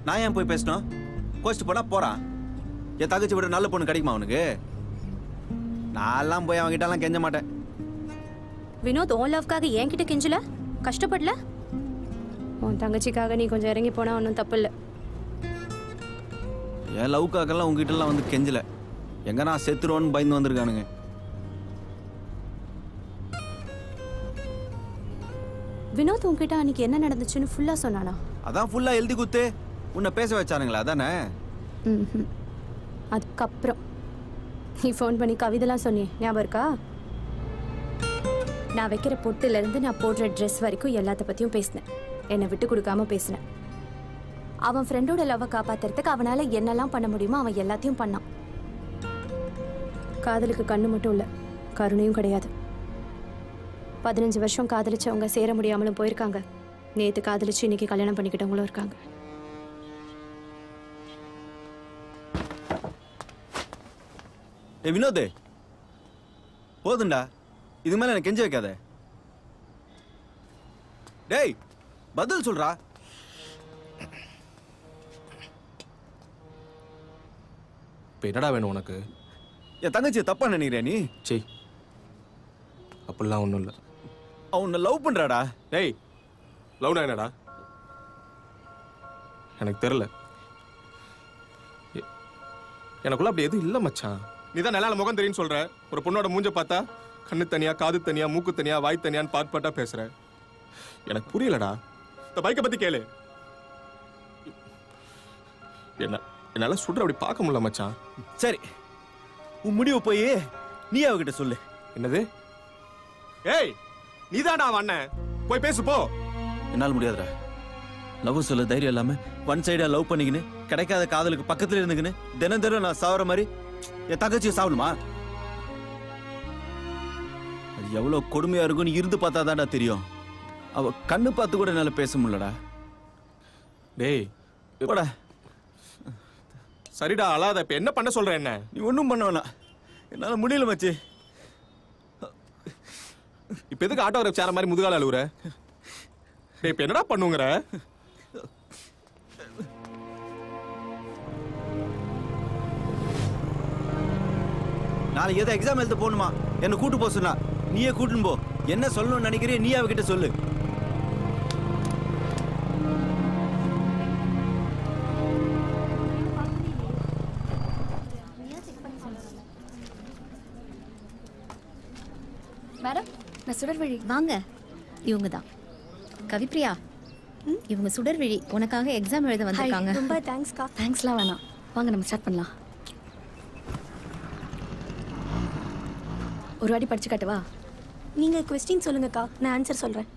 நான் ஏன் போய் பேசணும்? கோஸ்ட் போனா போறான். என் தங்கச்சி விட நல்ல பொண்ணு கிடைக்குமா அவனுக்கு? நான்லாம் போய் அவன்கிட்ட எல்லாம் கெஞ்ச மாட்டேன். வினோத் உன் லவ்க்காக என்கிட்ட கெஞ்சல, கஷ்டப்படல. உன் தங்கச்சிக்காக நீ கொஞ்சம் இறங்கி போனா ஒன்றும் தப்பு இல்லை. என் லவ்க்காகலாம் உங்ககிட்ட எல்லாம் வந்து கெஞ்சல. எங்க நான் செத்துருவோன்னு பயந்து வந்திருக்கானுங்க. வினோத் உன்கிட்ட அன்னைக்கு என்ன நடந்துச்சுன்னு ஃபுல்லா சொன்னானா? அதான் ஃபுல்லா எழுதி குத்து உன்னை பேச வச்சானுங்களா? அதானே. அதுக்கப்புறம் நீ ஃபோன் பண்ணி கவிதைலாம் சொன்னியே, ஞாபகம் இருக்கா? நான் வைக்கிற பொட்டுல இருந்து நான் போடுற ட்ரெஸ் வரைக்கும் எல்லாத்த பத்தியும் பேசினேன். என்னை விட்டு கொடுக்காம பேசினேன். அவன் ஃப்ரெண்டோட லவ்வை காப்பாத்துறதுக்கு அவனால என்னெல்லாம் பண்ண முடியுமோ அவன் எல்லாத்தையும் பண்ணான். காதலுக்கு கண்ணு மட்டும் இல்லை, கருணையும் கிடையாது. 15 வருஷம் காதலிச்சவங்க சேர முடியாமலும் போயிருக்காங்க. நேத்து காதலிச்சு இன்னைக்கு கல்யாணம் பண்ணிக்கிட்டவங்களும் இருக்காங்க. ஏ வினோத், போதுண்டா. இது மேல எனக்கு கெஞ்ச வைக்காத. டேய் பதில் சொல்றா. இப்போ என்னடா வேணும் உனக்கு? என் தங்கச்சி தப்பா நினைக்கிறேன் நீ? சே, அப்படிலாம் ஒன்றும் இல்லை. அவன் உன்னை லவ் பண்றாடா. டேய், லவ்னா என்னடா? எனக்கு தெரியல. எனக்குள்ள அப்படி எதுவும் இல்லை மச்சான். நீ தான் நல்லா முகம் தெரியும்னு சொல்ற. ஒரு பொண்ணோட மூஞ்ச பார்த்தா கண்ணு தனியா, காது தனியா, மூக்கு தனியா, வாய் தனியான்னு பாட்டா பேசுற. எனக்கு புரியலடா. இந்த பைக்கை பத்தி கேளு. என்னால சுடுற அப்படி பார்க்க முடியல மச்சான். சரி, உன் முடிவு போய் நீ அவகிட்ட சொல்லு. என்னது? ஏய், நீதான்டா அண்ணன், போய் பேசு போ. என்னால் முடியாதுடா. லவ் சொல்ல தைரியம் இல்லாம ஒன் சைடா லவ் பண்ணிக்கின்னு கிடைக்காத காதலுக்கு பக்கத்துல இருந்துக்கின்னு தினம் தினம் நான் சாவற மாதிரி என் தங்கச்சியை சாவணுமா? அது எவ்வளவு கொடுமையா இருக்கும்னு இருந்து பார்த்தா தான்டா தெரியும். அவ கண்ணு பார்த்து கூட என்னால பேச முடியலடா. டேய் போடா. சரிடா, அழாத. இப்ப என்ன பண்ண சொல்ற? என்ன நீ ஒன்றும் பண்ண வேணாம், என்னால முடியல மச்சி. இப்ப எதுக்கு ஆட்டோ சேர மாதிரி முதுகால அழுவுற? டேய் இப்ப என்னடா பண்ணுங்கற? நாளைக்கு ஏதோ எக்ஸாம் எழுத போகணுமா? என்ன கூட்டு போ சொன்னா நீயே கூட்டுன்னு போ. என்ன சொல்லணும்னு நினைக்கிறிய நீ அவகிட்ட சொல்லு. மேடம், நான் சுடர்வழி. வாங்க. இவங்க தான் கவிப்ரியா. இவங்க சுடர்விழி. உனக்காக எக்ஸாம் எழுத வந்திருக்காங்க. ரொம்ப தேங்க்ஸ்க்கா. தேங்க்ஸ்லாம் வேணாம், வாங்க நம்ம ஸ்டார்ட் பண்ணலாம். ஒரு வாட்டி படிச்சு காட்டவா? நீங்க क्वेश्चन சொல்லுங்கக்கா, நான் ஆன்சர் சொல்றேன்.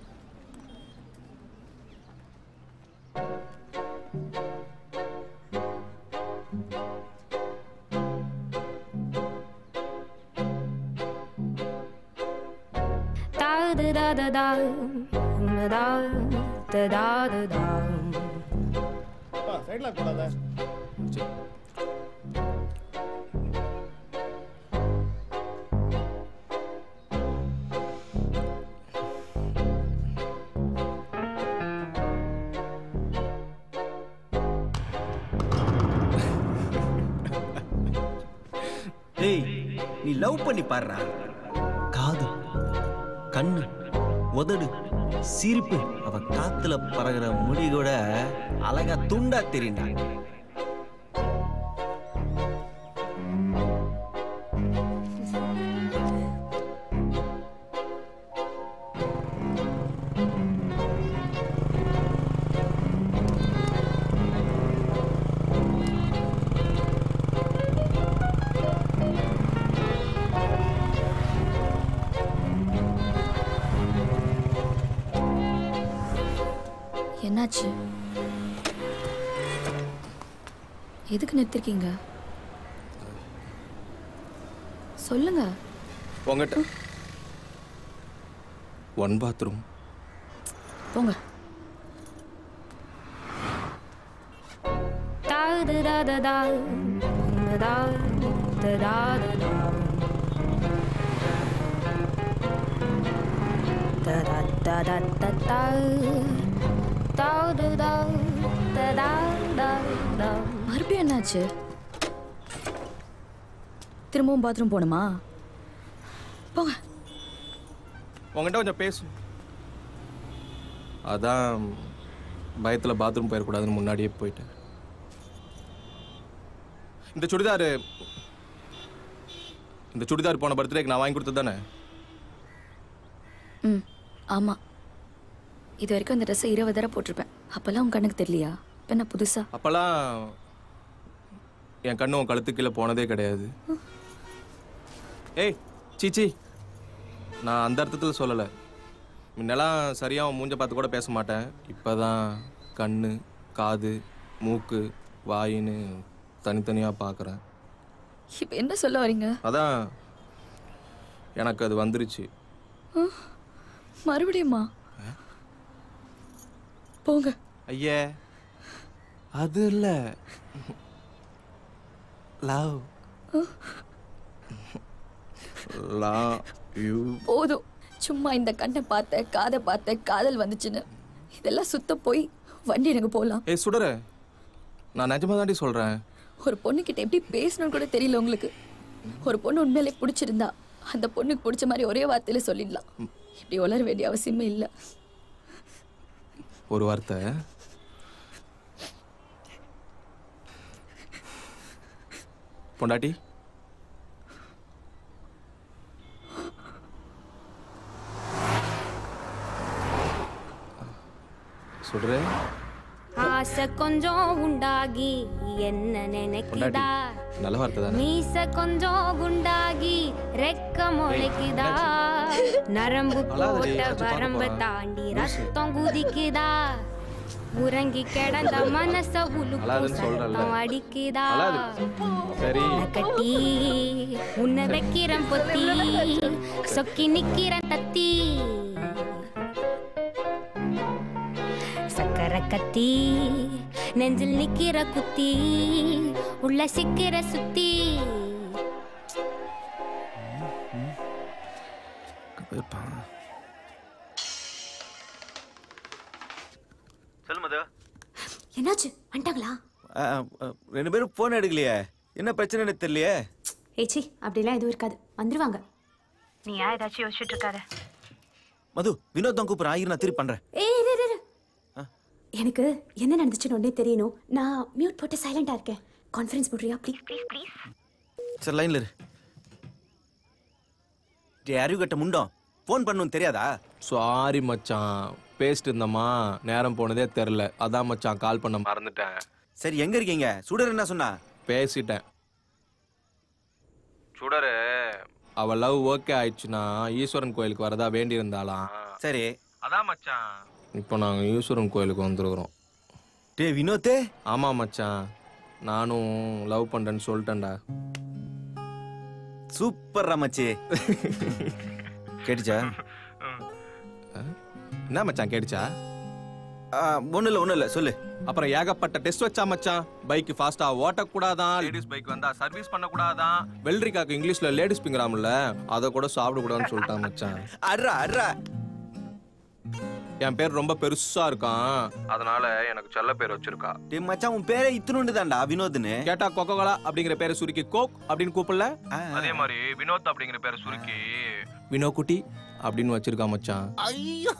சைடுல போடாத. டேய், நீ லவ் பண்ணி பாடுறா. காது, கண்ணு, உதடு, சிரிப்பு, அவ காத்துல பறகுற முடி கூட அழகா துண்டா தெரியுண்டா. என்னாச்சு? எதுக்கு நிறுத்திருக்கீங்க? சொல்லுங்க. உங்ககிட்ட ஒன் பாத்ரூம். போங்க. மறுபடியும் என்னாச்சு? திரும்பவும் பாத்ரூம் போணுமா? போங்க. உங்ககிட்ட கொஞ்சம் பேசு. அதான் பயத்துல பாத்ரூம் போயிடக்கூடாதுன்னு முன்னாடியே போயிட்டேன். இந்த சுடிதார் போன பர்த்டேக்கு நான் வாங்கி கொடுத்தது தானே? ம், ஆமா. இது வரைக்கும் அந்த ட்ரெஸ்ஸை 20 தடவை போட்டிருப்பேன். அப்பெல்லாம் உன் கண்ணுக்கு தெரியலையா? இப்போ என்ன புதுசா? அப்பெல்லாம் என் கண்ணு உன் கழுத்து கீழே போனதே கிடையாது. ஏய் சீச்சி, நான் அந்த அர்த்தத்தில் சொல்லலை. முன்னெல்லாம் சரியாக அவன் மூஞ்ச பார்த்து கூட பேச மாட்டேன். இப்போதான் கண்ணு, காது, மூக்கு, வாயின்னு தனித்தனியாக பார்க்குறேன். இப்போ என்ன சொல்ல வரீங்க? அதான் எனக்கு அது வந்துருச்சு. மறுபடியுமா? போங்க. ஐயே, அது இல்ல, லவ் யூ. போதும். சும்மா இந்த கண்ணை பார்த்த, காதை பார்த்த, காதல் வந்துச்சுன்னு இதெல்லாம் சுத்த போய் வண்டி எனக்கு போகலாம். ஏய் சுடர, நான் நிஜமா தாண்டி சொல்றேன். ஒரு பொண்ணுக்கிட்ட எப்படி பேசணும்னு கூட தெரியல உங்களுக்கு. ஒரு பொண்ணு உண்மையிலே பிடிச்சிருந்தா அந்த பொண்ணுக்கு பிடிச்ச மாதிரி ஒரே வார்த்தையில சொல்லிடலாம். இப்படி உளர வேண்டிய அவசியமே இல்லை. ஒரு வார்த்தை. பொண்டாட்டி சுடுறே ஆசை கொஞ்சம் உண்டாகி என்ன நினைக்குதா நல்ல வார்த்தை தானே மீச கொஞ்சம் குண்டாகி ரெக்க முளைக்குதா நரம்பு போட்ட வரம்ப தாண்டி ரத்தம் குதிக்குதா உறங்கி கிடந்த மனச உலுக்கும் சத்தம் அடிக்குதா சரி கட்டி உன்னை வைக்கிறேன் பொத்தி சொக்கி நிக்கிறேன் தத்தி சக்கரை கத்தி நெஞ்சில் நிக்கிற குத்தி உள்ள சிக்கிற சுத்தி சொல்லு மது. என்னாச்சு வந்துட்டாங்களா? ரெண்டு பேரும் போன் எடுக்கலையே, என்ன பிரச்சனைன்னு தெரியலையே. ஏச்சி அப்படிலாம் எதுவும் இருக்காது, வந்துருவாங்க. நீ ஏன் ஏதாச்சும் யோசிச்சுட்டு இருக்காத. மது, வினோத் தான் கூப்பிடுறேன், ஆயிரம் நான் திருப்பி பண்றேன். எனக்கு என்ன நடந்துச்சுன்னு ஒன்னே தெரியணும். நான் மியூட் போட்டு சைலண்டா இருக்கேன். கான்ஃபரன்ஸ் போடுறியா ப்ளீஸ் ப்ளீஸ் ப்ளீஸ். சரி லைன்ல இரு. அறிவு கட்ட முண்டோம், ஃபோன் பண்ணணும் தெரியாதா? சாரி மச்சான், பேசிட்டு இருந்தம்மா, நேரம் போனதே தெரில. அதான் மச்சான் கால் பண்ண மறந்துட்டேன். சரி எங்க இருக்கீங்க? சுடர் என்ன சொன்னா? பேசிட்டேன். சுடரு அவ லவ் ஓகே ஆயிடுச்சுன்னா ஈஸ்வரன் கோயிலுக்கு வரதா வேண்டி இருந்தாலாம். சரி அதான் மச்சான் இப்போ நாங்க ஈஸ்வரன் கோயிலுக்கு வந்துருக்குறோம். டே வினோத்தே. ஆமா மச்சான், நானும் லவ் பண்றேன்னு சொல்லிட்டேன்டா. சூப்பர் மச்சி. கேட்டுச்சா? என்ன மச்சான் கேட்டுச்சா? ஒண்ணும் இல்ல சொல்லு. அப்புறம் ஏகப்பட்ட டெஸ்ட் வச்சா மச்சான். பைக் ஃபாஸ்டா ஓட்டக்கூடாதான், லேடிஸ் பைக் வந்தா சர்வீஸ் பண்ணக்கூடாதான், வெள்ளரிக்காக்கு இங்கிலீஷ்ல லேடிஸ் பிங்கராம்ல அதை கூட சாப்பிடக்கூடாதுன்னு சொல்லிட்டான் மச்சான். அட்ரா அட்ரா. என் பேர் ரொம்ப பெருசா இருக்கான், அதனால எனக்கு செல்ல பேர் வச்சிருக்கா. டே மச்சான், உன் பேரே இத்துணுண்டு தான்டா, வினோத்னு. கேட்டா கொக்கோகோலா அப்படிங்கிற பேரை சுருக்கி கோக் அப்படின்னு கூப்பிடல. அதே மாதிரி வினோத் அப்படிங்கிற பேரை சுருக்கி வினோ குட்டி அப்படின்னு வச்சிருக்கா மச்சான். ஐயோ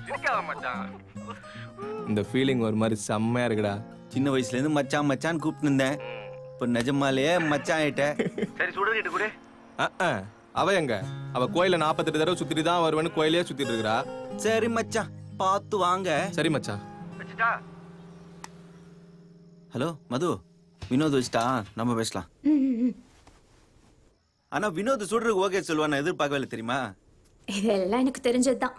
சிரிக்காத மச்சான். இந்த ஃபீலிங் ஒரு மாதிரி செம்மையா இருக்குடா. சின்ன வயசுல இருந்து மச்சான் மச்சான் கூப்பிட்டு இருந்தேன், இப்ப நிஜமாலேயே மச்சான் ஆயிட்ட. சரி சுடர் கூட. அவ எங்க? அவ கோயில 48 தடவை சுத்திட்டு தான் வருவேன்னு கோயிலே சுத்திட்டு இருக்கா. சரி மச்சான் பார்த்து வாங்க. சரி மச்சான். ஹலோ மது, வினோத் வச்சுட்டா, நம்ம பேசலாம். ஆனா வினோத் சுடுறதுக்கு ஓகே சொல்லுவான்னு எதிர்பார்க்கவே இல்லை தெரியுமா? இதெல்லாம் எனக்கு தெரிஞ்சதுதான்.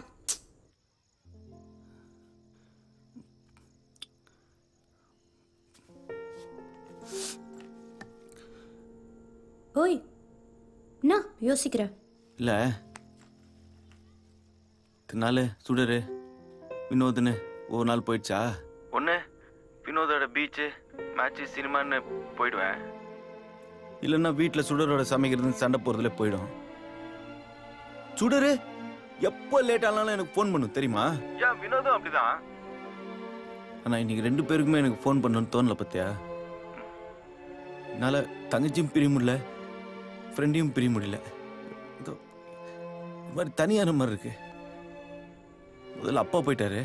ஓய் என்ன யோசிக்கிற? இல்ல நாள் சுடரு வினோத்னு ஒரு நாள் போயிடுச்சா? ஒன்று வினோதோட பீச்சு மேட்ச்சு சினிமான்னு போயிடுவேன், இல்லைன்னா வீட்டில் சுடரோட சமைக்கிறது சண்டை போகிறதுல போயிடும். சுடரு எப்போ லேட் ஆனாலும் எனக்கு ஃபோன் பண்ணும் தெரியுமா? ஏன் வினோதும் அப்படிதான். ஆனால் இன்னைக்கு ரெண்டு பேருக்குமே எனக்கு ஃபோன் பண்ணணும்னு தோணல பத்தியா? என்னால் தங்கச்சியும் பிரிய முடியல, ஃப்ரெண்டையும் பிரிய முடியல. இதோ இது மாதிரி தனியான மாதிரி இருக்கு. முதல்ல அப்பா போயிட்டாரு,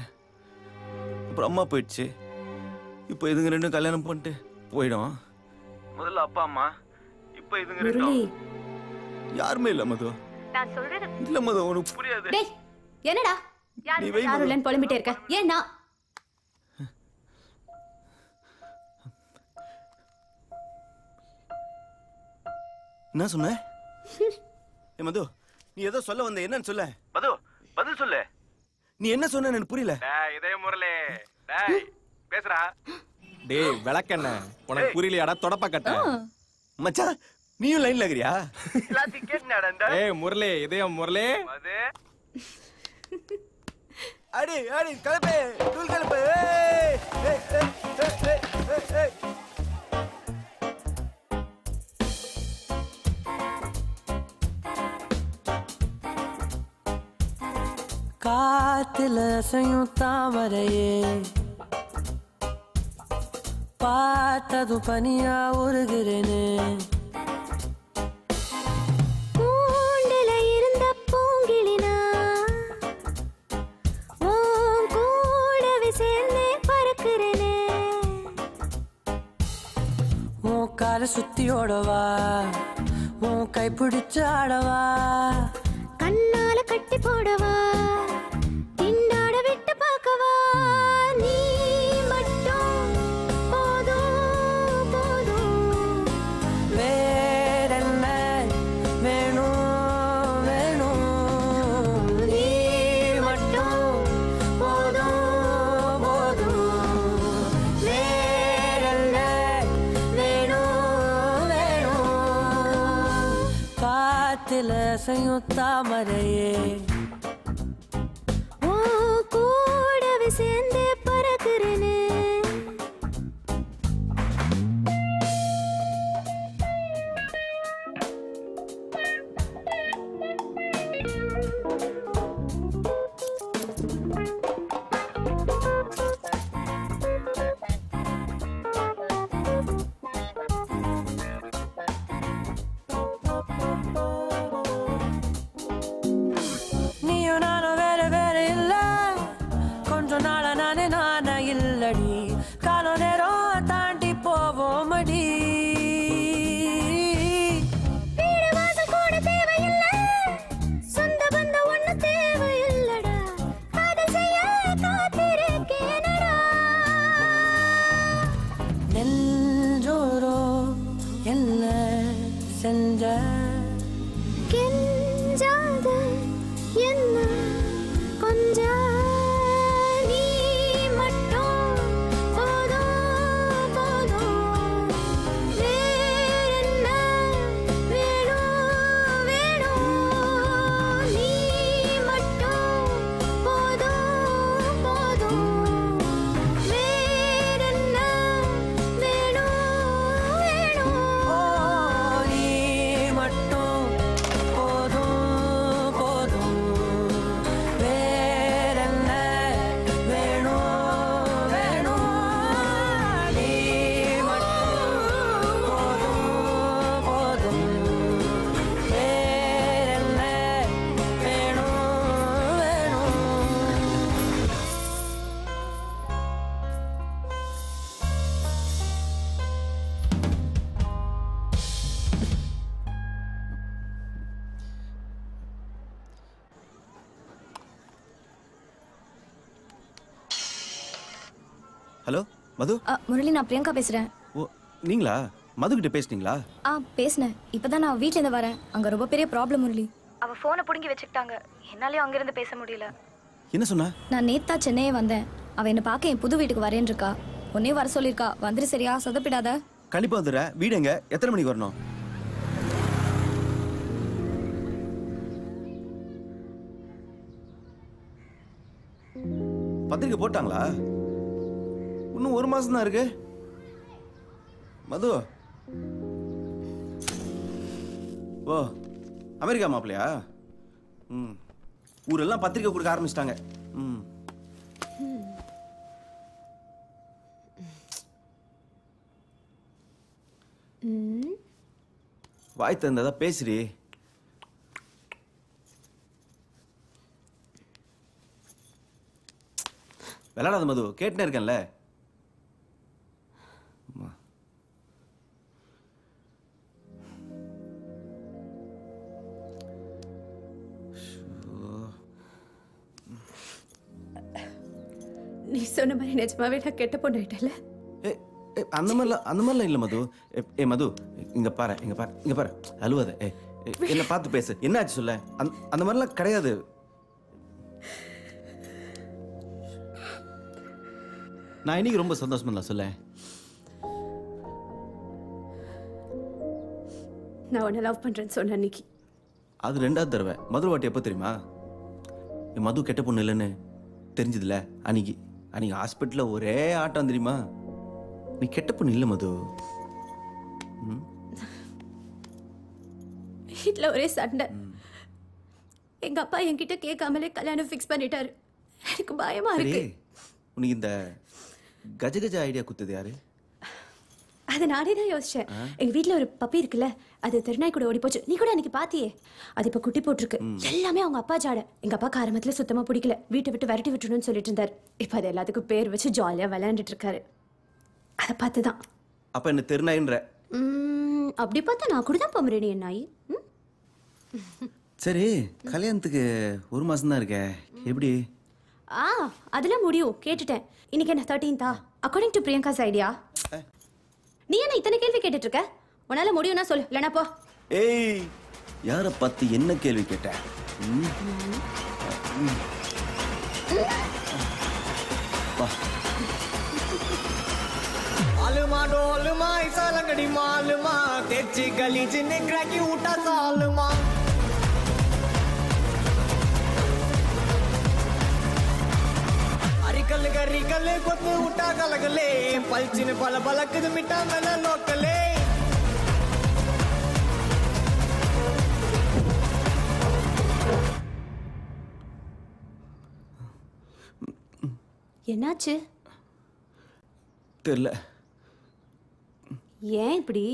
அப்புறம் அம்மா போயிடுச்சு, இப்போ இதுங்க ரெண்டும் கல்யாணம் பண்ணிட்டு போயிடும். முதல்ல அப்பா அம்மா, இப்போ இதுங்க ரெண்டும் யாருமே இல்லை மது. நான் சொல்றது இல்ல மது, உனக்கு புரியாது. டேய் என்னடா நீ வை மது. யாருலன்னு புலம்பிட்டே இருக்க? ஏன்னா என்ன சொன்ன? ஏ மது, நீ ஏதோ சொல்ல வந்த, என்னன்னு சொல்ல மது, பதில் சொல்லு. நீ என்ன சொன்ன எனக்கு புரியல. டேய் இதே முரளி, டேய் பேசுடா. டேய் விளக்கென்ன உனக்கு புரியலையாடா தொடப்ப கட்ட? மச்சான் நீயும் லைன்ல இருக்கறியா? எல்லாத்தையும் கேட்னடா. ஏய் முரளி, இதே முரளி. அது அடி அடி கலப்பே, தூள் கலப்பே. ஏய் ஏய் ஏய் ஏய் ஏய். காத்துல அசையும் தாமரையே, பார்த்ததும் பனியா உருகிறேனே. கூண்டுல இருந்த பூங்கிளினா உன் கூடவே சேர்ந்தே பறக்கிறேனே. உன் காலை சுத்தி ஓடவா, உன் கை பிடிச்சு ஆடவா, கண்ணால கட்டி போடவா, திண்டாட விட்டு பார்க்கவா, நீ அசையும் தாமரையே கூடவே சேர்ந்து பறக்கிறேனே நீயும் நானும் வேற வேற இல்ல கொஞ்சம் நாள நானே நானா இல்லடி கால நேரம் தாண்டி போவோம் அடி வீடு வாசல் கூட தேவையில்ல சொந்த பந்தம் ஒண்ணு தேவையில்லடா காதல் செய்ய காத்திருக்கேனடா நெஞ்சோரோ என்ன செஞ்ச கெஞ்சாத என்ன கொஞ்ச நீ மட்டும் போதும் போதும் வேறென்ன வேணும் வேணும் நீ மட்டும் போதும் போதும் வேறென்ன வேணும் வேணும் நீ மட்டும் போதும் போதும் வேறென்ன வேணும் வேணும் நீ மட்டும் போதும் போதும் வேறென்ன வேணும் வேணும் ஹலோ மது முரளி நான் பிரியங்கா பேசுறேன். ஓ நீங்களா மது கிட்ட பேசுனீங்களா? பேசினேன். இப்பதான் நான் வீட்ல இருந்து வரேன். அங்க ரொம்ப பெரிய ப்ராப்ளம் முரளி. அவ போனை புடுங்கி வச்சுக்கிட்டாங்க. என்னாலயும் அங்கிருந்து பேச முடியல. என்ன சொன்னா? நான் நேத்தா சென்னையே வந்தேன். அவ என்ன பார்க்க என் புது வீட்டுக்கு வரேன்னு இருக்கா. உன்னே வர சொல்லிருக்கா. வந்துரு சரியா? சொதப்பிடாத. கண்டிப்பா வந்துடுறேன். வீடு எங்க? எத்தனை மணிக்கு வரணும்? பத்திரிக்கை போட்டாங்களா? இன்னும் ஒரு மாசம் தான் இருக்கு. மது ஓ அமெரிக்கா மாப்பிளையா? ம் ஊரெல்லாம் பத்திரிக்கை கொடுக்க ஆரம்பிச்சிட்டாங்க. ம் வாய் தந்ததா பேசுறி. விளையாடாத மது, கேட்டுனே இருக்கேன்ல. நீ சொன்ன மாதிரி நிஜமாவே நான் கெட்ட பொண்ணு ஆயிட்டல. அந்த மாதிரிலாம் இல்ல மது. மது இங்க பாரு, இங்க பாரு, இங்க பாரு, அழுவாத. என்ன பார்த்து பேசு. என்ன ஆச்சு சொல்ல? அந்த மாதிரிலாம் கிடையாது. நான் இன்னைக்கு ரொம்ப சந்தோஷமா தான் சொல்ல. நான் உன்னை லவ் பண்றேன்னு சொன்ன அன்னைக்கு. அது ரெண்டாவது தடவை. மதுரை வாட்டி எப்போ தெரியுமா? என் மது கெட்ட பொண்ணு இல்லைன்னு தெரிஞ்சதுல அன்னைக்கு. அன்னைக்கு ஹாஸ்பிட்டல்ல ஒரே ஆட்டம் தெரியுமா? நீ கெட்ட பொண்ணு இல்லை மது. வீட்டுல ஒரே சண்டை. எங்க அப்பா என்கிட்ட கேட்காமலே கல்யாணம் ஃபிக்ஸ் பண்ணிட்டாரு. எனக்கு பயமா இருக்கு. உனக்கு இந்த கஜ ஐடியா குத்துது யாரு? அது நானே தான் யோசிச்சேன். எங்க வீட்டுல ஒரு பப்பி இருக்குல்ல, அது தெருநாய் கூட ஓடி போச்சு. நீ கூட அன்னைக்கு பாத்தியே. அது இப்ப குட்டி போட்டிருக்கு. எல்லாமே அவங்க அப்பா ஜாட. எங்க அப்பா ஆரம்பத்துல சுத்தமா பிடிக்கல. வீட்டை விட்டு விரட்டி விட்டுணும்னு சொல்லிட்டு இருந்தாரு. இப்ப அது எல்லாத்துக்கும் பேர் வச்சு ஜாலியா விளையாண்டுட்டு இருக்காரு. அதை பார்த்துதான். அப்ப என்ன தெருநாயின்ற? அப்படி பார்த்தா நான் கூட தான் பொமரேனியன் நாய். சரி, கல்யாணத்துக்கு ஒரு மாசம் தான் இருக்கே, எப்படி? அதெல்லாம் முடியும். கேட்டுட்டேன். இன்னைக்கு என்ன 13th according to Priyanka's idea. நீ என்ன இத்தனை கேள்வி கேட்டுட்டு இருக்க? உன்னால முடியும்னா சொல்லு, இல்லைனா போ. ஏய், யார பார்த்து என்ன கேள்வி கேட்ட? आलमा डोलमा ऐसा लंगड़ी मालमा तेची गली जिन्हें क्रैकी उठा सालमा கல்லு கறி கல்லு கொத்து விட்டா கலகலே பல்ச்சின்னு பல பலக்குது மிட்டா மேல லோக்கலே என்னாச்சு? தெரியல. ஏன் இப்படி?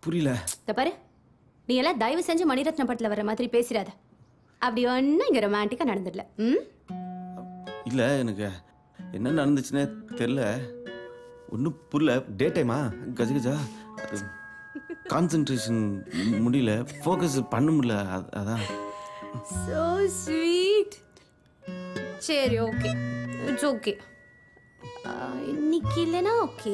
புரியல. பாரு, நீ எல்லாம் தயவு செஞ்சு மணிரத்னம் படத்துல வர மாதிரி பேசிடாத. அப்படி ஒன்னும் இங்க ரொமான்டிக்கா நடந்துடல. இல்ல, எனக்கு என்ன நடந்துச்சுன்னே தெரியல. ஒன்றும் புரியல. டே டைமா கஜகஜா கான்சென்ட்ரேஷன் முடியல, ஃபோக்கஸ் பண்ண முடியல. அதான். So sweet. சரி, ஓகே, இட்ஸ் ஓகே. இன்னைக்கு இல்லைனா ஓகே.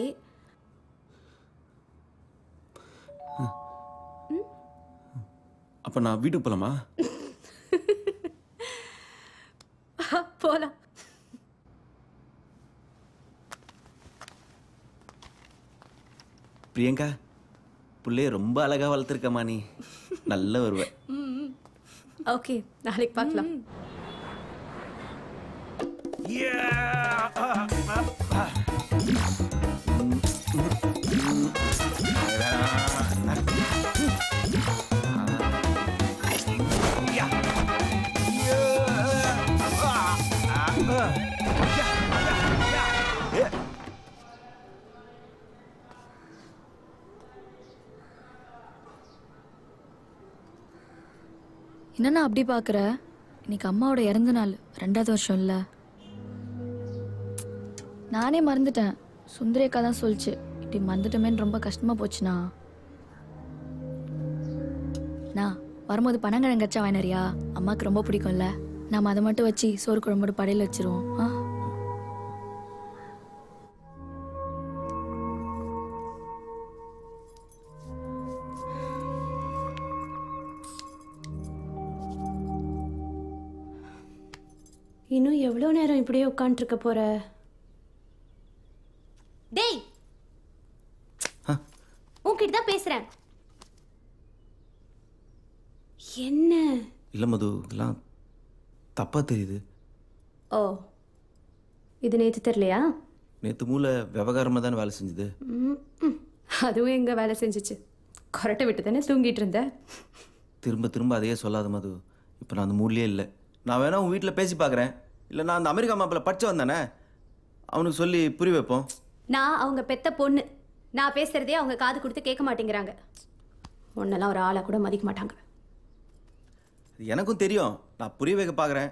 அப்ப நான் வீட்டுக்கு போலாமா? போலாம். பிரியங்கா, புள்ளைய ரொம்ப அழகா வளர்த்துருக்கமா நீ. நல்ல வருவ. ஓகே, நாளைக்கு பார்க்கலாம். என்னன்னா அப்படி பாக்குற? இன்னைக்கு அம்மாவோட இறந்த நாள், 2வது வருஷம் இல்ல. நானே மறந்துட்டேன். சுந்தரேக்கா தான் சொல்லிச்சு. இப்படி மறந்துட்டோமேன்னு ரொம்ப கஷ்டமா போச்சுண்ணா. நான் வரும்போது பனங்கிழங்கச்சா வாங்கினறியா? அம்மாவுக்கு ரொம்ப பிடிக்கும்ல. நாம அதை மட்டும் வச்சு சோறு குழம்போட படையில வச்சிருவோம். இன்னும் எவ்வளோ நேரம் இப்படியே உட்காந்துருக்க போற? டேய், உன்கிட்ட தான் பேசுறேன். என்ன? இல்ல மது, இதெல்லாம் தப்பா தெரியுது. ஓ, இது நேத்து தெரியலையா? நேத்து மூளை விவகாரமா தானே வேலை செஞ்சது. அதுவும் எங்க வேலை செஞ்சிச்சு. கொரட்டை விட்டு தானே தூங்கிட்டு இருந்த. திரும்ப திரும்ப அதையே சொல்லாத மது. இப்போ நான் அந்த மூட்லேயே இல்லை. நான் வேணா உன் வீட்டில் பேசி பார்க்குறேன். இல்லை, நான் அந்த அமெரிக்கா மாப்பிள்ள படிச்சு வந்தானே, அவனுக்கு சொல்லி புரிய வைப்போம். நான் அவங்க பெத்த பொண்ணு. நான் பேசுறதே அவங்க காது கொடுத்து கேட்க மாட்டேங்கிறாங்க. ஒன்னெல்லாம் ஒரு ஆளை கூட மதிக்க மாட்டாங்க. எனக்கும் தெரியும். நான் புரிய வைக்க பார்க்குறேன்.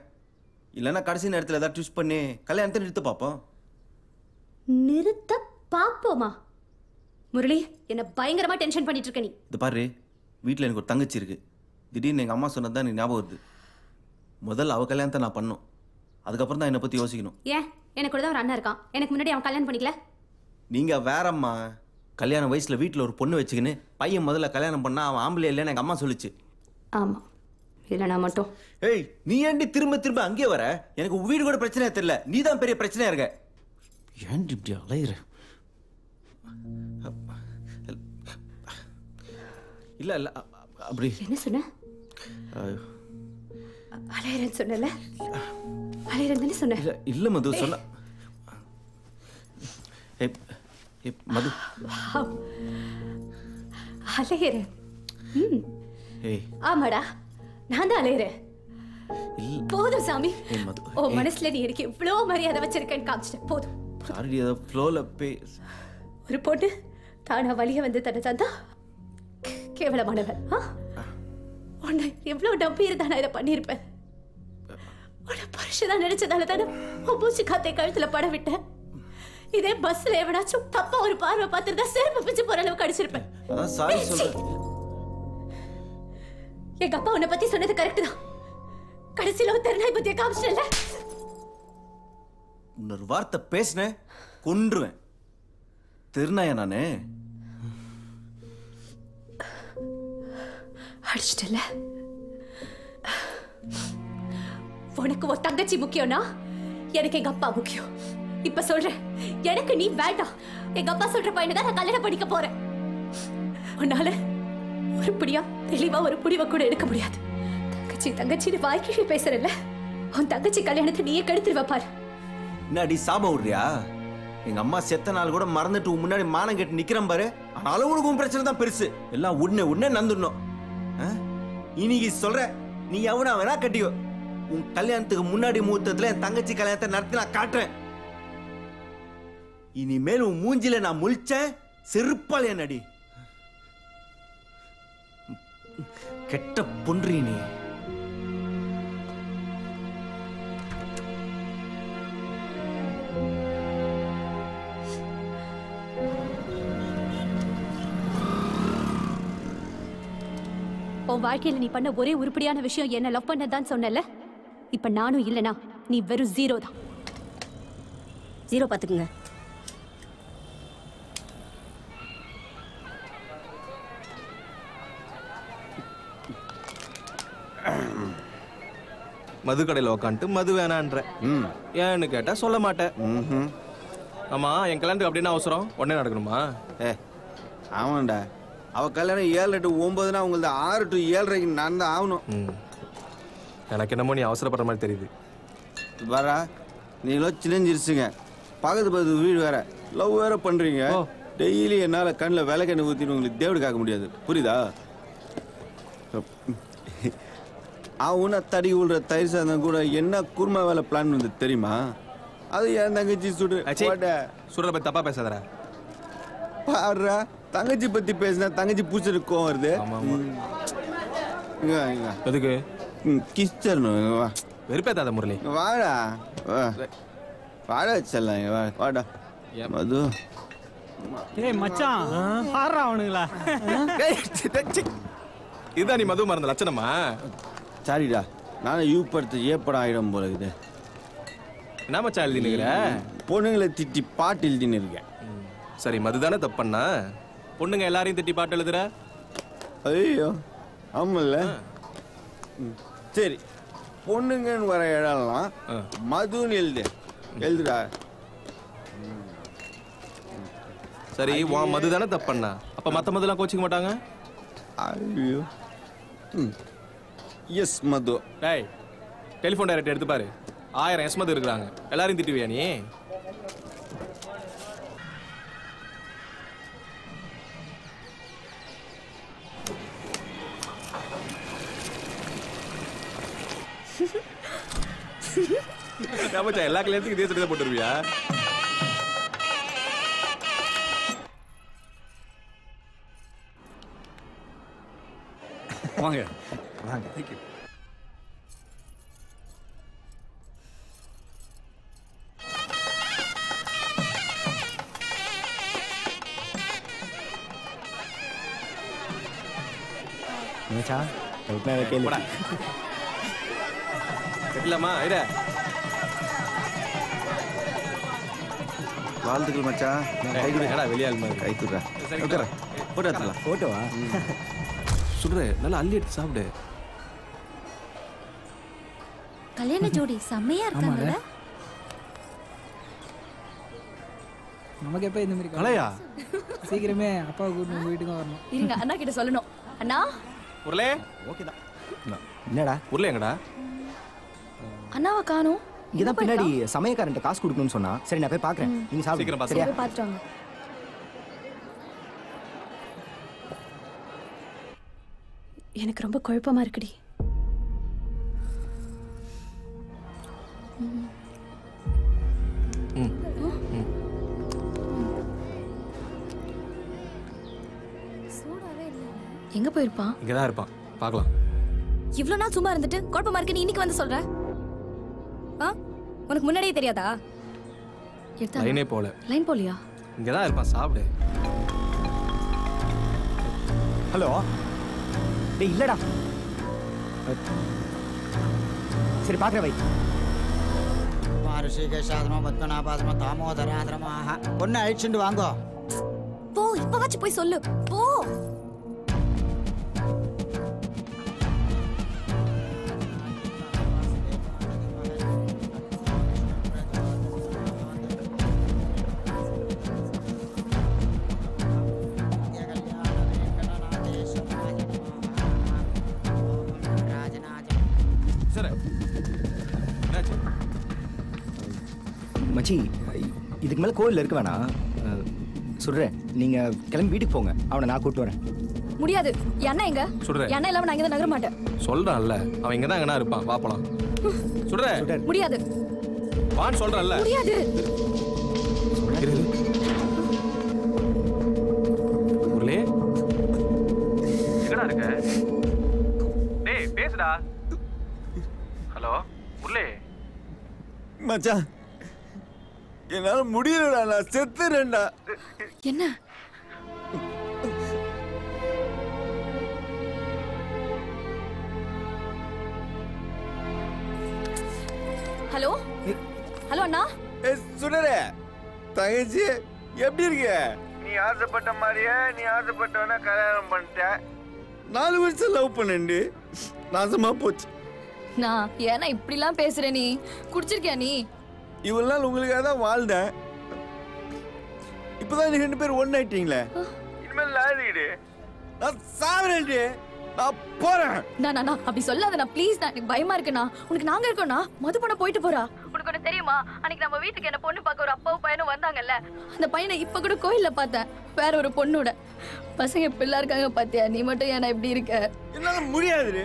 இல்லைன்னா கடைசி நேரத்தில் ஏதாவது ட்விஸ்ட் பண்ணி கல்யாணத்தை நிறுத்த பார்ப்போம். நிறுத்த பார்ப்போமா? முரளி, என்ன பயங்கரமா டென்ஷன் பண்ணிட்டு இருக்க நீ. இது பாரு, வீட்டில் எனக்கு ஒரு தங்கச்சி இருக்கு. திடீர்னு எங்கள் அம்மா சொன்னது தான் எனக்கு ஞாபகம் வருது. முதல்ல அவள் கல்யாணத்தை நான் பண்ணணும். அதுக்கப்புறம் தான் என்னை பற்றி யோசிக்கணும். ஏன்? எனக்கு கூட தான் ஒரு அண்ணன் இருக்கான். எனக்கு முன்னாடி அவன் கல்யாணம் பண்ணிக்கல. நீங்கள் வேறம்மா. கல்யாண வயசில் வீட்டில் ஒரு பொண்ணு வச்சுக்கின்னு பையன் முதல்ல கல்யாணம் பண்ணால் அவன் ஆம்பளை இல்லைன்னு எங்கள் அம்மா சொல்லிச்சு. ஆமாம், இல்லைனா மட்டும். ஏய், நீ ஏன்டி திரும்ப திரும்ப அங்கேயே வர? எனக்கு வீடு கூட பிரச்சனையா தெரியல, நீ தான் பெரிய பிரச்சனையா இருக்க. ஏன் இப்படி அலையிற? இல்ல இல்ல, அப்படி என்ன சொன்ன? அலையறேன்னு சொன்னல? அலையறேன்னு சொன்ன? இல்ல மது, சொன்ன. மது, அலையறேன். ஏய், ஆமாடா, நான் தான் அலையறேன். போதும் சாமி. ஓ மனசுல நீ எனக்கு எவ்வளவு மரியாதை வச்சிருக்கேன்னு காமிச்சிட்டேன். போதும். சாரி, ஏதோ ஃப்ளோல ஒரு பொண்ணு தானா வழிய வந்து தன்னை தந்தா கேவலமானவன். உன்னை எவ்வளவு நம்பி இருந்தா நான் இதை பண்ணியிருப்பேன். உன்னை பரிசுதான் நினைச்சதால தானே மூச்சு காத்தை கழுத்துல பட விட்டேன். இதே பஸ்ல எவனாச்சும் தப்பா ஒரு பார்வை பார்த்துருந்தா செருப்பு பிச்சு போற அளவுக்கு அடிச்சிருப்பேன். எங்க அப்பா உன்னை பத்தி சொன்னது கரெக்ட் தான். கடைசியில தெருநாய் பத்திய காமிச்சல. இன்னொரு வார்த்தை பேசினேன் கொன்றுவேன். தெருநாயா நானே? அடிச்சிட்டல. உனக்கு ஒரு தங்கச்சி முக்கியம்னா எனக்கு எங்க அப்பா முக்கியம். இப்ப சொல்றேன், எனக்கு நீ வேண்டாம். எங்க அப்பா சொல்ற பையனை தான் நான் கல்யாணம் பண்ணிக்க போறேன். உன்னால ஒரு புடியா தெளிவா ஒரு முடிவை கூட எடுக்க முடியாது. தங்கச்சி தங்கச்சின்னு வாய்க்கிழி பேசுறல, உன் தங்கச்சி கல்யாணத்தை நீயே கெடுத்துருவ பாரு. என்னடி சாபம் விடுறியா? எங்க அம்மா செத்த நாள் கூட மறந்துட்டு முன்னாடி மானம் கட்டி நிக்கிறேன் பாரு. ஆனாலும் உனக்கு உன் பிரச்சனை தான் பெருசு. எல்லாம் உடனே நந்துடணும். இன்னைக்கு சொல்ற, நீ எவனா வேணா கட்டிக்கோ. உன் கல்யாணத்துக்கு முன்னாடி முகூர்த்தத்துல என் தங்கச்சி கல்யாணத்தை நடத்தி நான் காட்டுறேன். இனிமேல் உன் மூஞ்சில நான் முழிச்சேன் செருப்பால் என்னடி. கெட்ட பொன்றி நீ. உன் வாழ்க்கையில நீ பண்ண ஒரே உருப்படியான விஷயம் என்ன லவ் பண்ணதான் சொன்னல. இப்ப நானும் இல்லனா நீ வெறும் 0 தான். 0 பாத்துக்குங்க. மது கடையில் உக்காந்துட்டு மது வேணான்ற. ஏன்னு கேட்டா சொல்ல மாட்டேன். ஆமா, என் கல்யாணத்துக்கு அப்படின்னா அவசரம் உடனே நடக்கணுமா? ஆமாண்டா, அவ கல்யாணம் 7 to 9னா உங்களுக்கு 6 to 7:30 நான் தான் ஆகணும். எனக்கு என்னமோ நீ அவசரப்படுற மாதிரி தெரியுது. வரா, நீங்களும் சின்னஞ்சிருச்சுங்க. பக்கத்து வீடு வேற, லவ் வேற பண்றீங்க. டெய்லி என்னால் கண்ணில் விளக்கெண்ணெய் ஊற்றின்னு உங்களுக்கு தேவடு காக்க முடியாது, புரியுதா? அவனா தடி விடுற தயிர் சாதம் கூட என்ன குருமா வேலை பிளான் வந்து தெரியுமா? அது என் தங்கச்சி சுடுற பத்தி தப்பா பேசாதடா. பாடுறா, தங்கச்சி பத்தி பேசினா தங்கச்சி பூச்சது கோவம் வருது. எதுக்கு கிஸ்டர் வெறுப்பேத்தாத முரளி. வாடா வாடா செல்லாம் வாடா மது. ஏய் மச்சான், பாடுறா அவனுங்களா. இதுதான் நீ மது மறந்த லட்சணமா? சாரிடா, நானும் யூ படுத்து ஏப்படம் ஆயிடும் போல இருக்குது. என்ன மச்சான் எழுதி நிக்கிற? பொண்ணுங்களை திட்டி பாட்டு எழுதின்னு இருக்கேன். சரி, மதுதானே தப்பண்ணா? பொண்ணுங்க எல்லாரையும் திட்டி பாட்டு எழுதுற? ஐயோ ஆமல்ல. சரி, பொண்ணுங்கன்னு வர இடம்லாம் மதுன்னு எழுதுடா. சரி, உன் மது தானே தப்பண்ணா? அப்ப மத்த மதுலாம் கோச்சிக்க மாட்டாங்க? ஐயோ எஸ் மது. டேய், டெலிஃபோன் டைரக்ட் எடுத்து பாரு. 1000 எஸ் மது இருக்கிறாங்க. எல்லாரையும் திட்டுவியா நீ? எல்லா கல்யாணத்துக்கும் இதே சட்டை போட்டுருவியா? வாங்க வாங்க. தேங்க்யூ. மச்சான் கேள்வி கட்டலாமா? ஐடா வாழ்த்துக்கள் மச்சான். வெளியாள் மாதிரி கை குடுறா. போட்டோ எடுத்துலாம். போட்டோவா? சுடுற, நல்லா அள்ளி எடுத்து சாப்பிடு. கல்யாண ஜோடி செம்மையா இருக்காங்கல்ல? நமக்கு எப்ப இந்த மாதிரி கலையா? சீக்கிரமே அப்பா கூட்டு வீட்டுக்கு வரணும். இருங்க, அண்ணா கிட்ட சொல்லணும். அண்ணா உருளே. ஓகேதான். என்னடா உருளே எங்கடா? அண்ணாவை காணோம். இங்கதான் பின்னாடி சமயக்காரன்ட்ட காசு கொடுக்கணும்னு சொன்னா. சரி, நான் போய் பாக்குறேன். நீங்க சாப்பிடுங்க. சரியா? போய் பார்த்துட்டு வாங்க. எனக்கு ரொம்ப குழப்பமா இருக்குடி. எங்க போயிருப்பான்? இங்கதான் இருப்பான், பார்க்கலாம். இவ்வளவு நாள் சும்மா இருந்துட்டு குழப்பமா இருக்கு, நீ இன்னைக்கு வந்து சொல்ற? உனக்கு முன்னாடியே தெரியாதா? லைனே போல. லைன் போலியா? இங்கதான் இருப்பான், சாப்பிடு. ஹலோ. டேய் இல்லடா. சரி, பாக்குறேன் வை. ऋषिकेशाधनो पद्मनाभाधनो दामोदराधरमाः பொண்ணு அழிச்சுட்டு வாங்கோ. போ, இப்பவாச்சும் போய் சொல்லு. போ. மச்சி இதுக்கு மேலே கோவிலில் இருக்க வேணாம். சொல்கிறேன், நீங்கள் கிளம்பி வீட்டுக்கு போங்க. அவனை நான் கூப்பிட்டு வரேன். முடியாது. அண்ணா எங்க? சுடுறேன். அண்ணா இல்லாம நான் இங்க நகர மாட்டேன். சொல்றான்ல, அவன் இங்க தான் எங்கனா இருப்பான். வா போலாம். சுடுறேன். முடியாது. வான்னு சொல்றேன்ல. முடியாது. முரளி எங்கடா இருக்க? டேய் பேசுடா. ஹலோ முரளி. மச்சான், என்னால முடியலடா, நான் செத்துறேன்டா. என்ன? ஹலோ ஹலோ அண்ணா. சுடரே தங்கச்சி, எப்படி இருக்க? நீ ஆசைப்பட்ட மாதிரியே நீ ஆசைப்பட்டவன கல்யாணம் பண்ணிட்ட. 4 வருஷம் லவ் பண்ணு, நாசமா போச்சு. நான் ஏன்னா இப்படிலாம் பேசுற? நீ குடிச்சிருக்கியா? நீ இவ்வளவு நாள் உங்களுக்காக தான் வாழ்ந்தேன். இப்பதான் நீ 2 பேரும் ஒண்ணாயிட்டீங்களே. இனிமேல் லாரிடு நான் சாவரேன்டி. நான் போறேன். நான் அப்படி சொல்லாதண்ணா ப்ளீஸ். நான் எனக்கு பயமா இருக்குண்ணா. உனக்கு நாங்க இருக்கோம்ண்ணா. மது பண்ண போயிட்டு போறா. உனக்கு ஒண்ணு தெரியுமா? அன்னைக்கு நம்ம வீட்டுக்கு என்ன பொண்ணு பார்க்க ஒரு அப்பாவும் பையனும் வந்தாங்கல்ல, அந்த பையனை இப்ப கூட கோயில்ல பார்த்தேன், வேற ஒரு பொண்ணோட. பசங்க பிள்ளை இருக்காங்க பாத்தியா? நீ மட்டும் ஏன்னா இப்படி இருக்க? என்னால முடியாது.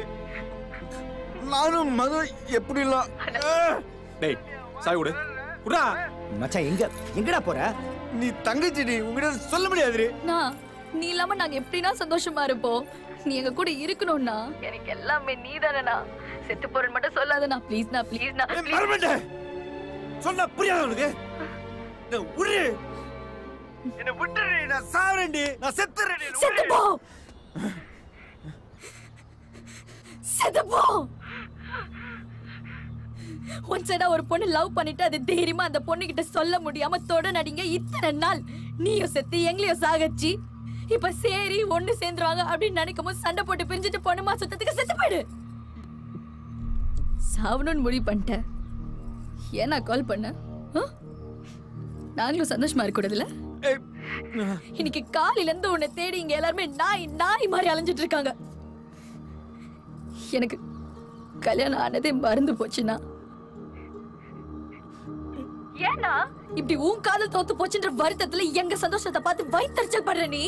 நானும் மது எப்படிலாம். டேய் சாய் விடு. குடா மச்சான், எங்கடா போற? நீ தங்கச்சிடி, உங்ககிட்ட சொல்ல முடியாது. நான் நீ இல்லாம நாங்க எப்படின்னா சந்தோஷமா இருப்போம். நீ எங்க கூட இருக்கணும்னா எனக்கு எல்லாமே நீ தானேண்ணா. செத்து போறேன்னு மட்டும் சொல்லாதண்ணா ப்ளீஸ்ண்ணா ப்ளீஸ்ண்ணா. சொன்னா புரியாது உனக்கு? விடு, என்ன விட்டுரு. நான் சாவரேன்டி, நான் செத்துறேன். செத்து போ, செத்து போ. ஒன் சைடா ஒரு பொண்ணு லவ் பண்ணிட்டு அது தைரியமா அந்த பொண்ணு கிட்ட சொல்ல முடியாம தொட நடிங்க இத்தனை நாள். நீயும் செத்து எங்களையும் சாகச்சி. இப்ப சரி ஒண்ணு சேர்ந்துருவாங்க அப்படின்னு நினைக்கும் போது சண்டை போட்டு பிரிஞ்சுட்டு பொண்ணுமா சுத்தத்துக்கு செத்து போயிடு. சாவணும்னு முடிவு பண்ணிட்டேன். ஏன்னா கால் பண்ண? நாங்களும் சந்தோஷமா இருக்கக்கூடாதுல்ல? இன்னைக்கு காலையில இருந்து உன்னை தேடி இங்க எல்லாருமே நாய் மாதிரி அலைஞ்சிட்டு இருக்காங்க. எனக்கு கல்யாணம் ஆனதே மறந்து போச்சுன்னா ஏன்னா இப்படி உன் காதல் தோத்து போச்சுன்ற வருத்தத்துல எங்க சந்தோஷத்தை பார்த்து வயித்தறிச்சல் படுற நீ.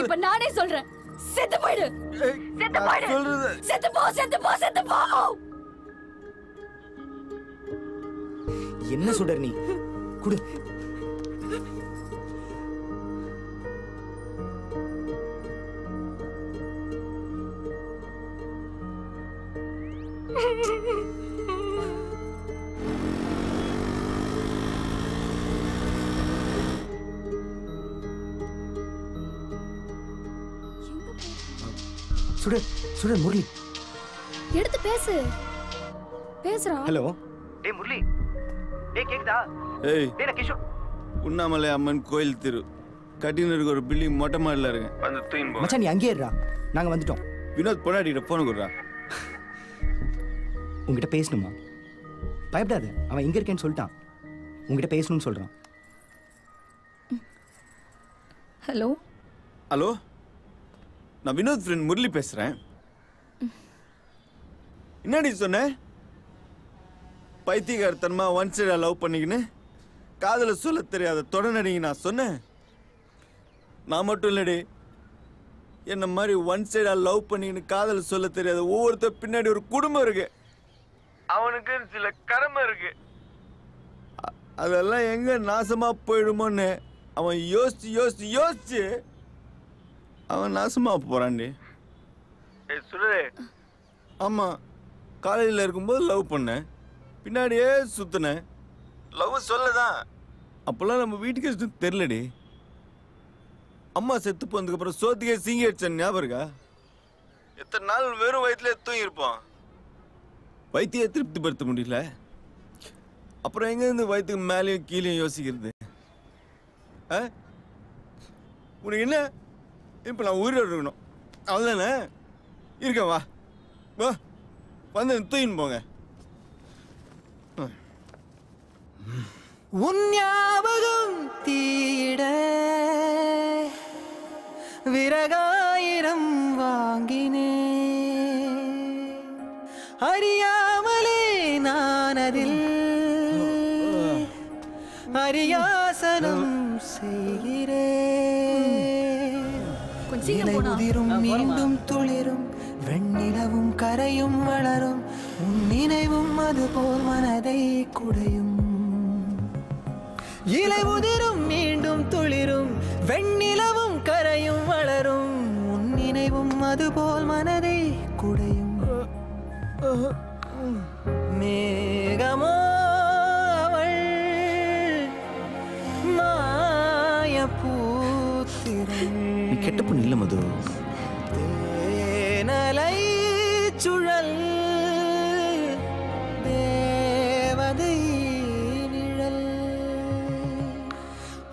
இப்ப நானே சொல்றேன், செத்து போயிடு, செத்து போயிடு, செத்து போ, செத்து போ, செத்து போ. என்ன சுடர் நீ? குடு. சுடர் முரளி எடுத்து பேசு. பேசுறா. ஹலோ. டேய் முரளி, டேய் கேக்குதா? ஏய் டேய் கிஷோர், உண்ணாமலை அம்மன் கோயில் தெரு கட்டின இருக்க ஒரு பில்டிங் மொட்டை மாடில இருக்கேன். வந்து தூயின் போ. மச்சான், நீ அங்கேயே இருடா, நாங்க வந்துட்டோம். வினோத் பொண்டாட்டிட்ட போன் கொடுறா. உங்ககிட்ட பேசணுமா? பயப்படாத, அவன் எங்க இருக்கேன்னு சொல்லிட்டான். உங்ககிட்ட பேசணும்னு சொல்றான். ஹலோ. ஹலோ, நான் வினோத் ஃப்ரெண்ட் முரளி பேசுறேன். என்னடி சொன்ன? பைத்தியக்காரத்தனமா ஒன் சைடா லவ் பண்ணிக்கின்னு காதல சொல்ல தெரியாத தொடனடிங்க நான் சொன்னேன். நான் மட்டும் இல்லடி, என்ன மாதிரி ஒன் சைடா லவ் பண்ணிக்கின்னு காதல சொல்ல தெரியாத ஒவ்வொருத்தர் பின்னாடி ஒரு குடும்பம் இருக்கு. அவனுக்கு சில கடமை இருக்கு. அதெல்லாம் எங்க நாசமா போயிடுமோன்னு அவன் யோசிச்சு யோசிச்சு யோசிச்சு அவன் நாசமா போறான்டி. சுடரே, ஆமா, காலேஜில் இருக்கும்போது லவ் பண்ணேன், பின்னாடியே சுத்தினேன். லவ் சொல்லதான் அப்பெல்லாம் நம்ம வீட்டுக்கு தெரியலடி. அம்மா செத்து போனதுக்கப்புறம் சோத்துக்கே சீங்கி அடிச்சேன், ஞாபகம் இருக்கா? எத்தனை நாள் வெறும் வயிற்றுல தூங்கியிருப்போம். வயிற்றையே திருப்திப்படுத்த முடியல. அப்புறம் எங்க இருந்து வயிற்றுக்கு மேலேயும் கீழேயும் யோசிக்கிறது? உனக்கு என்ன இப்போ நான் உயிரோடு இருக்கணும், அவ்வளோதானே? இருக்கேன், வா வா, வந்து தூயின் போங்க. உன் ஞாபகம் தீட விறகாயிரம் வாங்கினே, அறியாமலே நான் அதில் அரியாசனம் செய்கிறேன். இலை உதிரும் மீண்டும் துளிரும் வெண்ணிலவும் கரையும் வளரும் உன் நினைவும் அதுபோல் மனதை குடையும். இலை உதிரும் மீண்டும் துளிரும் வெண்ணிலவும் கரையும் வளரும் உன் நினைவும் அதுபோல் மனதை குடையும். மேகமோ அவள் மாயப்பூத்திரை. நீ கெட்ட பொண்ணு இல்ல மது. தேனலை சுழல் தேவதை நிழல்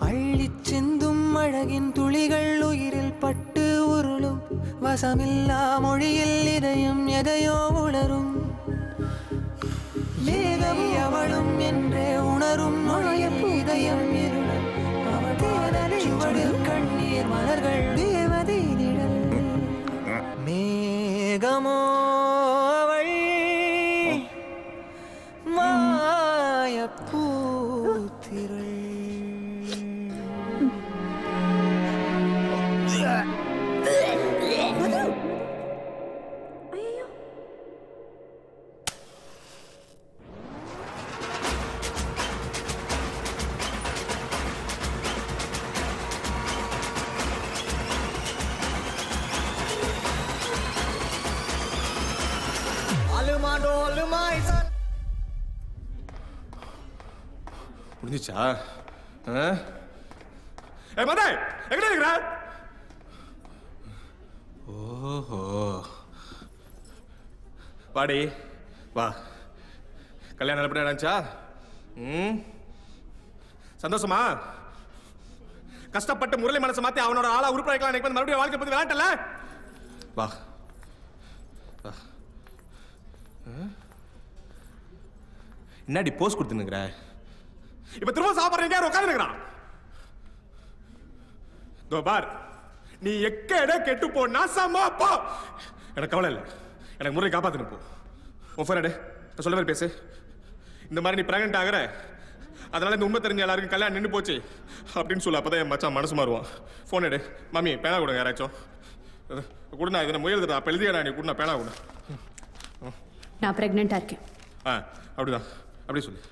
அள்ளிச் சிந்தும் அழகின் துளிகள் உயிரில் பட்டு உருளும் வசமில்லா மொழியில் இதயம் எதையோ உணரும். மேகமே அவளும் என்றே உணரும் மொழிய இதயம் இருளும். அவள் தேனலை சுவடில் கண்ணீர் மலர்கள் தேவதை நிழல். மேகமோ அவள் மாயப்பூத்திரள். முடிஞ்சிச்சா? மதே எங்க இருக்கிற? ஓஹோ வாடி வா. கல்யாணம் எப்படி நடந்துச்சா? சந்தோஷமா? கஷ்டப்பட்டு முரளி மனசை மாத்தி அவனோட ஆளா உருப்படிக்கலாம் எனக்கு மறுபடியும் வாழ்க்கை பத்தி விளையாட்டல. வா என்னடி போஸ்ட் கொடுத்துனுக்குற? இப்ப திரும்ப சாப்பிடுறீங்க உட்காந்துக்கிறான். பார் நீ எக்கட கெட்டு போ நாசமா போ. எனக்கு கவலை இல்லை. எனக்கு முறை காப்பாத்துன்னு போ. உன் ஃபோன் எடு. நான் சொல்ல மாதிரி பேசு. இந்த மாதிரி நீ பிரெக்னென்ட் ஆகிற அதனால இந்த உண்மை தெரிஞ்ச எல்லாருக்கும் கல்யாணம் நின்று போச்சு அப்படின்னு சொல்லு. அப்பதான் என் மச்சான் மனசு மாறுவான். ஃபோன் எடு. மாமி பேனா கொடுங்க யாராச்சும் கூட. நான் இதை முயல்துடா அப்ப எழுதியா நீ கூட. நான் பேனா கூட. நான் பிரெக்னெண்டா இருக்கேன். அப்படிதான் அப்படி சொல்லு.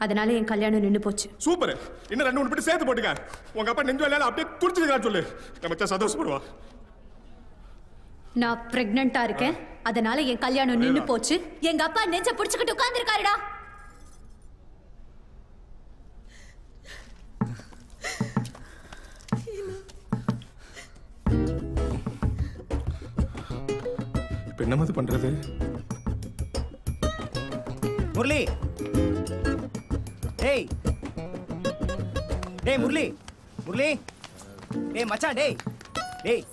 அதனால என் கல்யாணம் நின்று போச்சு. சூப்பர். இன்னும் 2 3 பிட்டு சேர்த்து போட்டுக்க. உங்க அப்பா நெஞ்சு வேலையால அப்படியே துடிச்சிருக்கான்னு சொல்லு. என் மச்சான் சந்தோஷப்படுவா. நான் பிரெக்னெண்டா இருக்கேன். அதனால என் கல்யாணம் நின்று போச்சு. எங்க அப்பா நெஞ்ச புடிச்சுக்கிட்டு உட்கார்ந்திருக்காருடா. இப்ப என்ன மாதிரி பண்றது? முரளி டேய் டேய் முரளி முரளி டேய் மச்சான் டேய் டேய்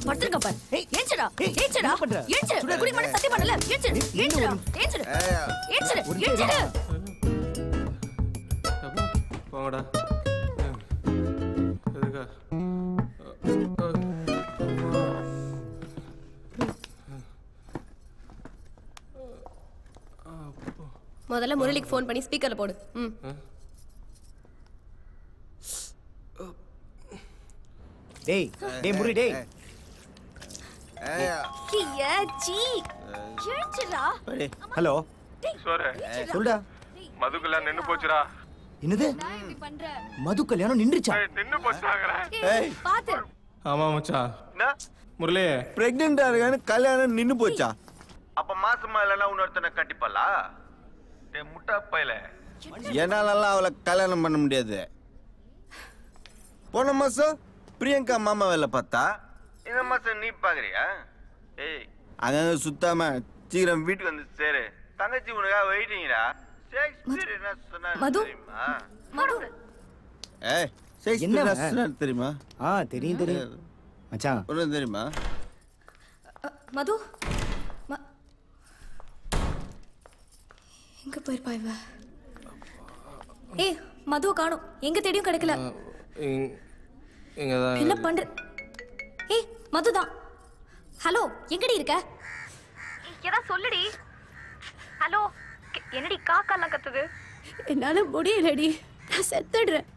படுத்துங்க பார். ஏய் ஏஞ்சடா ஏஞ்சடா ஏஞ்சு குடி மணி சத்தியம் பண்ணல. ஏஞ்சு ஏஞ்சடா ஏஞ்சு ஏஞ்சு ஏஞ்சு போங்கடா. எதுக்கு முதல்ல முரளிக்கு ஃபோன் பண்ணி ஸ்பீக்கர்ல போடு. டேய் டேய் முரளி டேய் கியா ஜி ஏஞ்சடா. ஹலோ சோரே சொல்டா. மது கல்யாணம் நின்னு போச்சுடா. என்னது? மது கல்யாணம் நின்றுச்சா? நின்னு போச்சுங்கறேன். ஏய் பாத்து. ஆமா மச்சான். முரளி பிரெக்னென்ட்டா இருக்கானே கல்யாணம் நின்னு போச்சா? அப்ப மாசமா இல்லனா இன்னொருத்தனை கட்டிப்பலா? டேய் முட்டா பையல. என்னாலலாம் அவளை கல்யாணம் பண்ண முடியாது. போன மாசம் பிரியங்கா மாமா வேலை பார்த்தா, இந்த மாசம் நீ பாக்குறியா? ஏய் அங்கங்க சுத்தாம சீக்கிரம் வீட்டுக்கு வந்து சேரு. தங்கச்சி உனக்காக வெயிட்டிங்கடா. ஷேக்ஸ்பியர் என்ன சொன்னாரு தெரியுமா? மது ஏய் ஷேக்ஸ்பியர் என்ன சொன்னாரு தெரியுமா? தெரியும் தெரியும் மச்சான். உனக்கு தெரியுமா? மது எங்க போயிருப்பா இவ? ஏய் மதுவை காணோம். எங்க தேடியும் கிடைக்கல. என்ன பண்ற? ஏய் மதுதான். ஹலோ எங்கடி இருக்க? ஏதா சொல்லுடி. ஹலோ என்னடி காக்காலாம் கத்துது? என்னால முடியலடி. நான் செத்துடுறேன்.